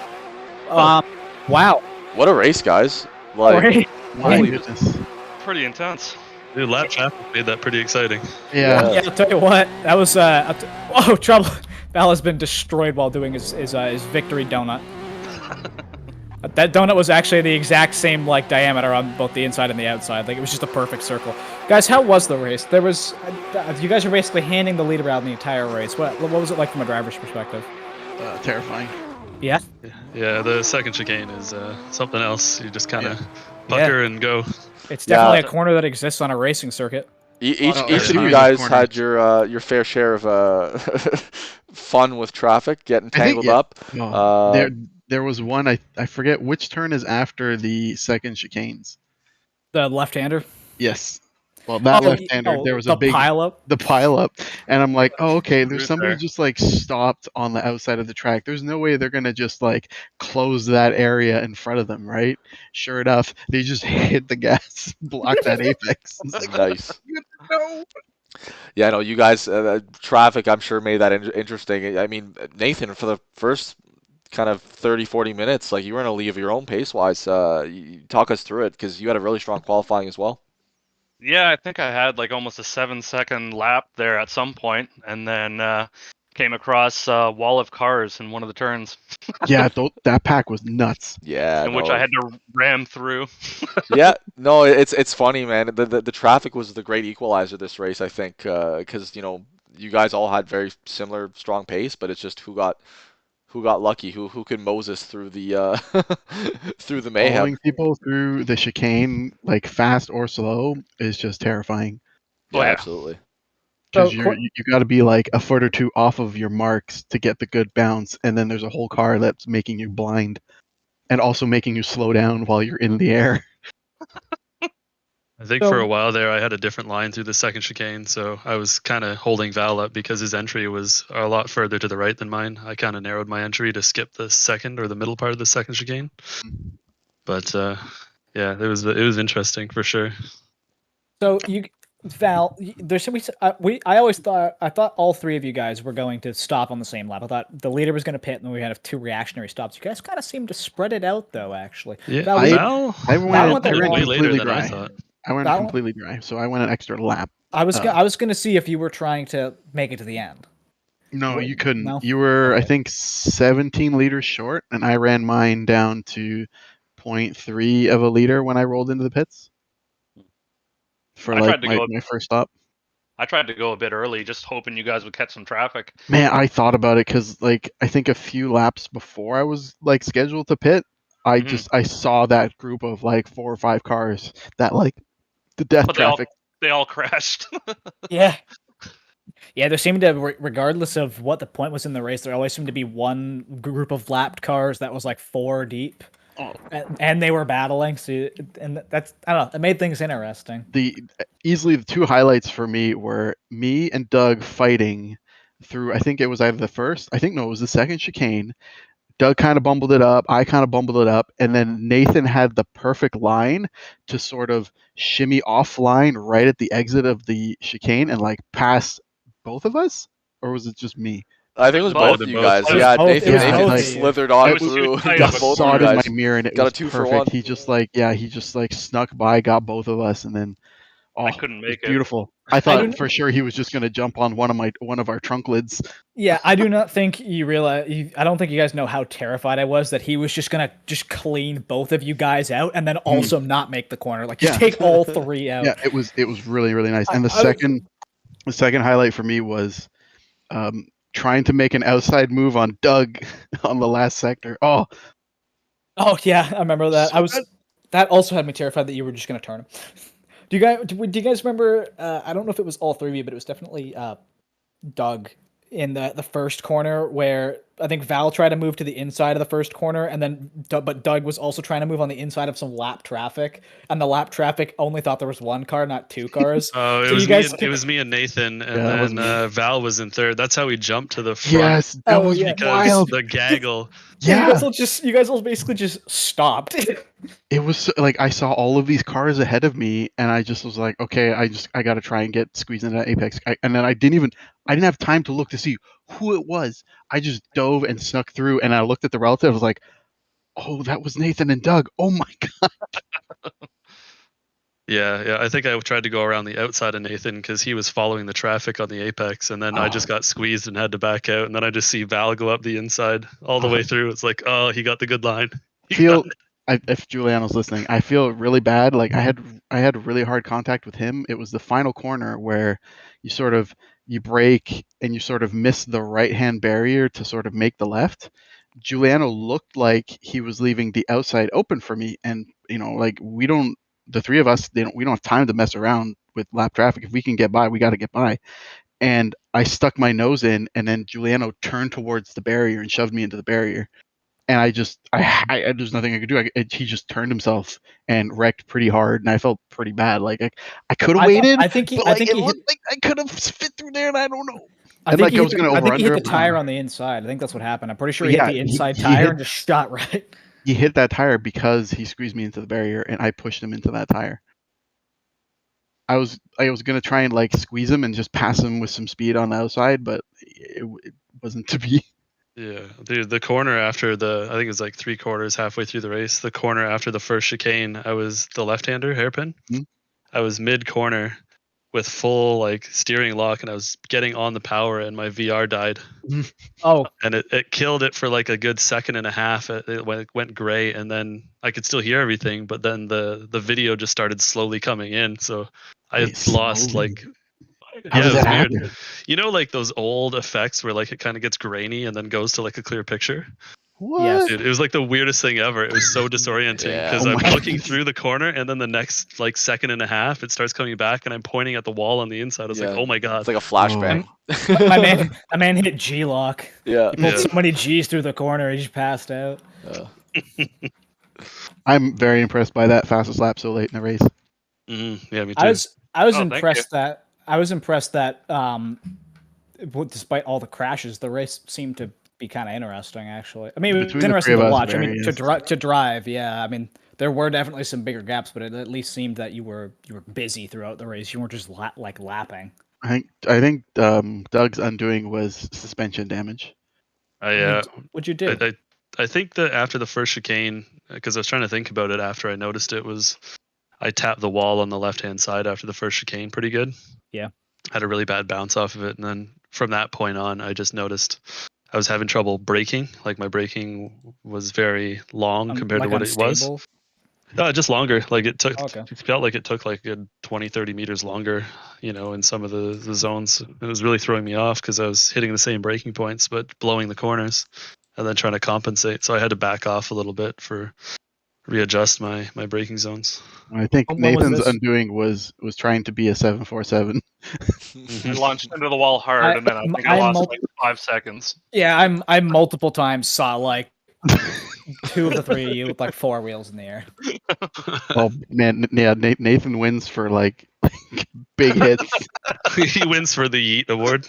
Well, Wow. What a race, guys! Like, Great. My holy, goodness. Pretty intense. Dude, lap traffic made that pretty exciting. Yeah. Yeah, I'll tell you what. That was whoa, trouble. Val has been destroyed while doing his victory donut. That donut was actually the exact same like diameter on both the inside and the outside. Like it was just a perfect circle. Guys, how was the race? There was you guys are basically handing the leader out in the entire race. What was it like from a driver's perspective? Terrifying. Yeah. Yeah, the second chicane is something else. You just kind of pucker and go. It's definitely a corner that exists on a racing circuit. each of every you race guys corner. had your fair share of fun with traffic, getting tangled up. There was one, I forget which turn is after the second chicanes. The left-hander. Yes. Well, that left-hander, there was a big pile-up. the pile up, and I'm like, oh, okay, there's Route somebody there. just like stopped on the outside of the track. There's no way they're gonna just like close that area in front of them, right? Sure enough, they just hit the gas, block that apex. It's like, Nice. no. Yeah, no, you guys, traffic, I'm sure made that interesting. I mean, Nathan, for the first kind of 30, 40 minutes, like you were in a league of your own pace-wise. You talk us through it because you had a really strong qualifying as well. Yeah, I think I had like almost a 7-second lap there at some point, and then came across a wall of cars in one of the turns. Yeah, that pack was nuts. Yeah, in which I had to ram through. Yeah, no, it's funny, man. The traffic was the great equalizer this race, I think, because you guys all had very similar strong pace, but it's just who got lucky, who could Moses through the through the mayhem. Following people through the chicane, like fast or slow, is just terrifying. Yeah, Oh, yeah. absolutely. Because So, you got to be like a foot or two off of your marks to get the good bounce, and then there's a whole car that's making you blind, and also making you slow down while you're in the air. I think for a while there, I had a different line through the second chicane, so I was kind of holding Val up because his entry was a lot further to the right than mine. I kind of narrowed my entry to skip the second or the middle part of the second chicane. But yeah, it was interesting for sure. So Val, I thought all three of you guys were going to stop on the same lap. I thought the leader was going to pit, and then we had 2 reactionary stops. You guys kind of seemed to spread it out, though. Actually, Yeah, Val, I ran way later completely than I dry. thought. I went completely dry, so I went an extra lap. I was going to see if you were trying to make it to the end. No, you couldn't. No? You were, I Okay. think, 17 liters short, and I ran mine down to 0.3 of a liter when I rolled into the pits for like my first stop. I tried to go a bit early, just hoping you guys would catch some traffic. Man, I thought about it because, like, I think a few laps before I was like scheduled to pit, I saw that group of like 4 or 5 cars that like the death But traffic. they all crashed. Yeah. Yeah, there seemed to, regardless of what the point was in the race, there always seemed to be one group of lapped cars that was like 4 deep. Oh. And they were battling, so and that's, I don't know, it made things interesting. Easily the 2 highlights for me were me and Doug fighting through, I think it was either it was the second chicane. Doug kind of bumbled it up, I kind of bumbled it up, and then Nathan had the perfect line to sort of shimmy offline right at the exit of the chicane and like pass both of us? Or was it just me? I think it was both of you guys. It was Yeah, both. Nathan, It was Nathan both. slithered on It was through, tight got of a both Saw of it you in my guys. mirror and it Got a was 2 for perfect. 1. He just like snuck by, got both of us, and then I couldn't make it. beautiful. I thought for sure he was just gonna jump on one of our trunk lids. Yeah, I do not think you realize. I don't think you guys know how terrified I was that he was just gonna clean both of you guys out and then also not make the corner. Like just take all 3 out. Yeah, it was really really nice. And the second highlight for me was trying to make an outside move on Doug on the last sector. Oh yeah, I remember that. That also had me terrified that you were just gonna turn him. Do you guys remember? I don't know if it was all 3 of you, but it was definitely Doug in the first corner where I think Val tried to move to the inside of the first corner, and then but Doug was also trying to move on the inside of some lap traffic, and the lap traffic only thought there was 1 car, not 2 cars. Oh, it was me and Nathan, and then Val was in third. That's how we jumped to the front. yes, that was because wild. the gaggle. Yeah, you guys all basically just stopped. It was like I saw all of these cars ahead of me, and I just was like, okay, I got to try and get squeezed into that apex. And then I didn't have time to look to see who it was. I just dove and snuck through, and I looked at the relative. I was like, Oh, that was Nathan and Doug. Oh my god. Yeah. I think I tried to go around the outside of Nathan because he was following the traffic on the apex, and then I just got squeezed and had to back out. And then I just see Val go up the inside all the way through. It's like, oh, he got the good line. If Giuliano's listening, I feel really bad. Like I had really hard contact with him. It was the final corner where you brake and you sort of miss the right hand barrier to sort of make the left. Giuliano looked like he was leaving the outside open for me, and like the three of us, we don't have time to mess around with lap traffic. If we can get by, we got to get by. And I stuck my nose in, and then Giuliano turned towards the barrier and shoved me into the barrier. And there's nothing I could do. He just turned himself and wrecked pretty hard, and I felt pretty bad. Like I could have waited, but it looked like I could have fit through there, and I don't know. I think he hit the tire on the inside. I think that's what happened. I'm pretty sure he hit the inside tire and just shot right. He hit that tire because he squeezed me into the barrier, and I pushed him into that tire. I was gonna try and like squeeze him and just pass him with some speed on the outside, but it wasn't to be. Yeah, dude, the corner after I think it was like 3/4 halfway through the race, the corner after the first chicane, I was the left-hander hairpin. Mm-hmm. I was mid-corner with full like steering lock, and I was getting on the power, and my VR died. Oh. And it killed it for like a good second and a half. It went gray, and then I could still hear everything, but then the video just started slowly coming in, so I lost like... How does that happen? Weird. You know, like those old effects where like it kind of gets grainy and then goes to like a clear picture? What? Yes. Dude, it was like the weirdest thing ever. It was so disorienting because I'm looking through the corner, and then the next like second and a half, it starts coming back, and I'm pointing at the wall on the inside. I was like, oh my god. It's like a flashbang. My man hit G-lock. Yeah. He pulled so many G's through the corner, he just passed out. I'm very impressed by that fastest lap so late in the race. Mm-hmm. Yeah, me too. I was impressed that despite all the crashes, the race seemed to be kind of interesting, actually. I mean, it was interesting to watch. I mean, to drive, yeah. I mean, there were definitely some bigger gaps, but it at least seemed that you were busy throughout the race. You weren't just lapping. I think Doug's undoing was suspension damage. What'd you do? I think that after the first chicane, because I was trying to think about it after I noticed it, was I tapped the wall on the left-hand side after the first chicane pretty good. Yeah. Had a really bad bounce off of it, and then from that point on, I just noticed I was having trouble braking. Like my braking was very long compared to what unstable? It was. Just longer. Like it took. Okay. It felt like it took like a good 20, 30 meters longer. In some of the zones, it was really throwing me off because I was hitting the same braking points but blowing the corners, and then trying to compensate. So I had to back off a little bit for readjust my braking zones. I think Nathan's undoing was trying to be a 747. I launched into the wall hard, and then I think I lost like 5 seconds. Yeah, I multiple times saw like 2 of the 3 of you with like 4 wheels in the air. Oh man, yeah, Nathan wins for like big hits. He wins for the Yeet Award.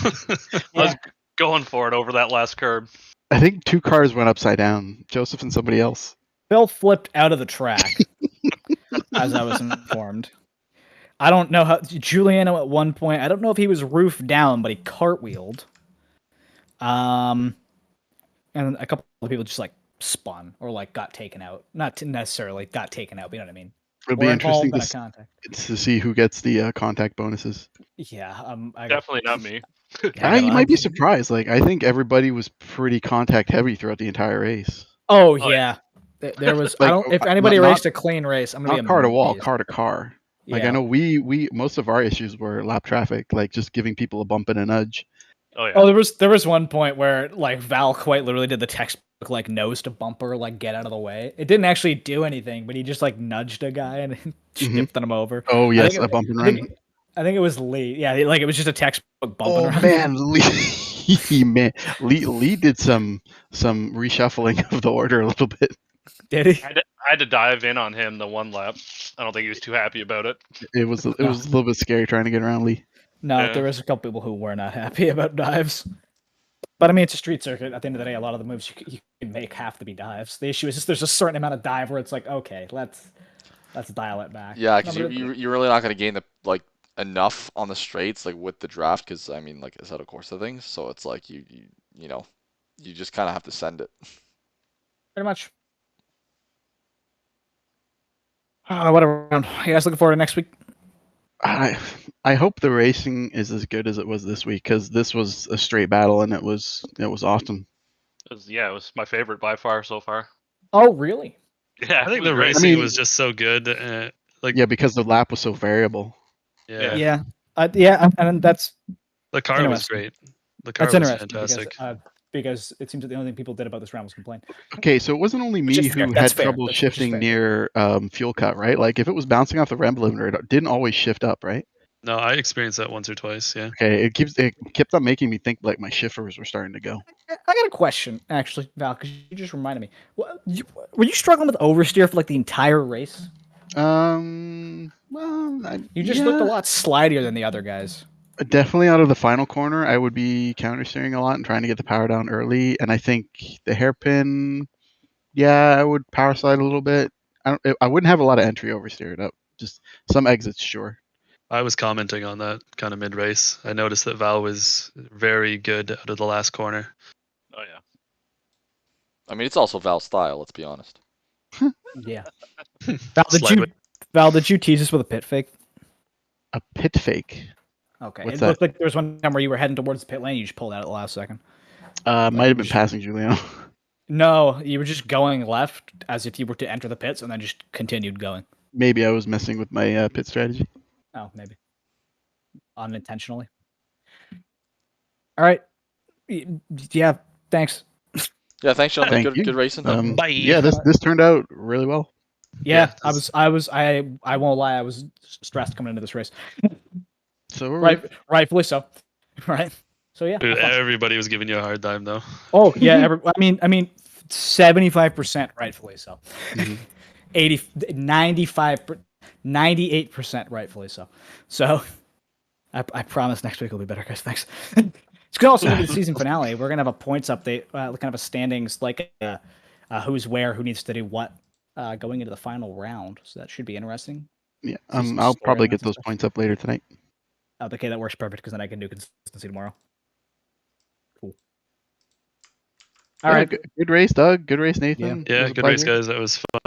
I was going for it over that last curb. I think 2 cars went upside down. Joseph and somebody else. Phil flipped out of the track, as I was informed. I don't know how Giuliano at one point. I don't know if he was roof down, but he cartwheeled. And a couple of people just like spun or like got taken out. Not necessarily got taken out, but you know what I mean. It'll be interesting to see who gets the contact bonuses. Yeah, definitely not me. You might be surprised. Like I think everybody was pretty contact heavy throughout the entire race. Oh yeah. There was like, if anybody raced a clean race, I'm gonna be car to wall, car to car. Like I know we most of our issues were lap traffic, like just giving people a bump and a nudge. Oh yeah. Oh, there was one point where like Val quite literally did the textbook like nose to bumper, like get out of the way. It didn't actually do anything, but he just like nudged a guy and shifted him over. Oh yes, a bump and run. I think it was Lee. Yeah, like it was just a textbook bump and run. Man, Lee did some reshuffling of the order a little bit. Did he? I had to dive in on him the one lap. I don't think he was too happy about it. It was a little bit scary trying to get around Lee. No, there was a couple people who were not happy about dives. But I mean, it's a street circuit. At the end of the day, a lot of the moves you can make have to be dives. The issue is just there's a certain amount of dive where it's like, okay, let's dial it back. Yeah, because you're really not going to gain enough on the straights like with the draft. Because I mean, like I said, of course, the things. So it's like you just kind of have to send it. Pretty much. What a round. You guys looking forward to next week? I hope the racing is as good as it was this week, because this was a straight battle and it was awesome. It was my favorite by far so far. Oh, really? Yeah, I think it was the great. racing mean- was just so good. Yeah, because the lap was so variable. Yeah, Yeah. And that's the car was interesting. great. The car That's was interesting fantastic. because it seems that the only thing people did about this round was complain. Okay, so it wasn't only Which me is fair. who That's had fair. trouble Which is shifting fair. near fuel cut, right? Like if it was bouncing off the rem limiter, it didn't always shift up, right? No, I experienced that once or twice. Yeah. Okay, it kept on making me think like my shifters were starting to go. I got a question, actually, Val, because you just reminded me. Were you struggling with oversteer for like the entire race? Well, You just looked a lot slidier than the other guys. definitely out of the final corner, I would be counter steering a lot and trying to get the power down early. And I think the hairpin, yeah, I would power slide a little bit. I wouldn't have a lot of entry oversteer. No, just some exits, sure. I was commenting on that kind of mid race. I noticed that Val was very good out of the last corner. Oh yeah. I mean, it's also Val's style. Let's be honest. Yeah. Slide Val, did you tease us with a pit fake? A pit fake. Okay. What's It that? looked like there was one time where you were heading towards the pit lane, you just pulled out at the last second. Might have been passing Giuliano. No, you were just going left as if you were to enter the pits and then just continued going. Maybe I was messing with my pit strategy. Oh, maybe. Unintentionally. All right. Yeah, thanks. Yeah, thanks, gentlemen. Thank you. Good racing. Bye. Yeah, this turned out really well. Yeah, Yeah, I won't lie, I was stressed coming into this race. So were we. Rightfully so. Right. So yeah. Dude, have fun. everybody was giving you a hard time though. Oh yeah, I mean 75% rightfully so. Mhm. 80 95 98% rightfully so. So I promise next week will be better, guys. Thanks. It's gonna also be the season finale. We're gonna have a points update, kind of a standings, like who's where, who needs to do what, going into the final round. So that should be interesting. Yeah, See some I'll probably storylines get and those stuff. points up later tonight. Okay, that works perfect because then I can do consistency tomorrow. Cool. All Yeah, right. good race, Doug. Good race, Nathan. It Yeah, was a good race, pleasure. guys. That was fun.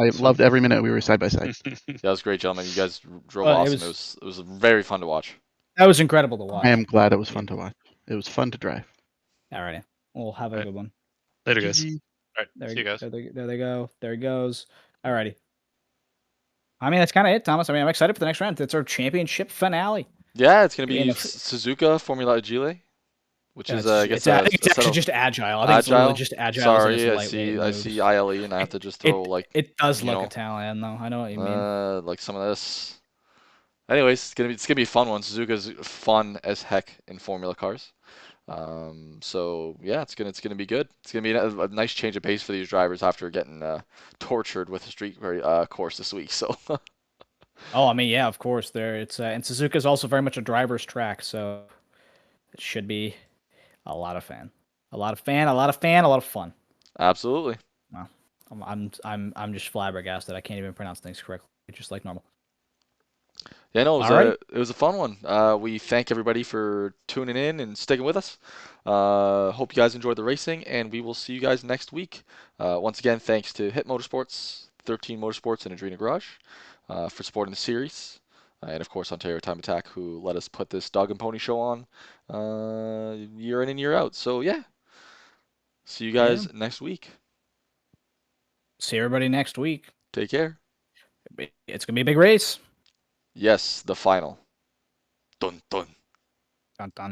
I loved every minute we were side by side. Yeah, it was great, gentlemen. You guys drove It awesome. was- It was very fun to watch. That was incredible to watch. I am glad it was fun to watch. It was fun to drive. All right. We'll have a All right. good one. Later, guys. GG. All right. See you guys. There they go. There he goes. All righty. I mean, that's kind of it, Thomas. I mean, I'm excited for the next round. It's our championship finale. Yeah, it's gonna be Yeah, no, Suzuka Formula Agile, which is I I guess think it's a set actually of just agile. I think it's literally just agile. Sorry, I lightweight see moves. ILE, and I have to just throw It does you look know, Italian, though. I know what you mean. like some of this. Anyways, it's gonna be a fun one. Suzuka's fun as heck in Formula cars. So yeah, it's gonna be good. It's gonna be a nice change of pace for these drivers after getting tortured with a street course this week. So Oh, I mean, yeah, of course. And Suzuka is also very much a driver's track, so it should be a lot of fun. A lot of fun. absolutely. Wow. I'm just flabbergasted. I can't even pronounce things correctly, just like normal. Yeah, no, Alright. it was a fun one. We thank everybody for tuning in and sticking with us. Hope you guys enjoyed the racing, and we will see you guys next week. Once again, thanks to Hit Motorsports, 13 Motorsports, and Adrena Garage for supporting the series. And of course, Ontario Time Attack, who let us put this Dog and Pony show on year in and year out. So yeah, see you guys next week. See everybody next week. Take care. It's gonna be a big race. Yes, the final. Dun dun. Dun dun.